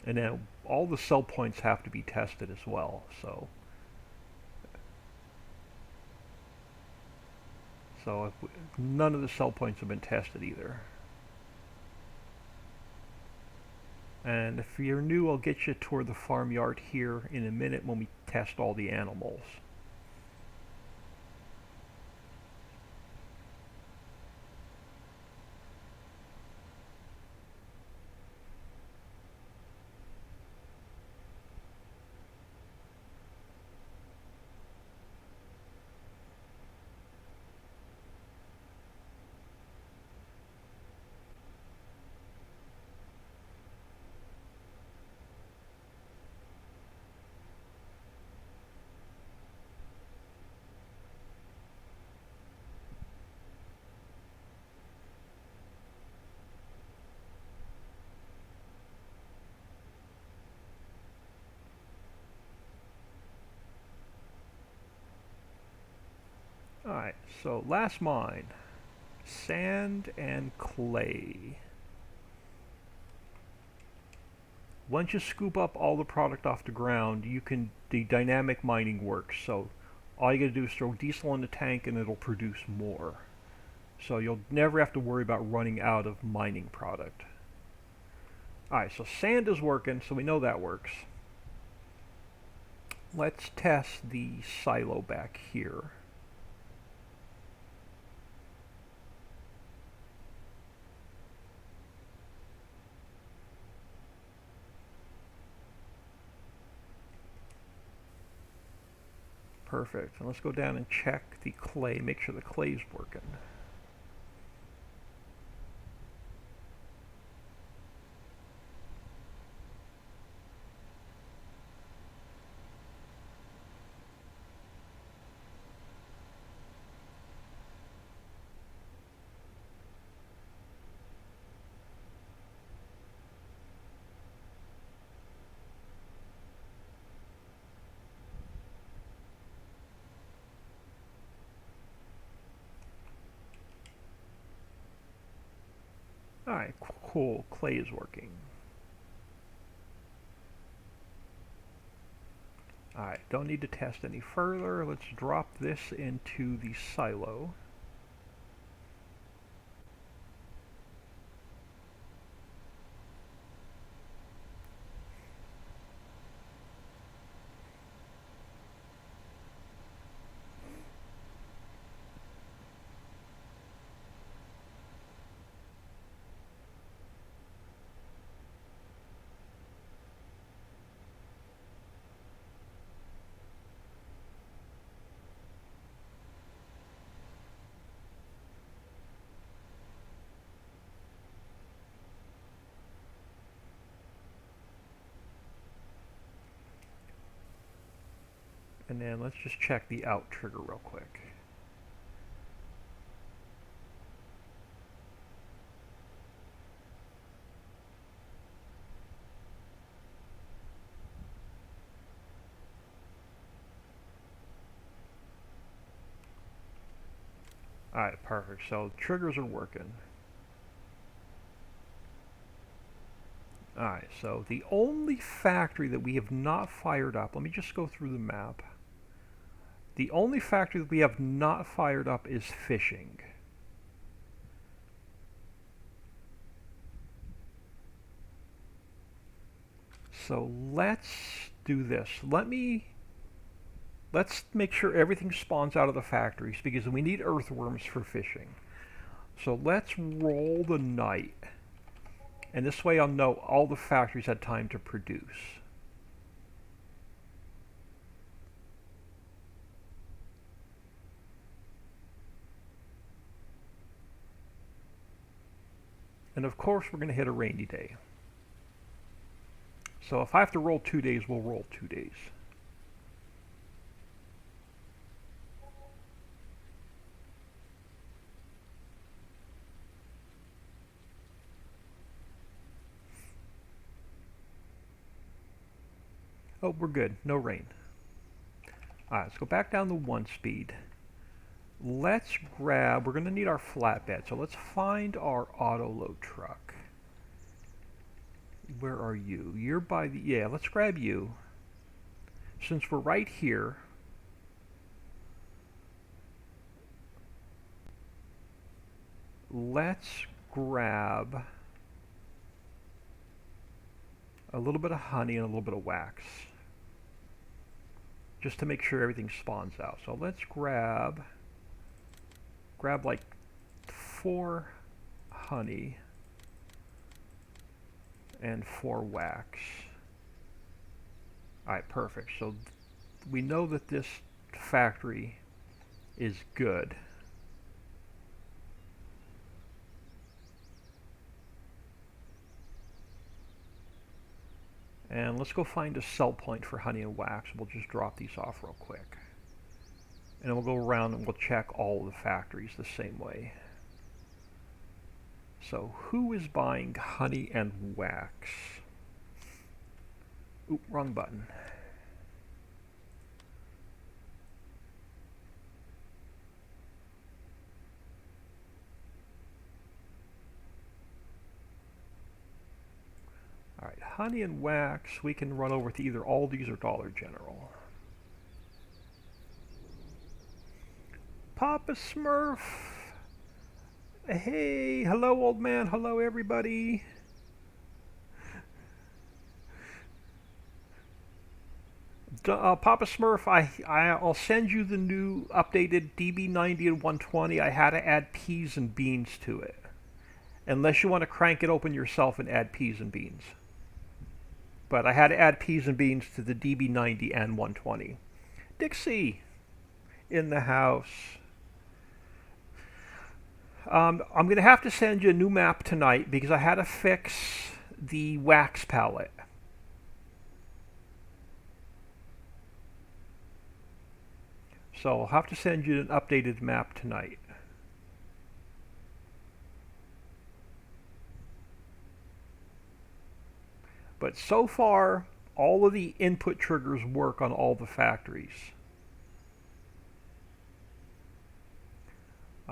And then all the sell points have to be tested as well, so none of the sell points have been tested either. And if you're new, I'll get you toward the farmyard here in a minute when we test all the animals. Alright, so last mine. Sand and clay. Once you scoop up all the product off the ground, the dynamic mining works. So all you gotta do is throw diesel in the tank and it'll produce more. So you'll never have to worry about running out of mining product. Alright, so sand is working, so we know that works. Let's test the silo back here. Perfect. And let's go down and check the clay, make sure the clay's working. Alright, cool. Clay is working. Alright, don't need to test any further. Let's drop this into the silo. And then let's just check the out trigger real quick. Alright, perfect. So triggers are working. Alright, so the only factory that we have not fired up, let me just go through the map. The only factory that we have not fired up is fishing. So let's do this. Let's make sure everything spawns out of the factories because we need earthworms for fishing. So let's roll the night. And this way I'll know all the factories had time to produce. And of course we're going to hit a rainy day. So if I have to roll 2 days, we'll roll 2 days. Oh, we're good. No rain. Alright, let's go back down to 1 speed. Let's grab, we're going to need our flatbed, so let's find our auto load truck. Where are you? You're by the, yeah, let's grab you. Since we're right here, let's grab a little bit of honey and a little bit of wax. Just to make sure everything spawns out. So let's grab like 4 honey and 4 wax. Alright, perfect. So we know that this factory is good. And let's go find a sell point for honey and wax. We'll just drop these off real quick. And then we'll go around and we'll check all the factories the same way. So who is buying honey and wax? Oop, wrong button. Alright, honey and wax, we can run over to either Aldi's or Dollar General. Papa Smurf! Hey, hello old man, hello everybody! Papa Smurf, I'll send you the new updated DB90 and 120. I had to add peas and beans to it. Unless you want to crank it open yourself and add peas and beans. But I had to add peas and beans to the DB90 and 120. Dixie! In the house. I'm going to have to send you a new map tonight because I had to fix the wax palette. So I'll have to send you an updated map tonight. But so far, all of the input triggers work on all the factories.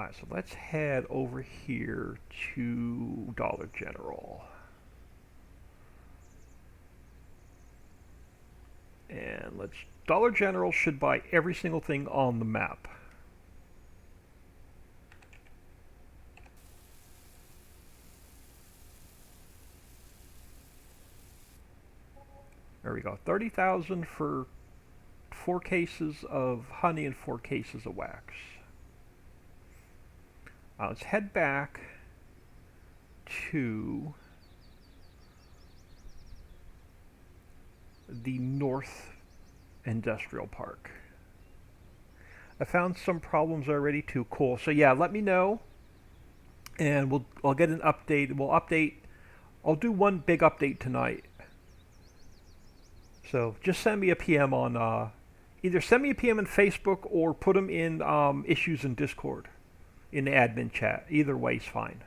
Alright, so let's head over here to Dollar General. And Dollar General should buy every single thing on the map. There we go. 30,000 for 4 cases of honey and 4 cases of wax. Let's head back to the North Industrial Park. I found some problems already too. Cool. So yeah, let me know, and I'll get an update. I'll do one big update tonight. So just send me a PM on either send me a PM in Facebook or put them in issues in Discord in the admin chat. Either way is fine.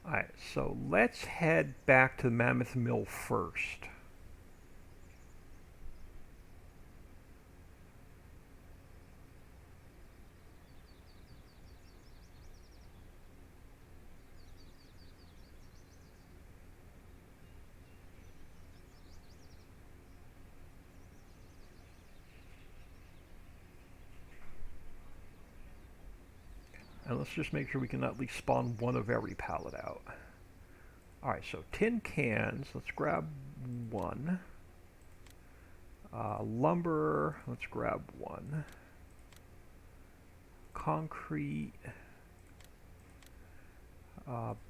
Alright, so let's head back to Mammoth Mill first. And let's just make sure we can at least spawn one of every pallet out. Alright, so tin cans, let's grab one. Lumber, let's grab one. Concrete.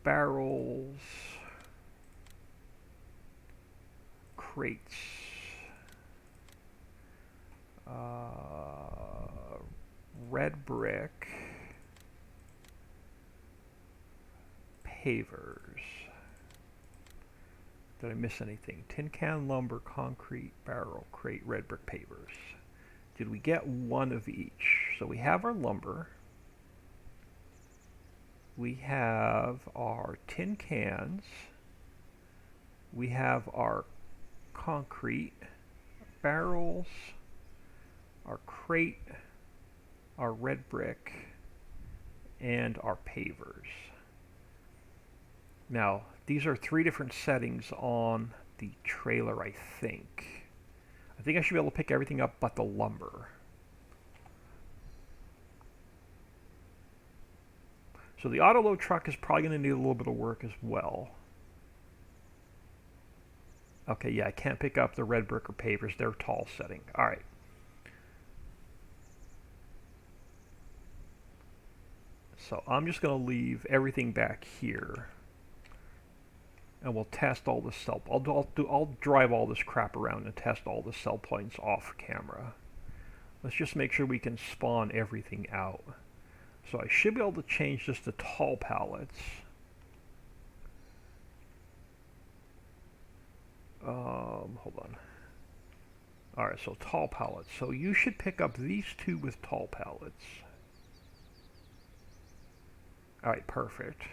Barrels. Crates. Red brick. Pavers. Did I miss anything? Tin can, lumber, concrete, barrel, crate, red brick, pavers. Did we get one of each? So we have our lumber. We have our tin cans. We have our concrete, barrels, our crate, our red brick, and our pavers. Now, these are 3 different settings on the trailer, I think. I think I should be able to pick everything up but the lumber. So the auto-load truck is probably going to need a little bit of work as well. Okay, yeah, I can't pick up the red brick or pavers. They're tall setting. All right. So I'm just going to leave everything back here. And we'll test all the cell. I'll drive all this crap around and test all the cell points off camera. Let's just make sure we can spawn everything out. So I should be able to change this to tall pallets. Hold on. Alright, so tall pallets. So you should pick up these 2 with tall pallets. Alright, perfect.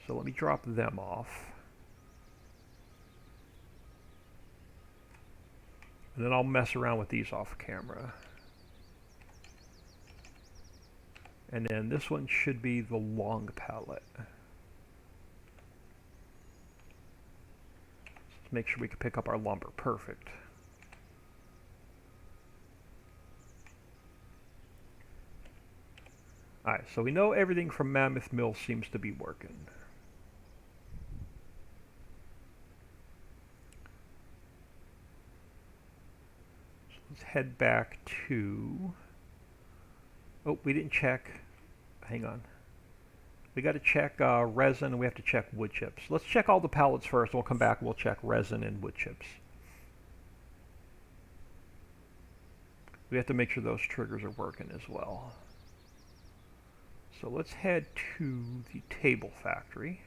So let me drop them off. And then I'll mess around with these off camera. And then this one should be the long pallet. Let's make sure we can pick up our lumber. Perfect. Alright, so we know everything from Mammoth Mill seems to be working. So let's head back to... Oh, we didn't check. Hang on. We got to check resin, and we have to check wood chips. Let's check all the pallets first. We'll come back and we'll check resin and wood chips. We have to make sure those triggers are working as well. So let's head to the table factory.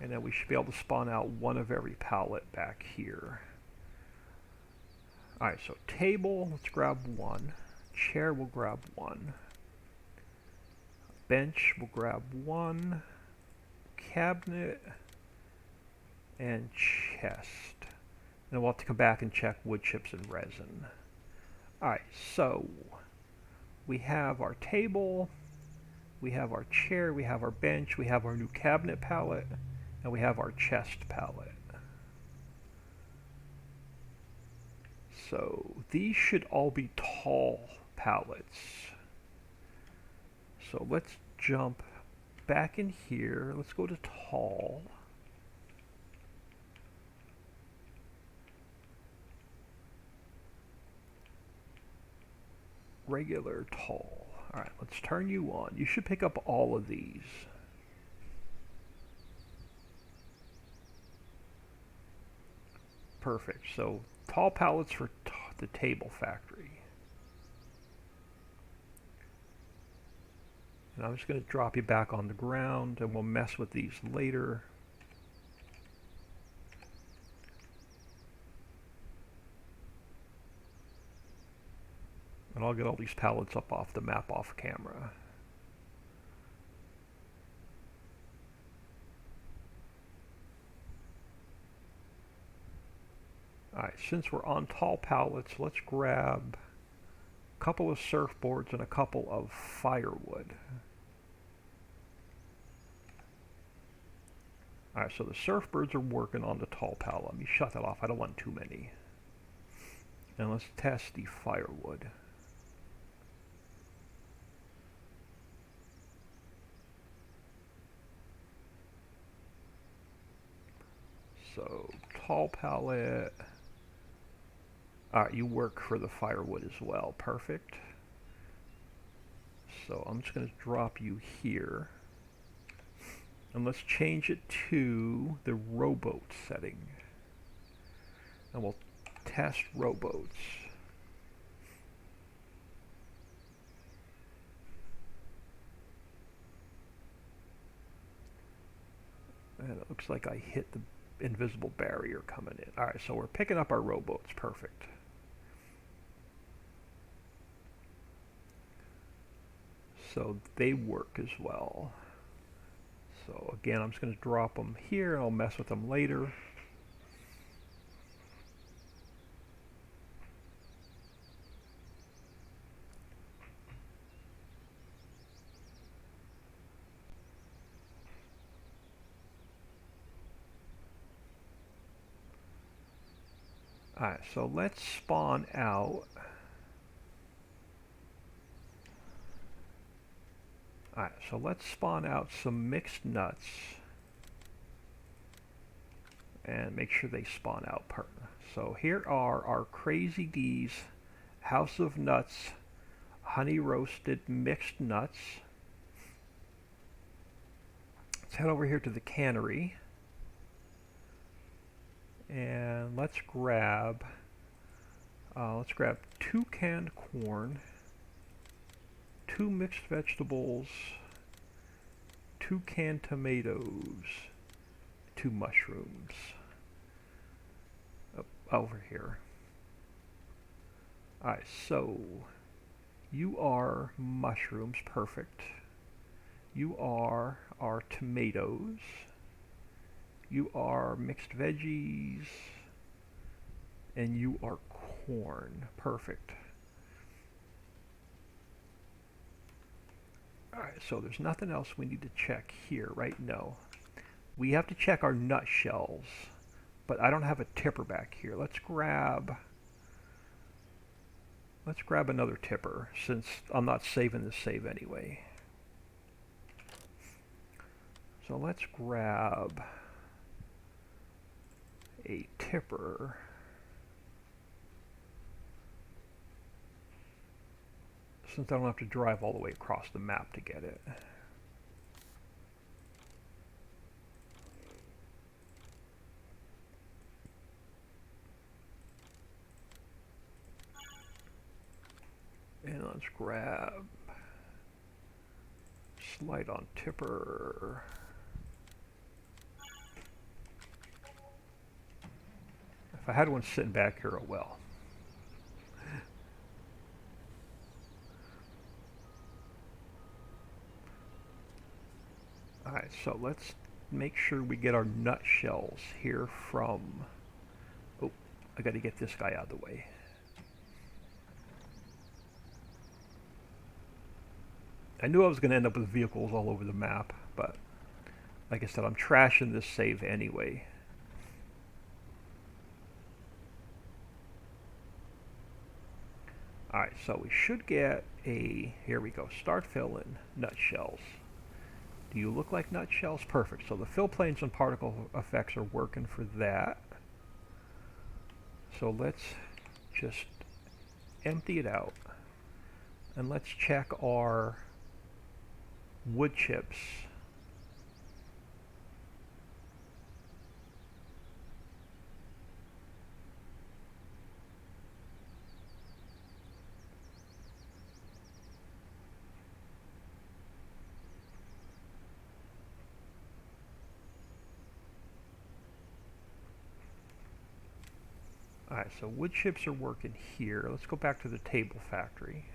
And then we should be able to spawn out one of every pallet back here. Alright, so table, let's grab one. Chair, we'll grab one. Bench, we'll grab one. Cabinet. and chest. Then we'll have to come back and check wood chips and resin. Alright, so we have our table, we have our chair, we have our bench, we have our new cabinet palette, and we have our chest palette. So these should all be tall pallets. So let's jump back in here. Let's go to tall. Regular tall. Alright, let's turn you on. You should pick up all of these. Perfect. So tall pallets for the table factory. And I'm just going to drop you back on the ground and we'll mess with these later. And I'll get all these pallets up off the map off camera. Alright, since we're on tall pallets, let's grab a couple of surfboards and a couple of firewood. Alright, so the surfboards are working on the tall pallet. Let me shut that off. I don't want too many. And let's test the firewood. So, tall pallet. Alright, you work for the firewood as well. Perfect. So, I'm just going to drop you here. And let's change it to the rowboat setting. And we'll test rowboats. And it looks like I hit the invisible barrier coming in. Alright, so we're picking up our rowboats. Perfect. So they work as well. So again, I'm just going to drop them here and I'll mess with them later. Alright, so let's spawn out. Alright, so let's spawn out some mixed nuts. And make sure they spawn out. So here are our Crazy D's House of Nuts honey roasted mixed nuts. Let's head over here to the cannery. And let's grab 2 canned corn, 2 mixed vegetables, 2 canned tomatoes, 2 mushrooms. Over here. Alright, so you are mushrooms, perfect. You are our tomatoes. You are mixed veggies. And you are corn, perfect. Alright, so there's nothing else we need to check here, right? No. We have to check our nut shells. But I don't have a tipper back here. Let's grab another tipper since I'm not saving this save anyway. So let's grab a tipper. Since I don't have to drive all the way across the map to get it. And let's grab slide on tipper. If I had one sitting back here, oh well. Alright, so let's make sure we get our nutshells here from... Oh, I got to get this guy out of the way. I knew I was going to end up with vehicles all over the map, but like I said, I'm trashing this save anyway. Alright, so we should get a... Here we go. Start filling nutshells. Do you look like nutshells? Perfect. So the fill planes and particle effects are working for that. So let's just empty it out. And let's check our wood chips. Alright, so wood chips are working here. Let's go back to the table factory.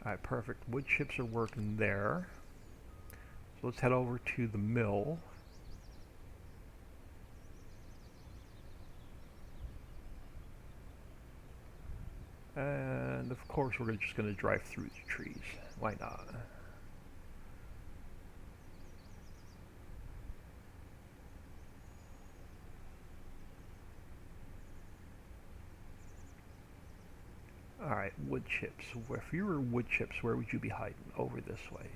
Alright, perfect. Wood chips are working there. So let's head over to the mill. And of course we're just going to drive through the trees. Why not? Alright, wood chips. If you were wood chips, where would you be hiding? Over this way.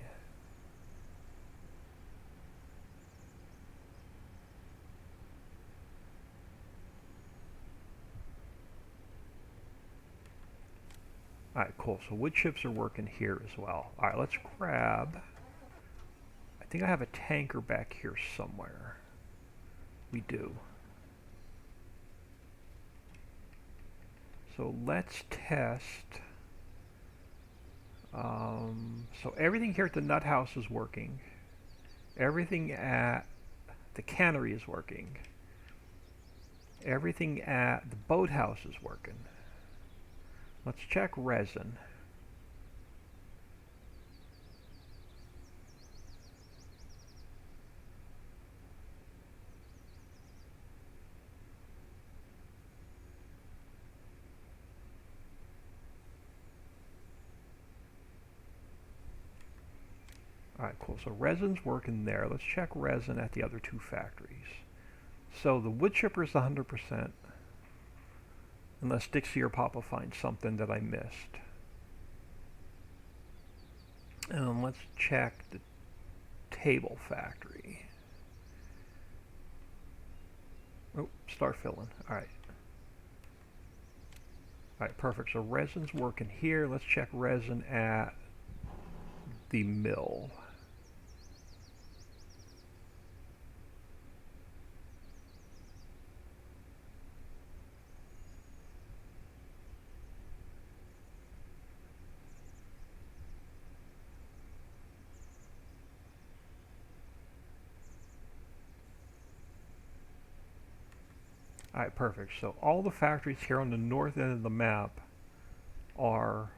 Alright, cool. So wood chips are working here as well. Alright, let's grab... I think I have a tanker back here somewhere. We do. So let's test... so everything here at the nut house is working. Everything at the cannery is working. Everything at the boathouse is working. Let's check resin. Alright, cool. So resin's working there. Let's check resin at the other two factories. So the wood chipper is 100%. Unless Dixie or Papa finds something that I missed. And let's check the table factory. Oh, start filling. Alright. Alright, perfect. So resin's working here. Let's check resin at the mill. Alright, perfect. So all the factories here on the north end of the map are,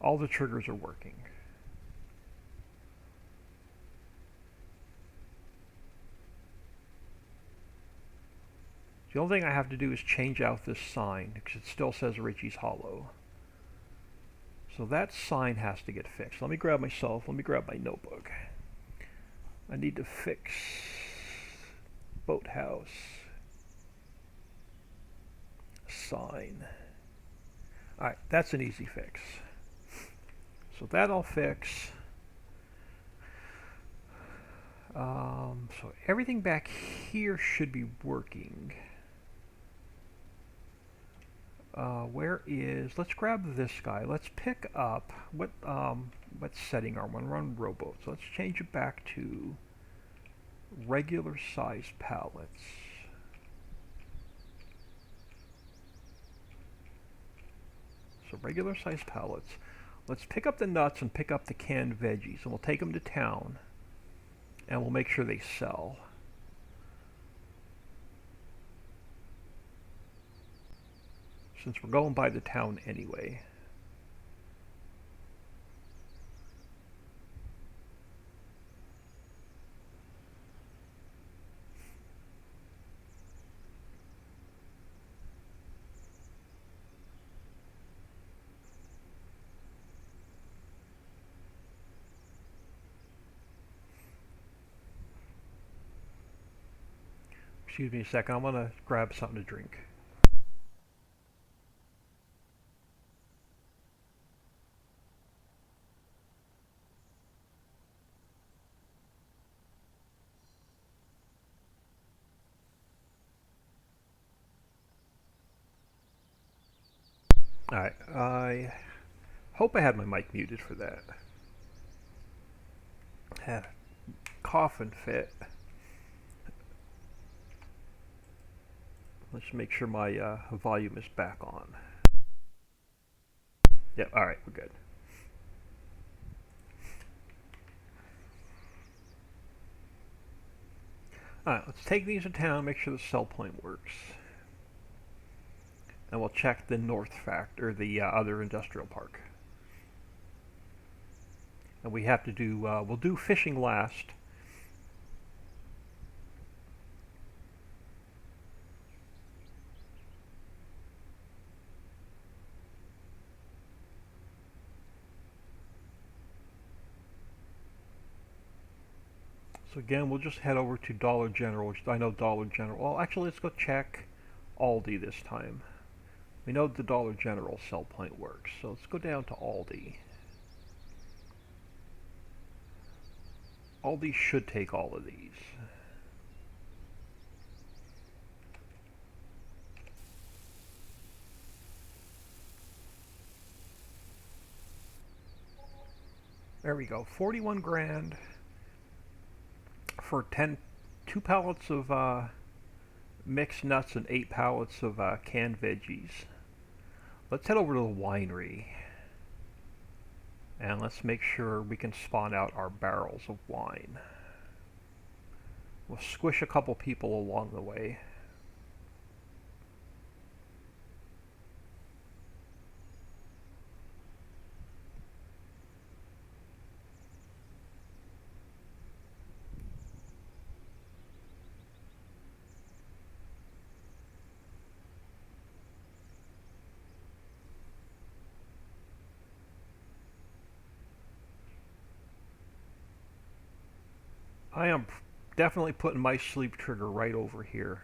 all the triggers are working. The only thing I have to do is change out this sign because it still says Richie's Hollow. So that sign has to get fixed. Let me grab my notebook. I need to fix boathouse sign. Alright, that's an easy fix. So that I'll fix. So everything back here should be working. Where is, let's grab this guy. Let's pick up, what setting are we on? We're on rowboat. So let's change it back to regular size pallets. So regular size pallets. Let's pick up the nuts and pick up the canned veggies, and we'll take them to town, and we'll make sure they sell. since we're going by the town anyway. Excuse me a second, I'm gonna grab something to drink. Alright, I hope I had my mic muted for that. Had a coughing fit. Let's make sure my volume is back on. Yep, alright, we're good. Alright, let's take these to town, make sure the sell point works. And we'll check the north factor, the other industrial park. And we have to do, we'll do fishing last. So again, we'll just head over to Dollar General, which I know Dollar General. Well, actually, let's go check Aldi this time. We know the Dollar General sell point works, so let's go down to Aldi. Aldi should take all of these. There we go, 41 grand for 2 pallets of mixed nuts and 8 pallets of canned veggies. Let's head over to the winery and let's make sure we can spawn out our barrels of wine. We'll squish a couple people along the way. I am definitely putting my sleep trigger right over here.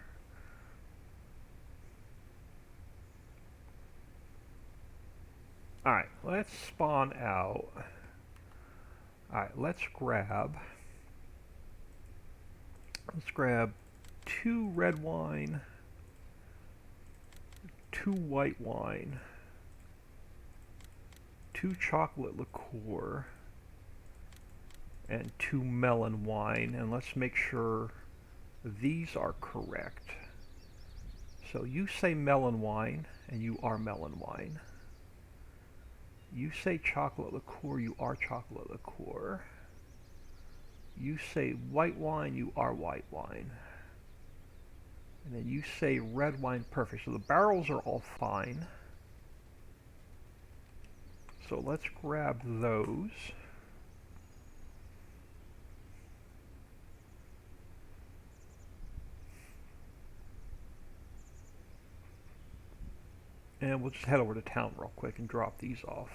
Alright, let's spawn out. Alright, let's grab 2 red wine, 2 white wine, 2 chocolate liqueur, and 2 melon wine, and let's make sure these are correct. So you say melon wine, and you are melon wine. You say chocolate liqueur, you are chocolate liqueur. You say white wine, you are white wine. And then you say red wine, perfect. So the barrels are all fine. So let's grab those. And we'll just head over to town real quick and drop these off.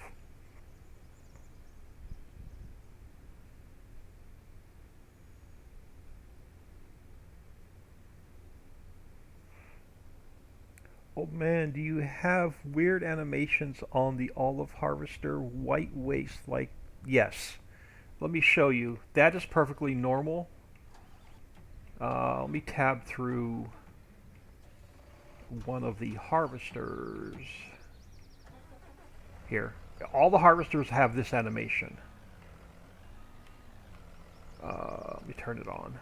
Oh man, do you have weird animations on the olive harvester white waste? Like, yes. Let me show you. That is perfectly normal. Let me tab through one of the harvesters here. All the harvesters have this animation. Let me turn it on.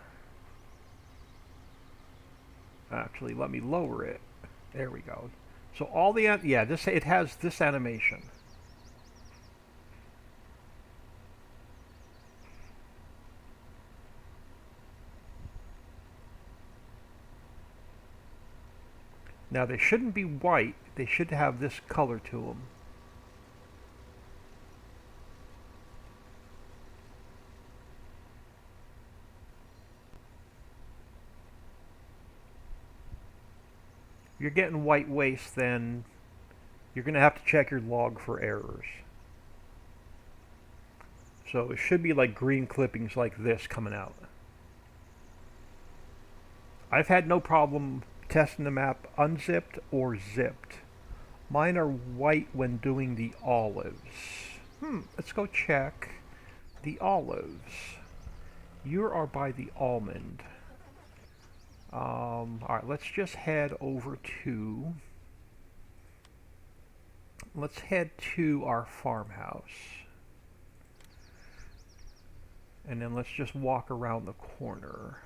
Actually, let me lower it. There we go. So all the it has this animation. Now they shouldn't be white They should have this color to them. If you're getting white waste, then you're going to have to check your log for errors. So it should be like green clippings like this coming out. I've had no problem testing the map unzipped or zipped. Mine are white when doing the olives. Let's go check the olives. You are by the almond. Alright, let's just head over to... Let's head to our farmhouse. And then let's just walk around the corner.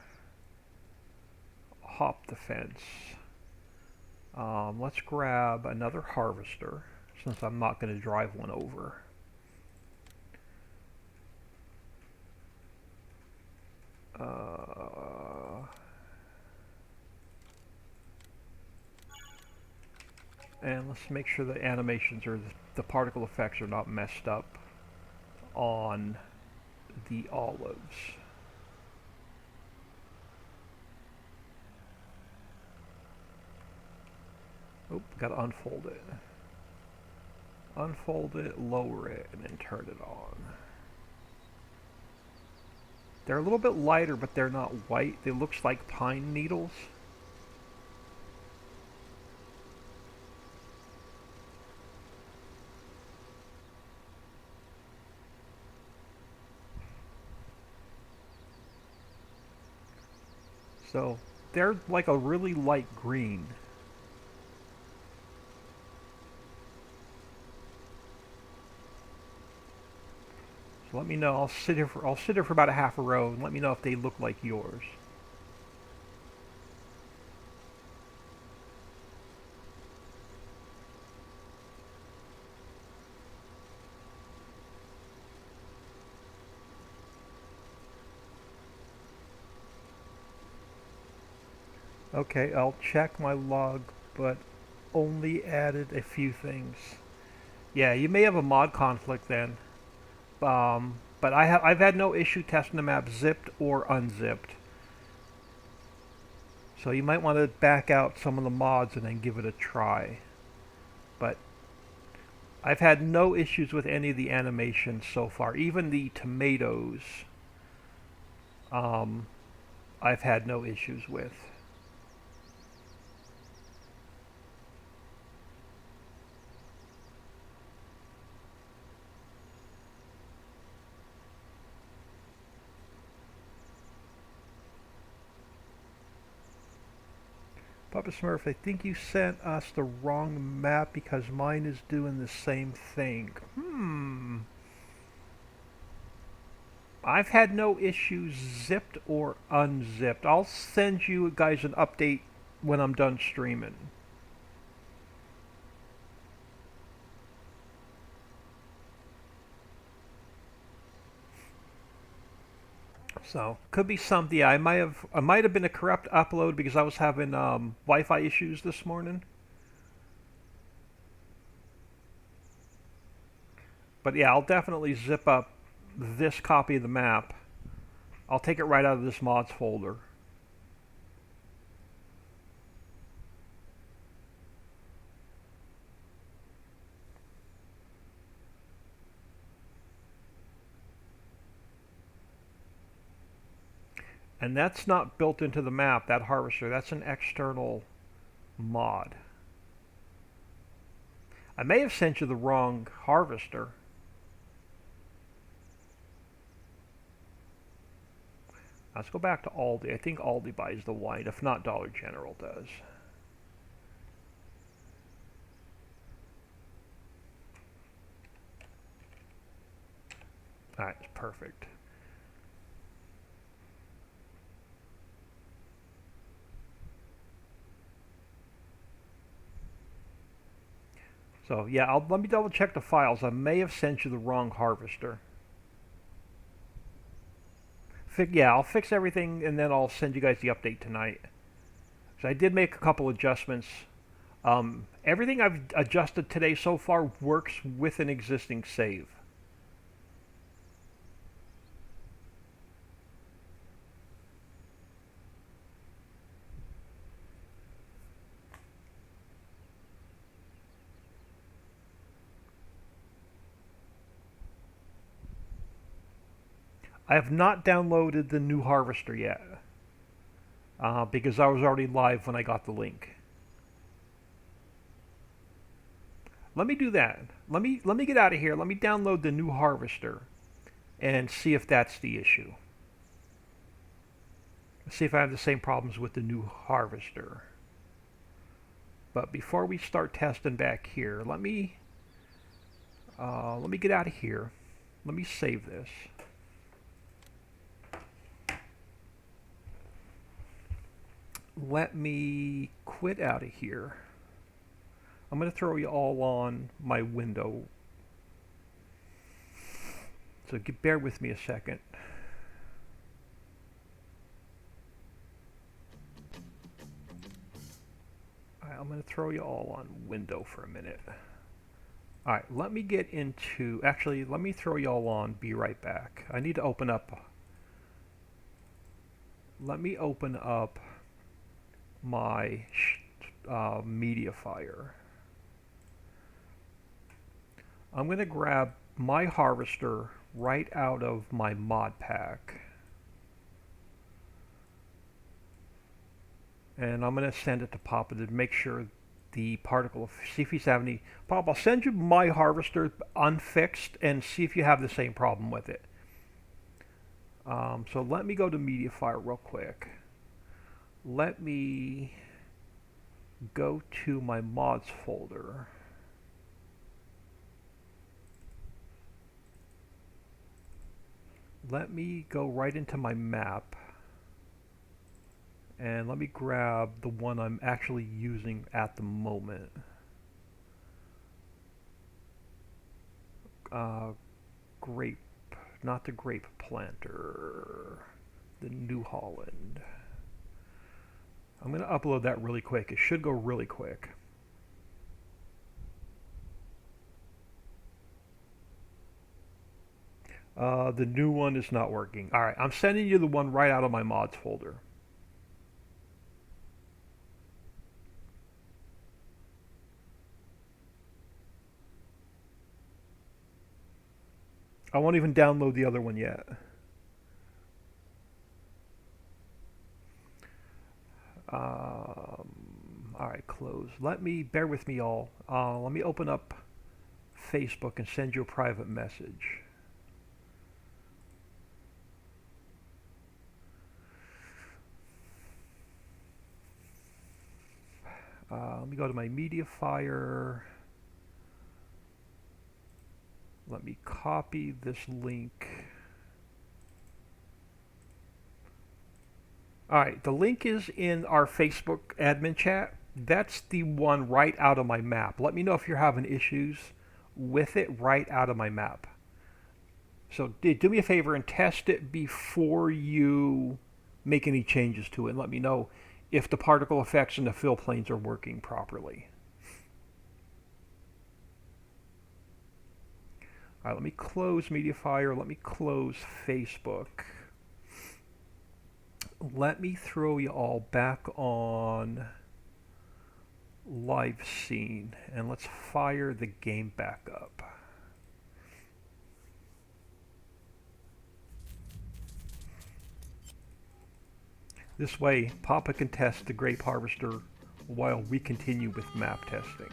Hop the fence. Let's grab another harvester, since I'm not going to drive one over. And let's make sure the animations or the particle effects are not messed up on the olives. Oh, gotta unfold it. Unfold it, lower it, and then turn it on. They're a little bit lighter, but they're not white. They look like pine needles. So they're like a really light green. So let me know. I'll sit here for about a half a row and let me know if they look like yours. Okay, I'll check my log, but only added a few things. Yeah, you may have a mod conflict then. But I've had no issue testing the map zipped or unzipped. So you might want to back out some of the mods and then give it a try. But I've had no issues with any of the animations so far. Even the tomatoes, I've had no issues with. Papa Smurf, I think you sent us the wrong map because mine is doing the same thing. I've had no issues zipped or unzipped. I'll send you guys an update when I'm done streaming. So could be something. Yeah, I might have been a corrupt upload because I was having Wi-Fi issues this morning. But yeah, I'll definitely zip up this copy of the map. I'll take it right out of this mods folder. And that's not built into the map, that harvester. That's an external mod. I may have sent you the wrong harvester. Let's go back to Aldi. I think Aldi buys the white. If not, Dollar General does. Alright, perfect. So yeah, let me double check the files. I may have sent you the wrong harvester. Yeah, I'll fix everything and then I'll send you guys the update tonight. So I did make a couple adjustments Everything I've adjusted today so far works with an existing save. I have not downloaded the new harvester yet because I was already live when I got the link. Let me do that. Let me get out of here. Let me download the new harvester and see if that's the issue. See if I have the same problems with the new harvester. But before we start testing back here, let me get out of here. Let me save this. Let me quit out of here. I'm going to throw you all on my window. So bear with me a second. Alright, I'm going to throw you all on window for a minute. Alright, let me get into... Actually, let me throw you all on. Be right back. I need to open up... Let me open up my media fire. I'm going to grab my harvester right out of my mod pack. And I'm going to send it to Papa to make sure the particle, see if he's having any. Papa, I'll send you my harvester unfixed and see if you have the same problem with it. So let me go to media fire real quick. Let me go to my mods folder. Let me go right into my map and let me grab the one I'm actually using at the moment. Grape, not the grape planter, the New Holland. I'm going to upload that really quick. It should go really quick. The new one is not working. Alright, I'm sending you the one right out of my mods folder. I won't even download the other one yet. Alright, close. Bear with me all. Let me open up Facebook and send you a private message. Let me go to my media fire. Let me copy this link. Alright, the link is in our Facebook admin chat. That's the one right out of my map. Let me know if you're having issues with it right out of my map. So do me a favor and test it before you make any changes to it. And let me know if the particle effects and the fill planes are working properly. Alright, let me close MediaFire. Let me close Facebook. Let me throw you all back on live scene and let's fire the game back up. This way, Papa can test the Grape Harvester while we continue with map testing.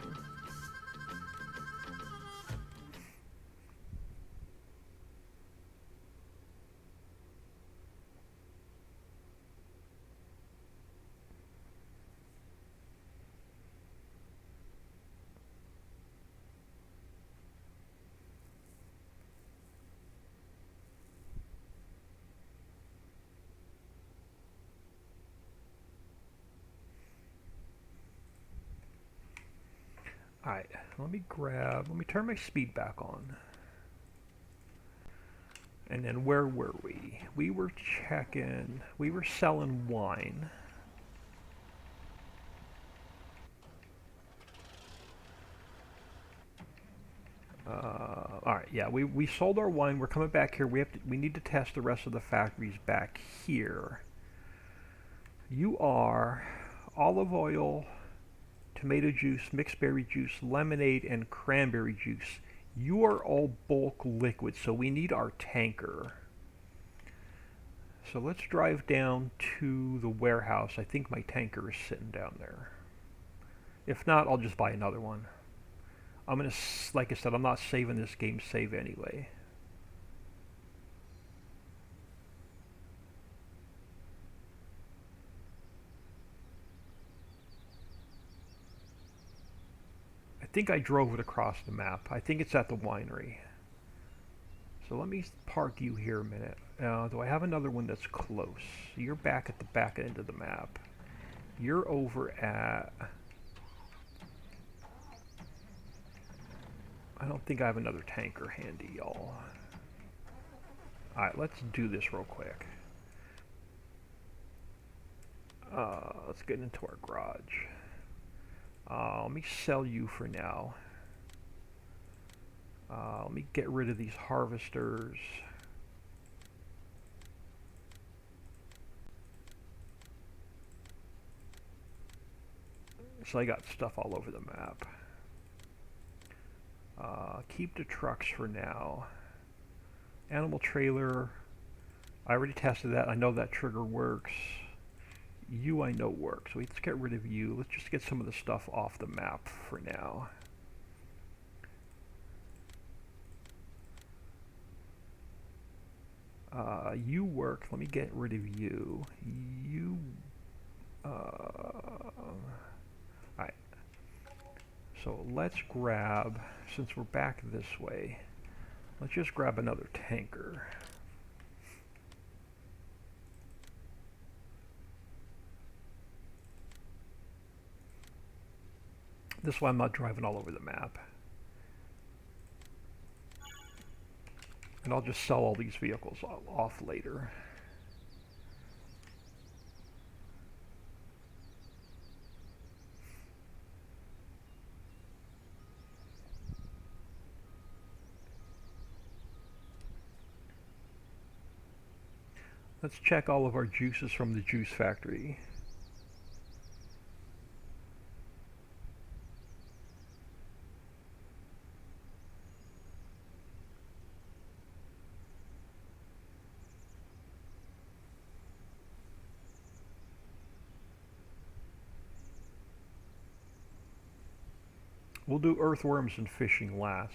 Alright, let me turn my speed back on. And then where were we? We were selling wine. Alright, yeah, we sold our wine. We're coming back here. We need to test the rest of the factories back here. You are olive oil, tomato juice, mixed berry juice, lemonade, and cranberry juice. You are all bulk liquid, so we need our tanker. So let's drive down to the warehouse. I think my tanker is sitting down there. If not, I'll just buy another one. Like I said, I'm not saving this game save anyway. I think I drove it across the map. I think it's at the winery. So let me park you here a minute. Do I have another one that's close? You're back at the back end of the map. You're over at... I don't think I have another tanker handy, y'all. Alright, let's do this real quick. Let's get into our garage. Let me sell you for now. Let me get rid of these harvesters. So I got stuff all over the map. Keep the trucks for now. Animal trailer. I already tested that. I know that trigger works. You I know works. So let's get rid of you. Let's just get some of the stuff off the map for now. You work. Let me get rid of you. You. Alright. So let's grab, since we're back this way, let's just grab another tanker. This way I'm not driving all over the map. And I'll just sell all these vehicles off later. Let's check all of our juices from the juice factory. We'll do earthworms and fishing last.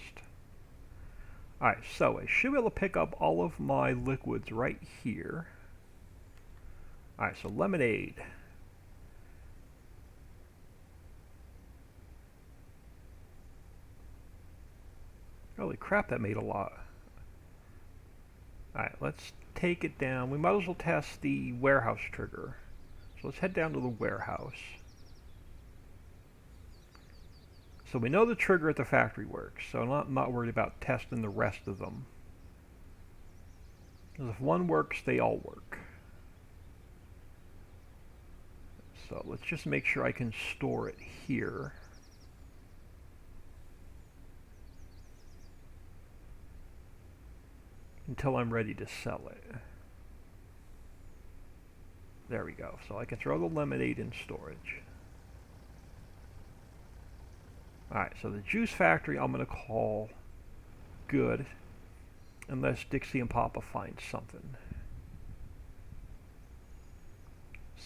Alright, so I should be able to pick up all of my liquids right here. Alright, so lemonade. Holy crap, that made a lot. Alright, let's take it down. We might as well test the warehouse trigger. So let's head down to the warehouse. So we know the trigger at the factory works, so I'm not worried about testing the rest of them. Because if one works, they all work. So let's just make sure I can store it here. Until I'm ready to sell it. There we go. So I can throw the lemonade in storage. Alright, so the juice factory I'm going to call good. Unless Dixie and Papa find something.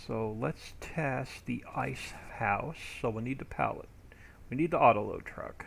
So let's test the ice house. So we need the pallet. We need the auto load truck.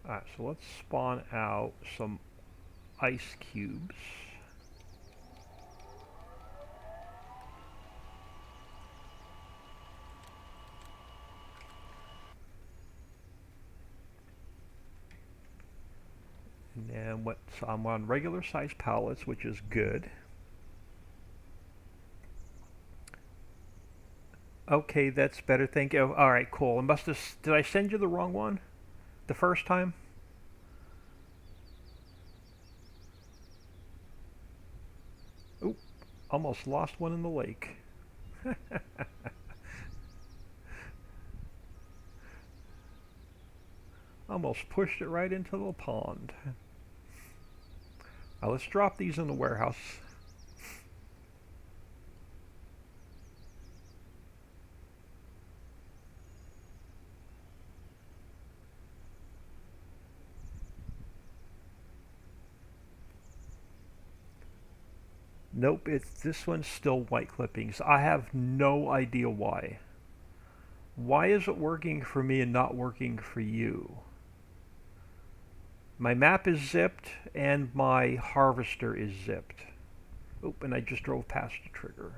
Alright, so let's spawn out some ice cubes. And then so I'm on regular size pallets, which is good. Okay, that's better. Thank you. All right, cool. I must have. Did I send you the wrong one the first time? Oop, almost lost one in the lake. Almost pushed it right into the pond. Now let's drop these in the warehouse. Nope, it's this one's still white clippings. I have no idea why. Why is it working for me and not working for you? My map is zipped and my harvester is zipped. Oop, and I just drove past the trigger.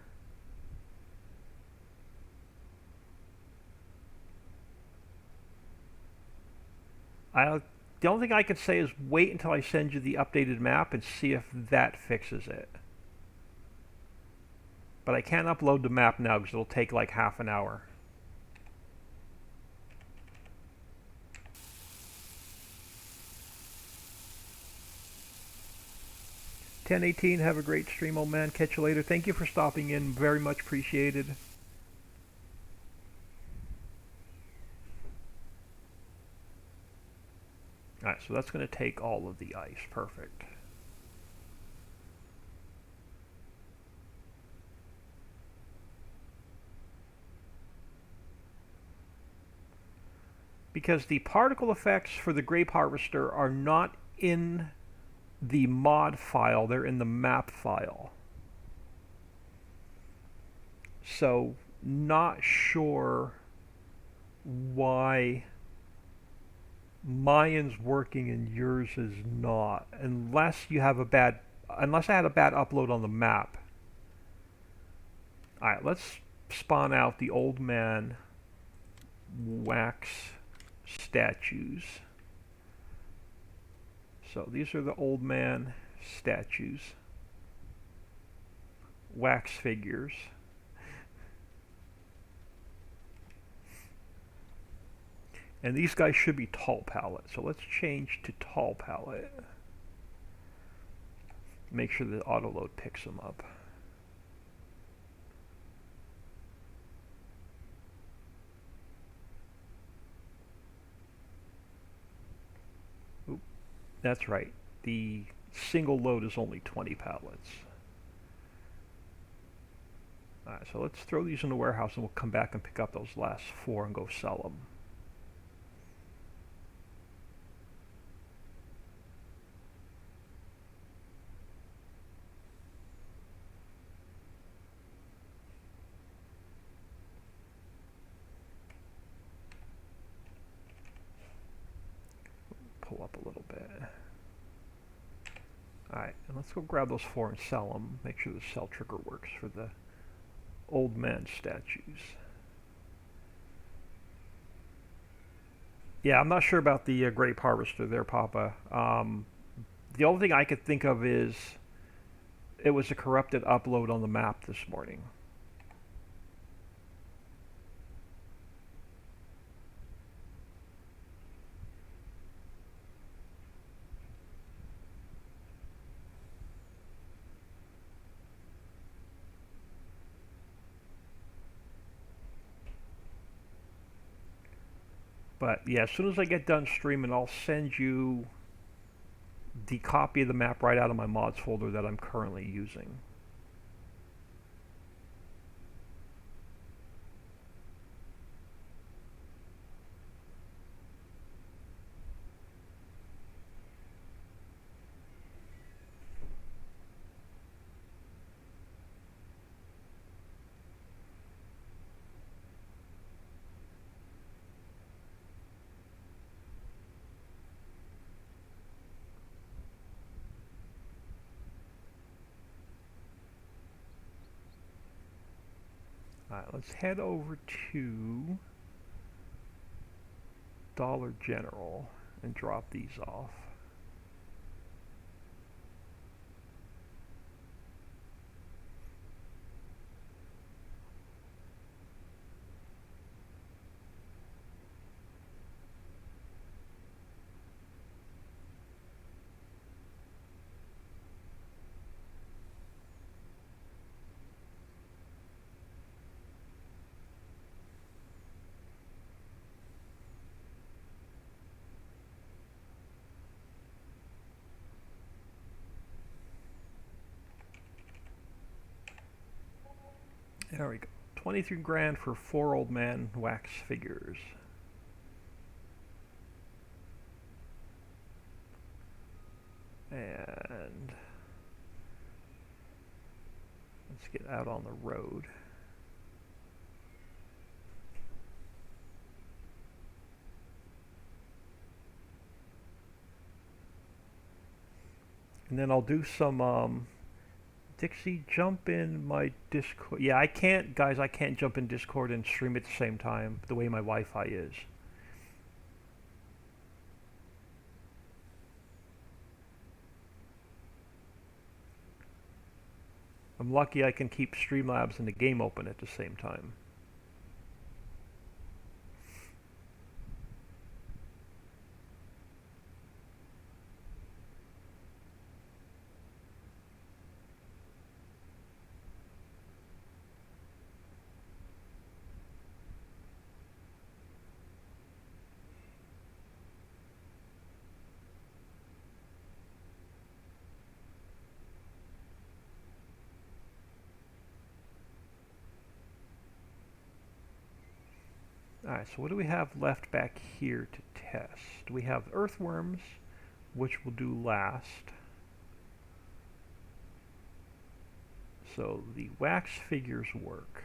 I The only thing I could say is wait until I send you the updated map and see if that fixes it. But I can't upload the map now because it'll take like half an hour. $10.18, have a great stream, old man. Catch you later. Thank you for stopping in. Very much appreciated. Alright, so that's going to take all of the ice. Perfect. Because the particle effects for the grape harvester are not in the mod file, they're in the map file. So, not sure why mine's working and yours is not, unless you have a bad, unless I had a bad upload on the map. Alright, let's spawn out the old man wax statues. So these are the old man statues, wax figures. And these guys should be tall palette. So let's change to tall palette. Make sure the auto load picks them up. Oop, that's right. The single load is only 20 pallets. Alright, so let's throw these in the warehouse and we'll come back and pick up those last 4 and go sell them. Pull up a little bit. Alright, and let's go grab those 4 and sell them. Make sure the sell trigger works for the old man statues. Yeah, I'm not sure about the grape harvester there, Papa. The only thing I could think of is it was a corrupted upload on the map this morning. But yeah, as soon as I get done streaming, I'll send you the copy of the map right out of my mods folder that I'm currently using. Alright, let's head over to Dollar General and drop these off. There we go. 23 grand for 4 old man wax figures. And let's get out on the road. And then I'll do some, Dixie, jump in my Discord. Yeah, I can't, guys, I can't jump in Discord and stream at the same time, the way my Wi-Fi is. I'm lucky I can keep Streamlabs and the game open at the same time. Alright, so what do we have left back here to test? We have earthworms, which we'll do last. So the wax figures work.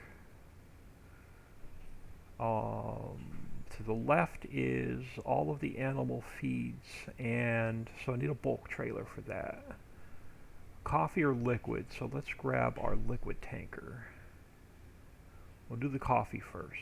To the left is all of the animal feeds, and so I need a bulk trailer for that. Coffee or liquid, so let's grab our liquid tanker. We'll do the coffee first.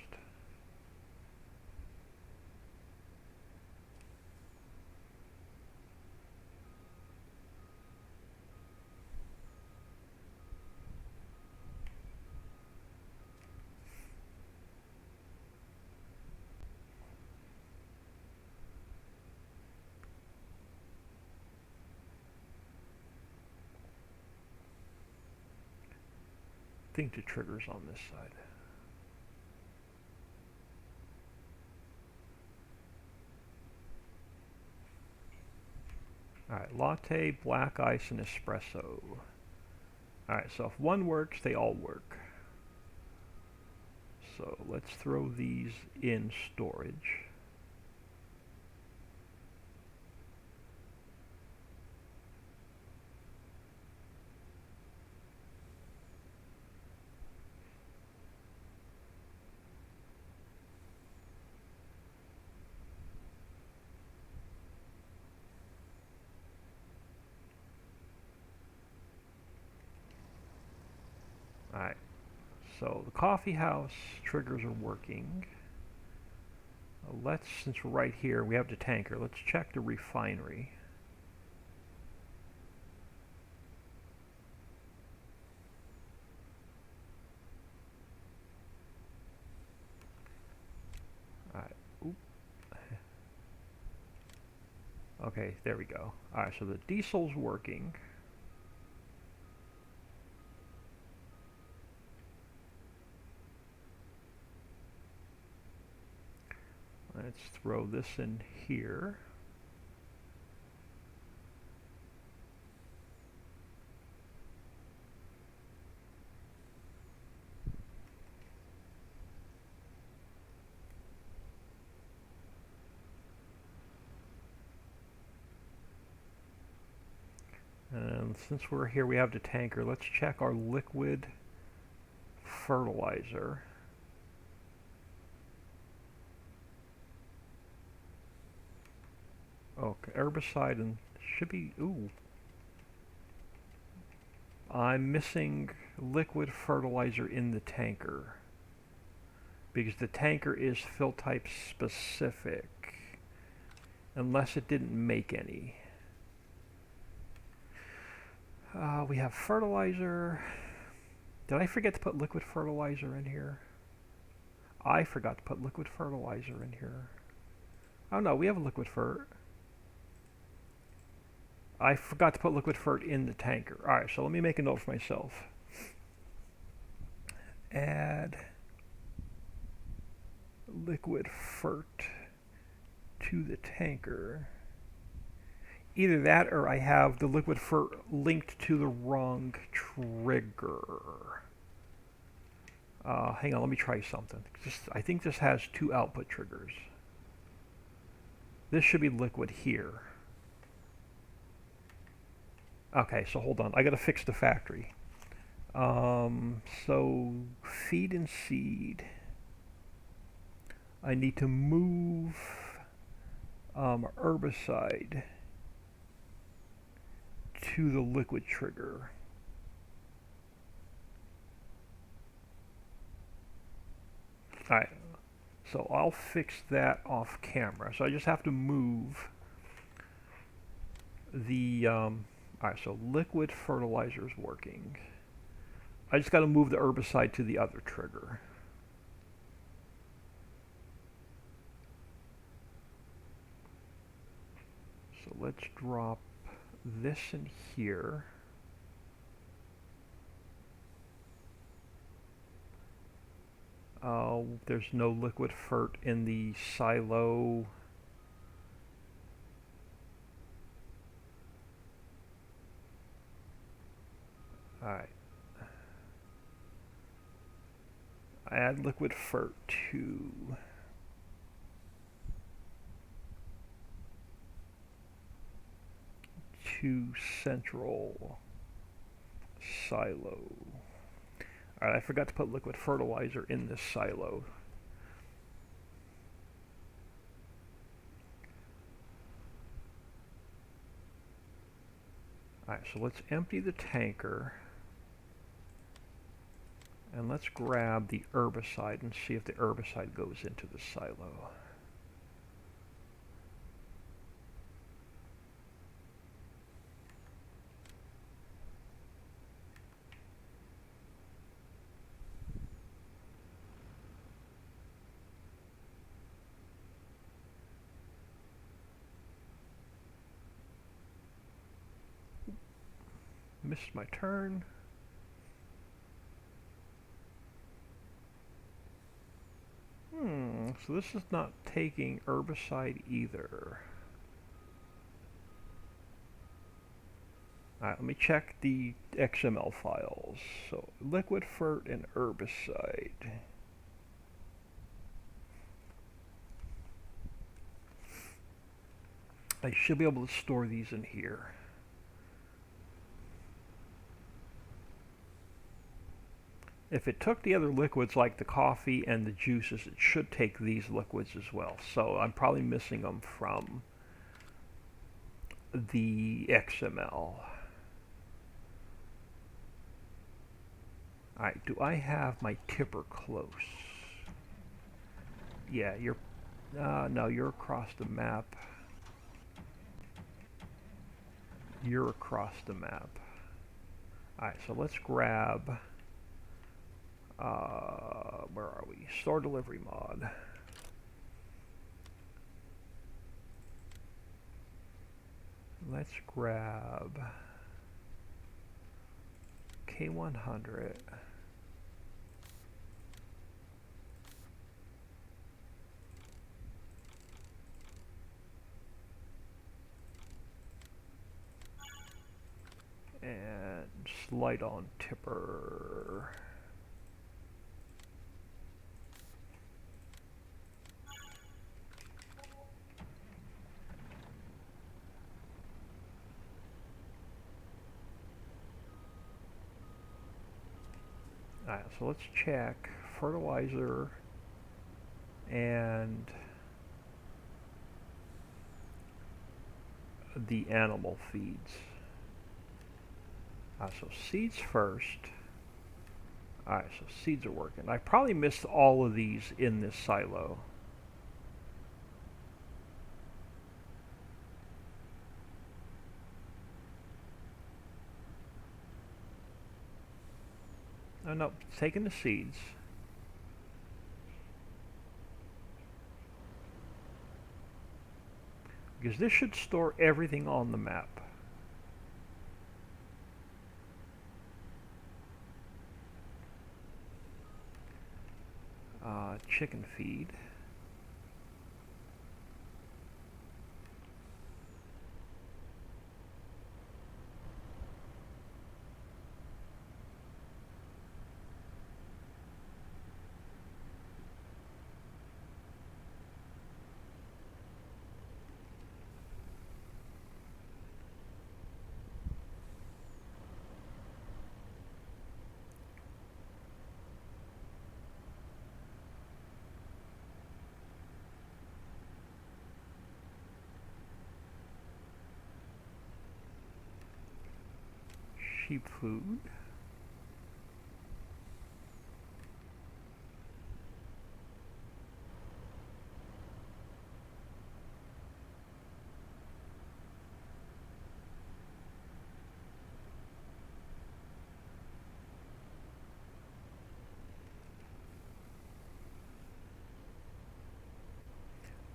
I think the trigger's on this side. Alright, latte, black ice, and espresso. Alright, so if one works, they all work. So let's throw these in storage. Alright, so the coffee house triggers are working. Let's, since we're right here, we have the tanker, let's check the refinery. Alright, oop. Okay, there we go. Alright, so the diesel's working. Let's throw this in here. And since we're here, we have the tanker. Let's check our liquid fertilizer. Okay, herbicide and should be, ooh. I'm missing liquid fertilizer in the tanker. Because the tanker is fill type specific. Unless it didn't make any. We have fertilizer. Did I forget to put liquid fertilizer in here? I forgot to put liquid fertilizer in here. Oh no, we have a liquid fert. I forgot to put liquid fert in the tanker. Alright, so let me make a note for myself. Add liquid fert to the tanker. Either that or I have the liquid fert linked to the wrong trigger. Hang on, let me try something. I think this has two output triggers. This should be liquid here. Okay, so hold on. I got to fix the factory. So feed and seed. I need to move herbicide to the liquid trigger. Alright, so I'll fix that off camera. So I just have to move the, alright, so liquid fertilizer is working. I just got to move the herbicide to the other trigger. So let's drop this in here. There's no liquid fert in the silo. Alright. Add liquid fert to central silo. Alright, I forgot to put liquid fertilizer in this silo. Alright, so let's empty the tanker. And let's grab the herbicide and see if the herbicide goes into the silo. Missed my turn. So this is not taking herbicide either. Alright, let me check the XML files. So liquid fert and herbicide. I should be able to store these in here. If it took the other liquids like the coffee and the juices, it should take these liquids as well. So I'm probably missing them from the XML. Alright, do I have my tipper close? Yeah, you're... no, you're across the map. You're across the map. Alright, so let's grab... where are we? Store delivery mod. Let's grab K100. And slide on tipper. Alright, so let's check fertilizer and the animal feeds. So seeds first. Alright, so seeds are working. I probably missed all of these in this silo. Oh no, taking the seeds. Because this should store everything on the map. Chicken feed. Cheap food.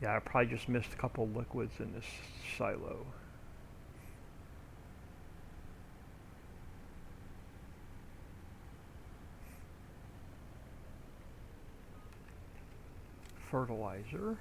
Yeah, I probably just missed a couple liquids in this silo. Fertilizer.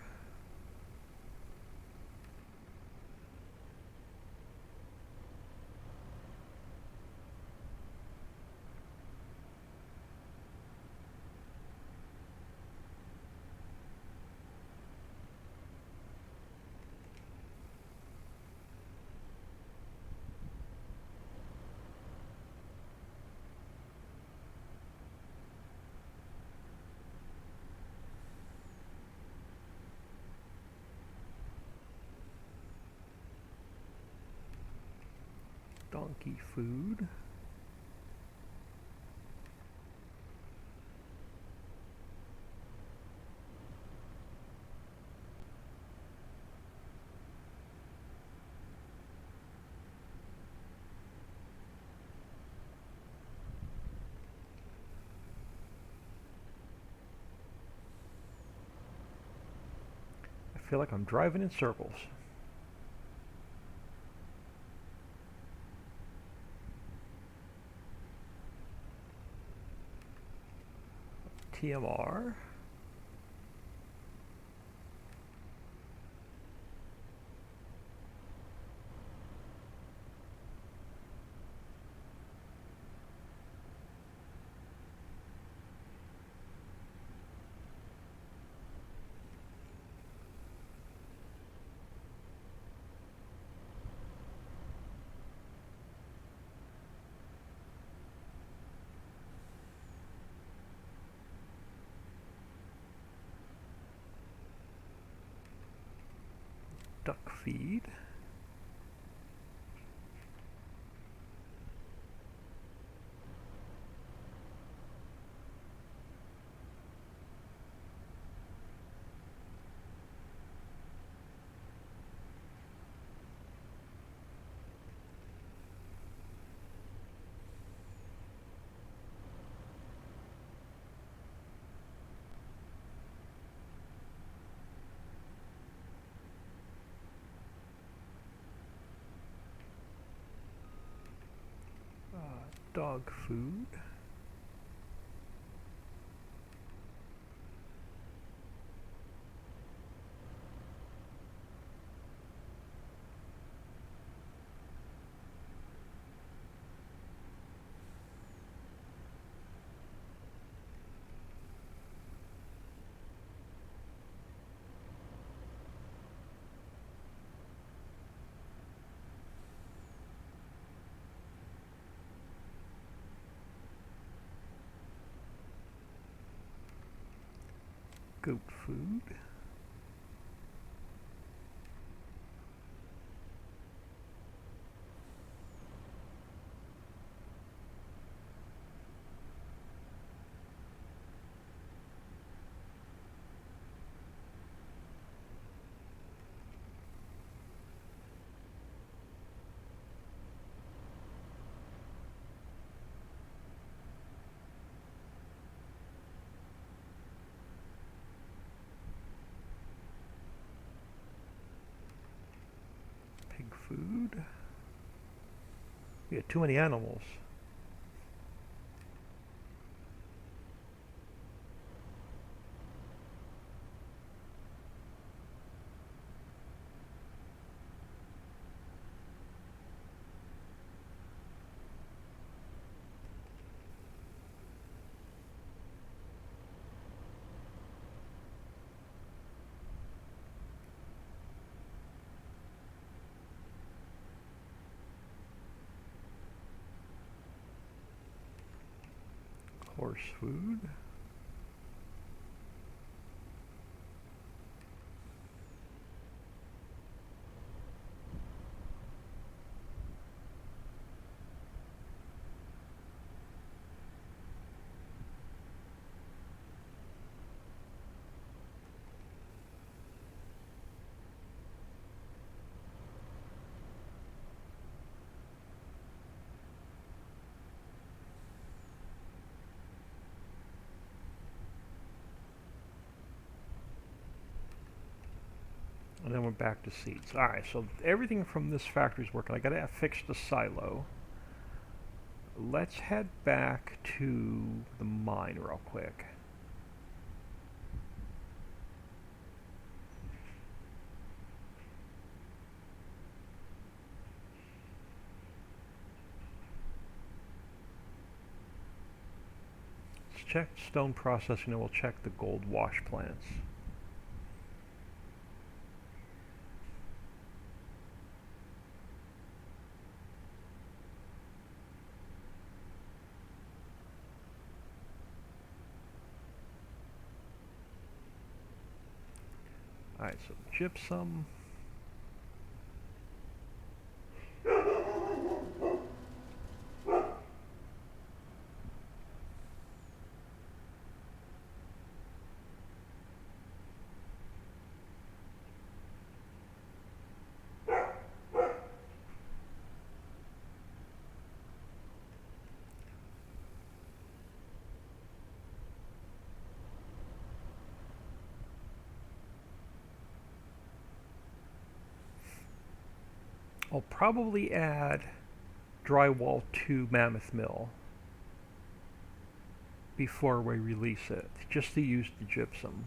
Donkey food. I feel like I'm driving in circles. TMR. Duck feed. Dog food. Goat food. Pig food. We got too many animals. Horse food. then we're back to seeds. Alright, so everything from this factory is working. I gotta fix the silo. Let's head back to the mine real quick. Let's check stone processing and we'll check the gold wash plants. Alright, so gypsum. I'll probably add drywall to Mammoth Mill before we release it, just to use the gypsum.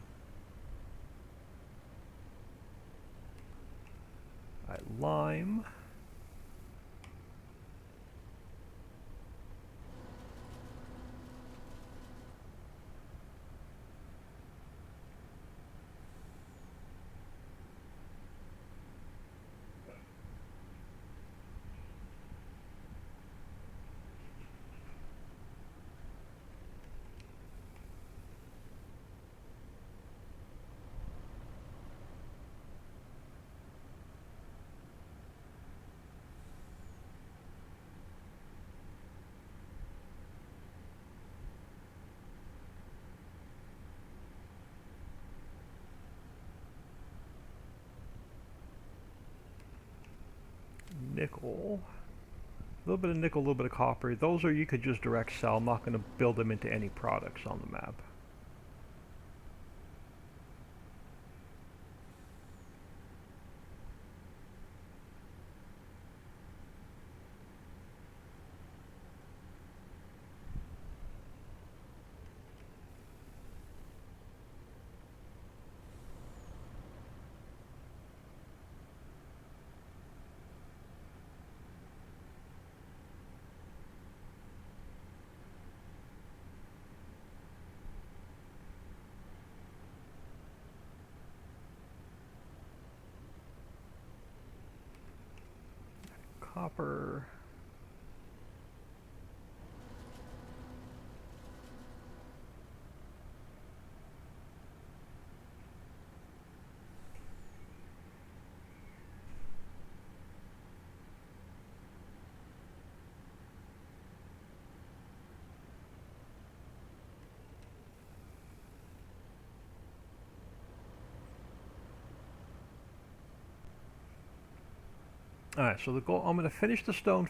Alright, lime. Nickel. A little bit of nickel, a little bit of copper. Those are, you could just direct sell. I'm not going to build them into any products on the map. Copper. Alright, so the gold, I'm going to finish the stone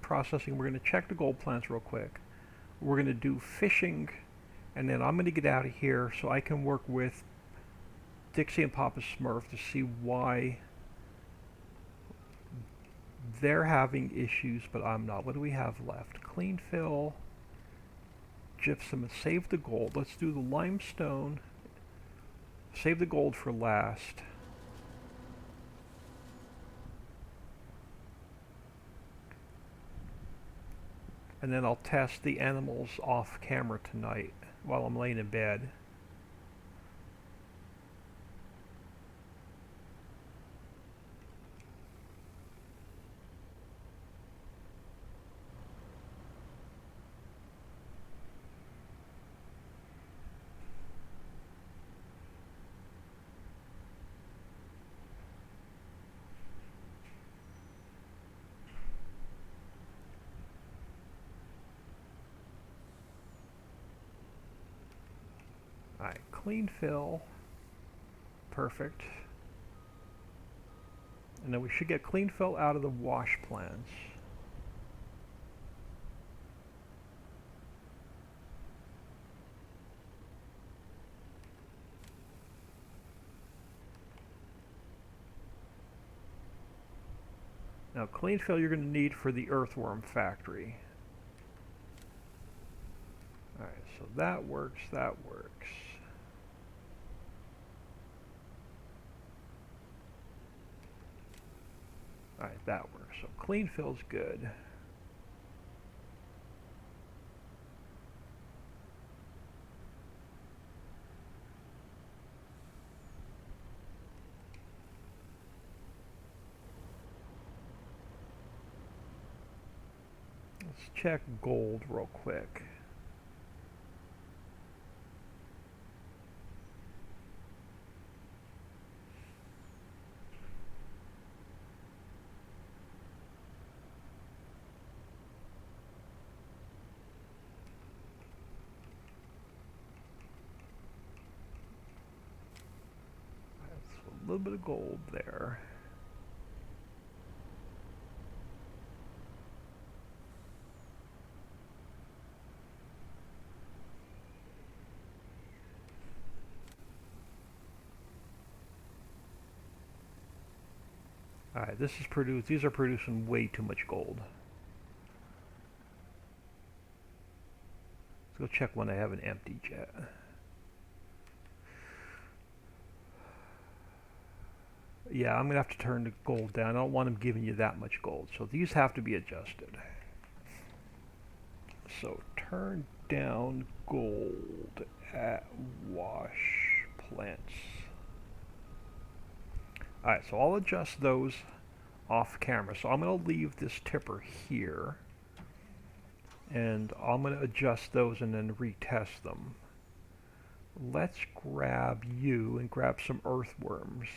processing. We're going to check the gold plants real quick. We're going to do fishing, and then I'm going to get out of here so I can work with Dixie and Papa Smurf to see why they're having issues, but I'm not. What do we have left? Clean fill, gypsum, and save the gold. Let's do the limestone. Save the gold for last. And then I'll test the animals off camera tonight while I'm laying in bed. Alright, clean fill. Perfect. And then we should get clean fill out of the wash plants. Now clean fill you're going to need for the earthworm factory. Alright, so that works, that works. Alright, that works. So clean fill's good. Let's check gold real quick. A little bit of gold there. Alright, these are producing way too much gold. Let's go check when I haven't emptied yet. Yeah, I'm going to have to turn the gold down. I don't want them giving you that much gold. So these have to be adjusted. So turn down gold at wash plants. Alright, so I'll adjust those off camera. So I'm going to leave this tipper here. And I'm going to adjust those and then retest them. Let's grab you and grab some earthworms.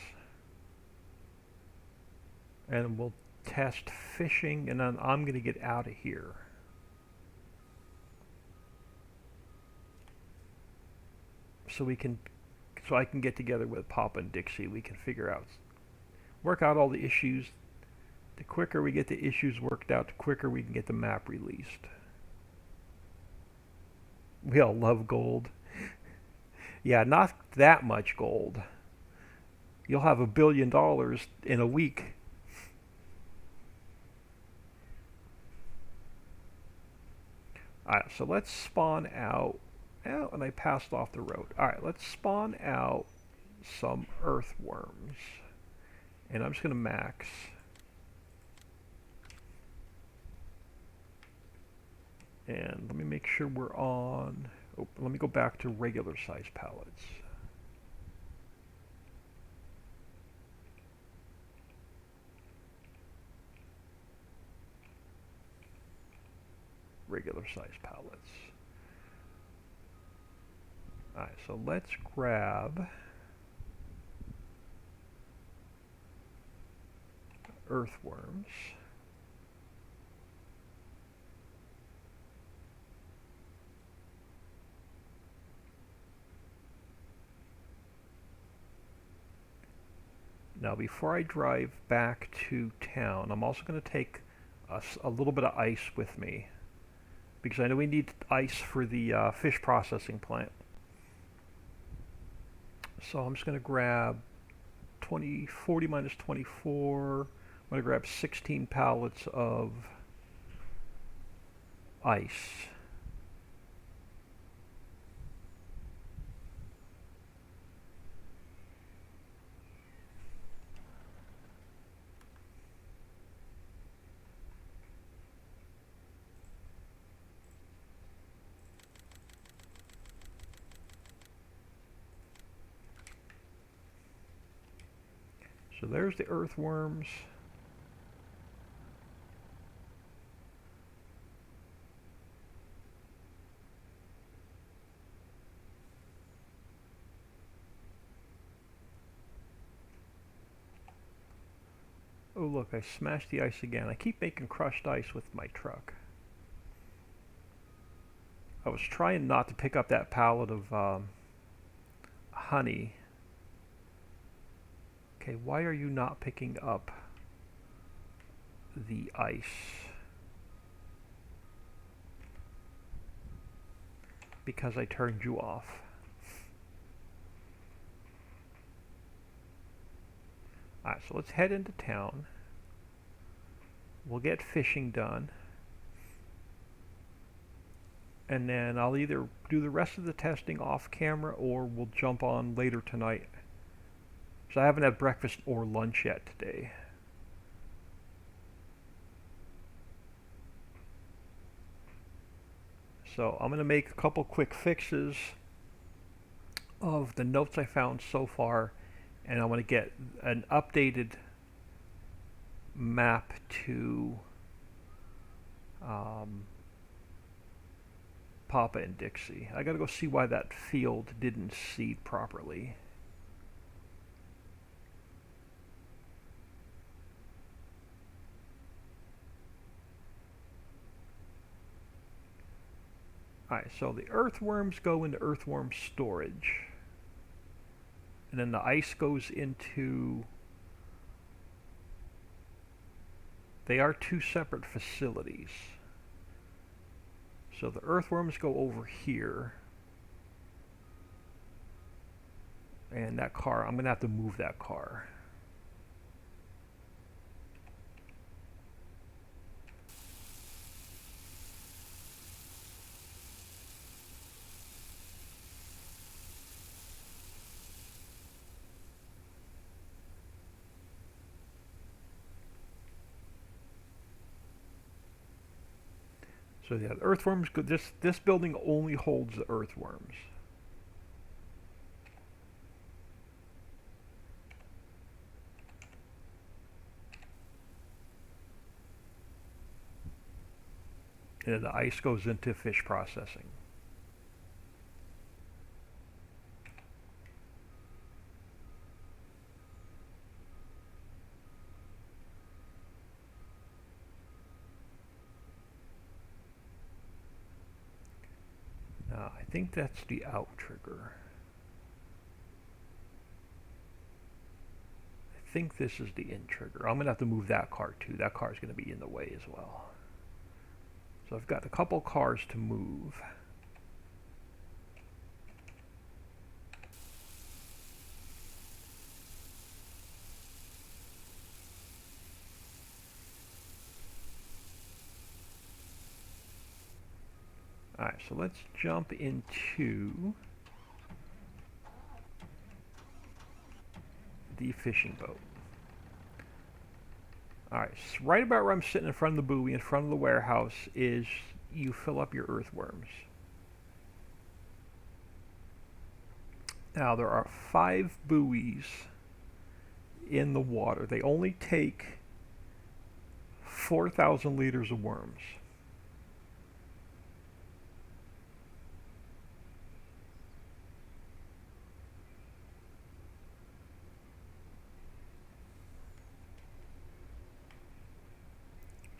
And we'll test fishing, and then I'm going to get out of here. So I can get together with Papa and Dixie. We can work out all the issues. The quicker we get the issues worked out, the quicker we can get the map released. We all love gold. Yeah, not that much gold. You'll have $1 billion in a week. Alright, so let's spawn out. Oh, and I passed off the road. Alright, let's spawn out some earthworms. And I'm just going to max. And let me make sure we're on. Oh, let me go back to regular size pallets. Regular size pallets. Alright, so let's grab earthworms. Now before I drive back to town, I'm also going to take a little bit of ice with me, because I know we need ice for the fish processing plant. So I'm just going to grab 40 minus 24. I'm going to grab 16 pallets of ice. So there's the earthworms. Oh look, I smashed the ice again. I keep making crushed ice with my truck. I was trying not to pick up that pallet of honey. Okay, why are you not picking up the ice? Because I turned you off. Alright, so let's head into town. We'll get fishing done. And then I'll either do the rest of the testing off camera or we'll jump on later tonight. So I haven't had breakfast or lunch yet today. So I'm going to make a couple quick fixes of the notes I found so far, and I want to get an updated map to Papa and Dixie. I got to go see why that field didn't seed properly. Alright, so the earthworms go into earthworm storage. And then the ice goes into... They are two separate facilities. So the earthworms go over here. And that car, I'm going to have to move that car. So yeah, the earthworms go, this building only holds the earthworms. And the ice goes into fish processing. Now, I think that's the out trigger. I think this is the in trigger. I'm going to have to move that car too. That car is going to be in the way as well. So I've got a couple cars to move. Alright, so let's jump into the fishing boat. Alright, so right about where I'm sitting in front of the buoy, in front of the warehouse, is you fill up your earthworms. Now there are 5 buoys in the water. They only take 4,000 liters of worms.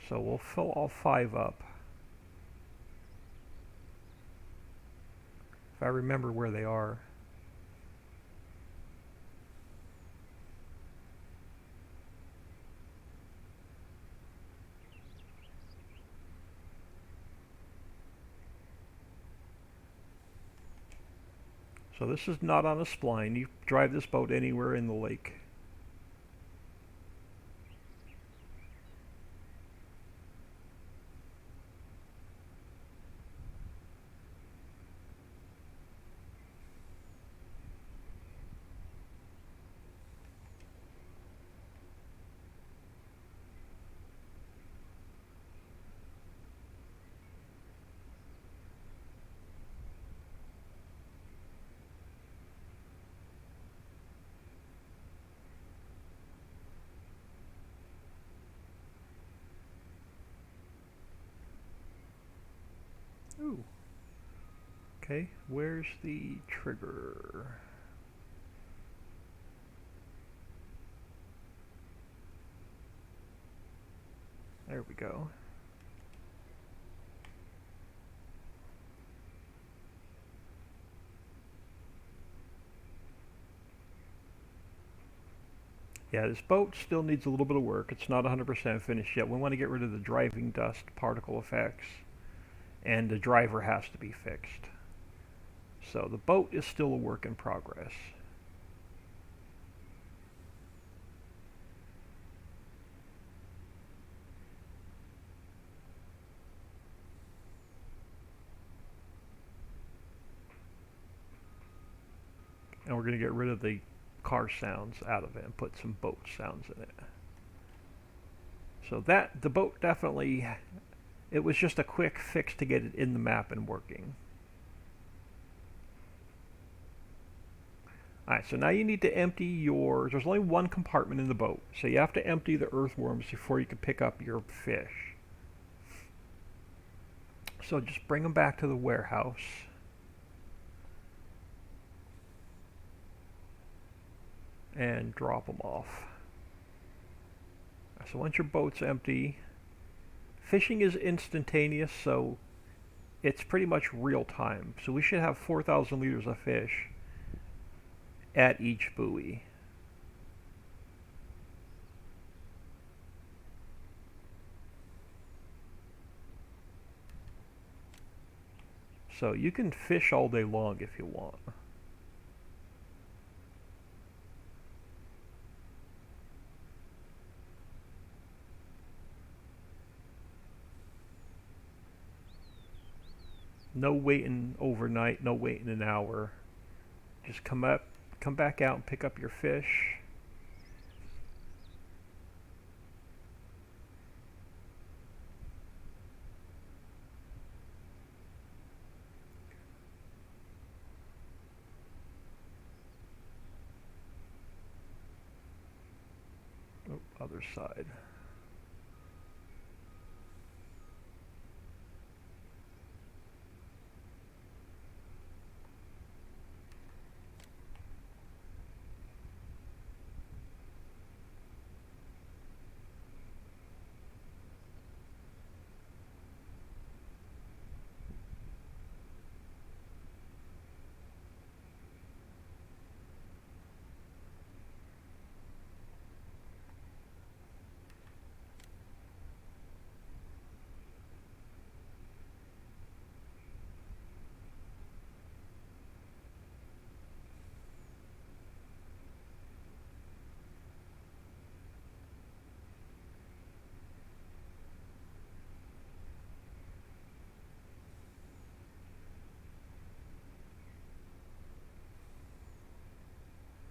So we'll fill all 5 up. If I remember where they are. So this is not on a spline. You drive this boat anywhere in the lake. Ooh. Okay, where's the trigger? There we go. Yeah, this boat still needs a little bit of work. It's not 100% finished yet. We want to get rid of the driving dust particle effects, and the driver has to be fixed. So the boat is still a work in progress. And we're going to get rid of the car sounds out of it and put some boat sounds in it. So that, the boat definitely, it was just a quick fix to get it in the map and working. Alright, so now you need to empty your, there's only one compartment in the boat, so you have to empty the earthworms before you can pick up your fish. So just bring them back to the warehouse. And drop them off. So once your boat's empty, fishing is instantaneous, so it's pretty much real time. So we should have 4,000 liters of fish at each buoy. So you can fish all day long if you want. No waiting overnight, no waiting an hour. Just come back out and pick up your fish. Oh, other side.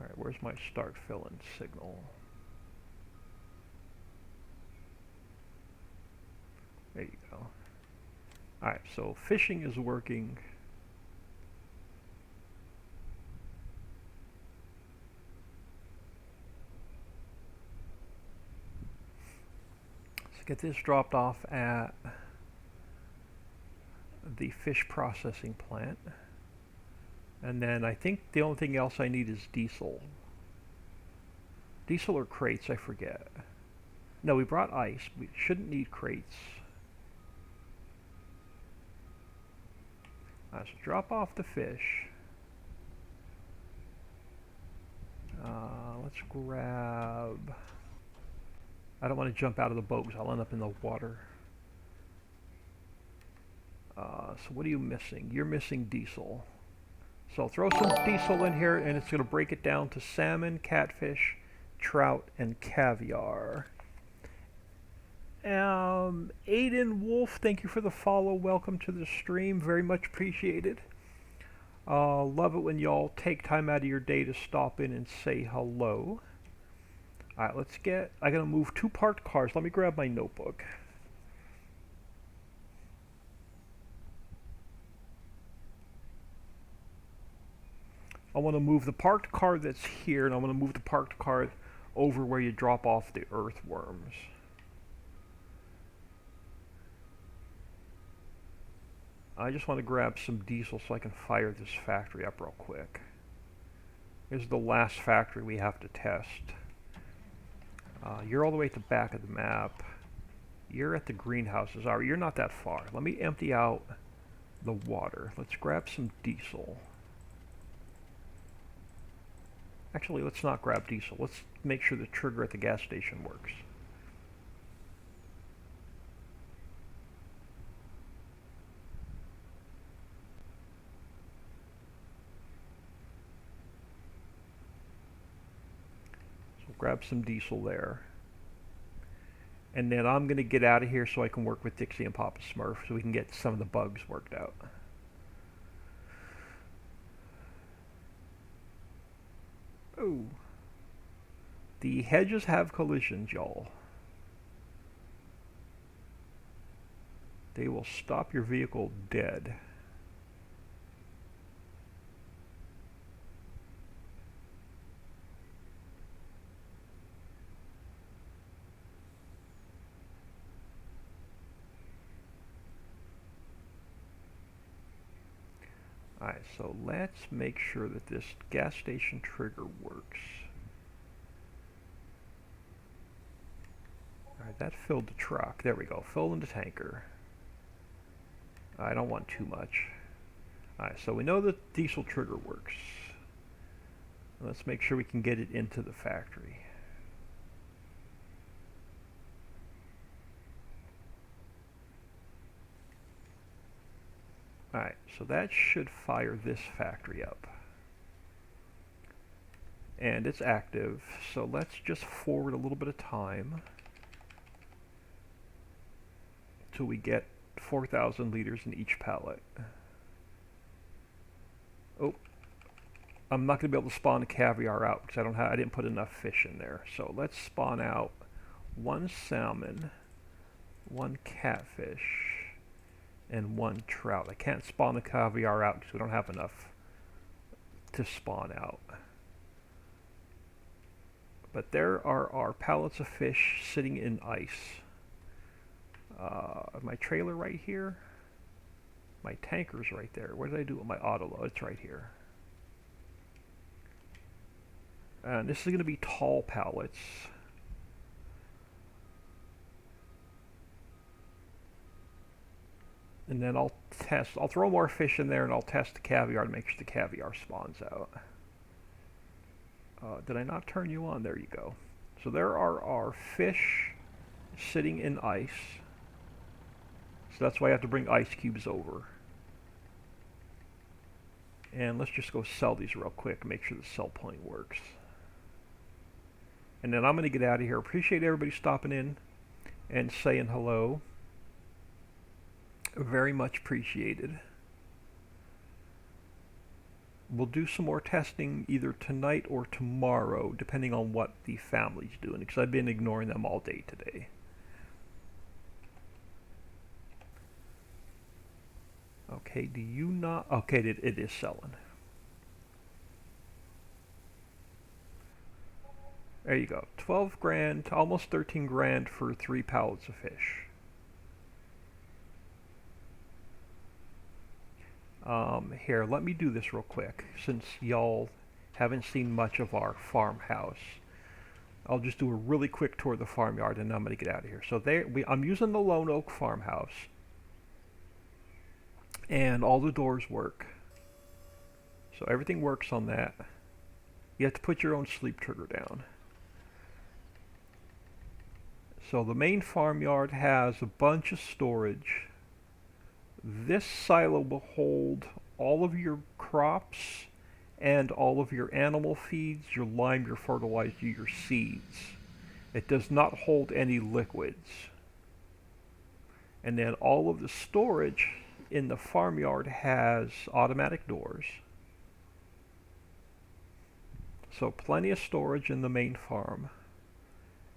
Alright, where's my start filling signal? There you go. Alright, so fishing is working. Let's get this dropped off at the fish processing plant. And then I think the only thing else I need is diesel. Diesel or crates, I forget. No, we brought ice. We shouldn't need crates. So drop off the fish. Let's grab... I don't want to jump out of the boat because I'll end up in the water. So what are you missing? You're missing diesel. So throw some diesel in here and it's going to break it down to salmon, catfish, trout, and caviar. Aiden Wolf, thank you for the follow. Welcome to the stream. Very much appreciated. Love it when y'all take time out of your day to stop in and say hello. Alright, let's get... I gotta move 2 parked cars. Let me grab my notebook. I want to move the parked car that's here, and I want to move the parked car over where you drop off the earthworms. I just want to grab some diesel so I can fire this factory up real quick. Here's the last factory we have to test. You're all the way at the back of the map. You're at the greenhouses. Alright, you're not that far. Let me empty out the water. Let's grab some diesel. Actually, let's not grab diesel. Let's make sure the trigger at the gas station works. So grab some diesel there. And then I'm going to get out of here so I can work with Dixie and Papa Smurf so we can get some of the bugs worked out. No! The hedges have collisions, y'all. They will stop your vehicle dead. Alright, so let's make sure that this gas station trigger works. Alright, that filled the truck. There we go. Filled in the tanker. I don't want too much. Alright, so we know that diesel trigger works. Let's make sure we can get it into the factory. Alright, so that should fire this factory up. And it's active, so let's just forward a little bit of time till we get 4,000 liters in each pallet. Oh, I'm not going to be able to spawn the caviar out because I didn't put enough fish in there. So let's spawn out 1 salmon, 1 catfish, and 1 trout. I can't spawn the caviar out because we don't have enough to spawn out. But there are our pallets of fish sitting in ice. My trailer right here. My tanker's right there. What did I do with my auto load? It's right here. And this is going to be tall pallets. And then I'll throw more fish in there and I'll test the caviar to make sure the caviar spawns out. Did I not turn you on? There you go. So there are our fish sitting in ice. So that's why I have to bring ice cubes over. And let's just go sell these real quick, make sure the sell point works. And then I'm going to get out of here. Appreciate everybody stopping in and saying hello. Very much appreciated. We'll do some more testing either tonight or tomorrow, depending on what the family's doing, because I've been ignoring them all day today. Okay, do you not? Okay, it is selling. There you go. 12 grand, almost 13 grand for 3 pallets of fish. Here, let me do this real quick, since y'all haven't seen much of our farmhouse. I'll just do a really quick tour of the farmyard, and then I'm going to get out of here. So I'm using the Lone Oak farmhouse, and all the doors work. So everything works on that. You have to put your own sleep trigger down. So the main farmyard has a bunch of storage. This silo will hold all of your crops and all of your animal feeds, your lime, your fertilizer, your seeds. It does not hold any liquids. And then all of the storage in the farmyard has automatic doors. So plenty of storage in the main farm.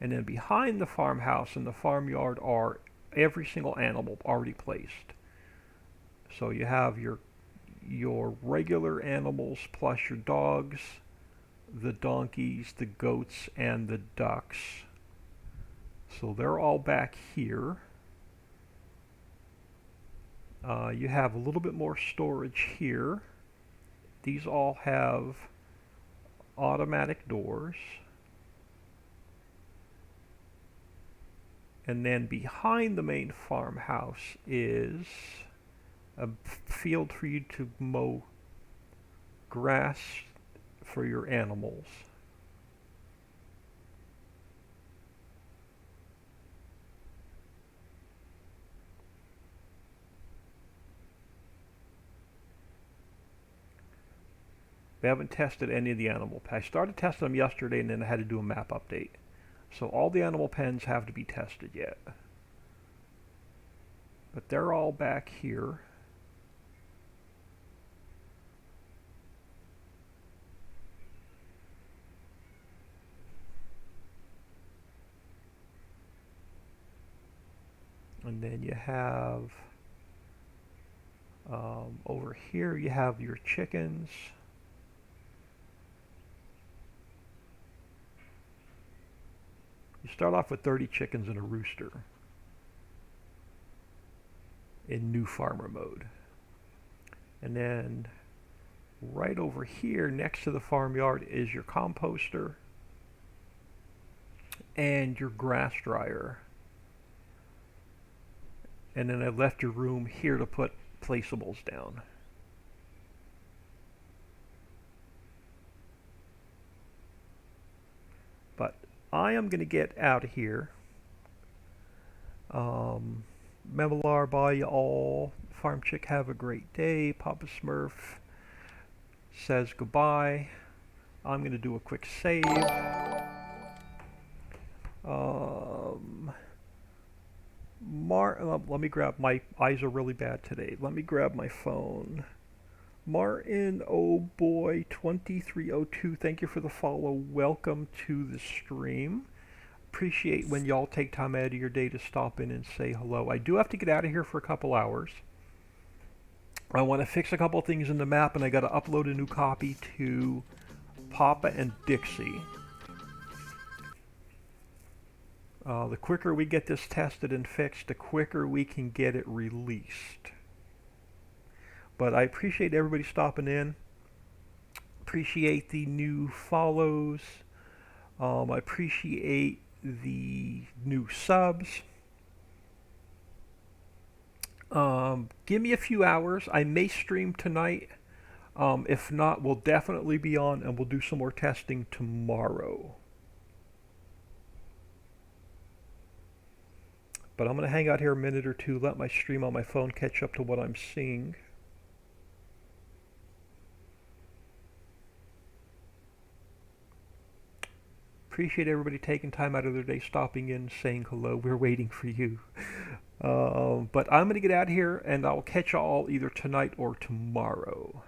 And then behind the farmhouse and the farmyard are every single animal already placed. So you have your regular animals plus your dogs, the donkeys, the goats, and the ducks. So they're all back here. You have a little bit more storage here. These all have automatic doors. And then behind the main farmhouse is a field for you to mow grass for your animals. We haven't tested any of the animal pens. I started testing them yesterday and then I had to do a map update. So all the animal pens have to be tested yet. But they're all back here. And then you have over here you have your chickens. You start off with 30 chickens and a rooster in new farmer mode. And then right over here next to the farmyard is your composter and your grass dryer. And then I left your room here to put placeables down. But I am going to get out of here. Memelar, bye y'all. Farm Chick, have a great day. Papa Smurf says goodbye. I'm going to do a quick save. Let me grab, my eyes are really bad today. Let me grab my phone. Martin, oh boy, 2302, thank you for the follow. Welcome to the stream. Appreciate when y'all take time out of your day to stop in and say hello. I do have to get out of here for a couple hours. I want to fix a couple things in the map, and I got to upload a new copy to Papa and Dixie. The quicker we get this tested and fixed, the quicker we can get it released. But I appreciate everybody stopping in. Appreciate the new follows. I appreciate the new subs. Give me a few hours. I may stream tonight. If not, we'll definitely be on and we'll do some more testing tomorrow. But I'm going to hang out here a minute or two, let my stream on my phone catch up to what I'm seeing. Appreciate everybody taking time out of their day, stopping in, saying hello. We're waiting for you. But I'm going to get out of here, and I'll catch you all either tonight or tomorrow.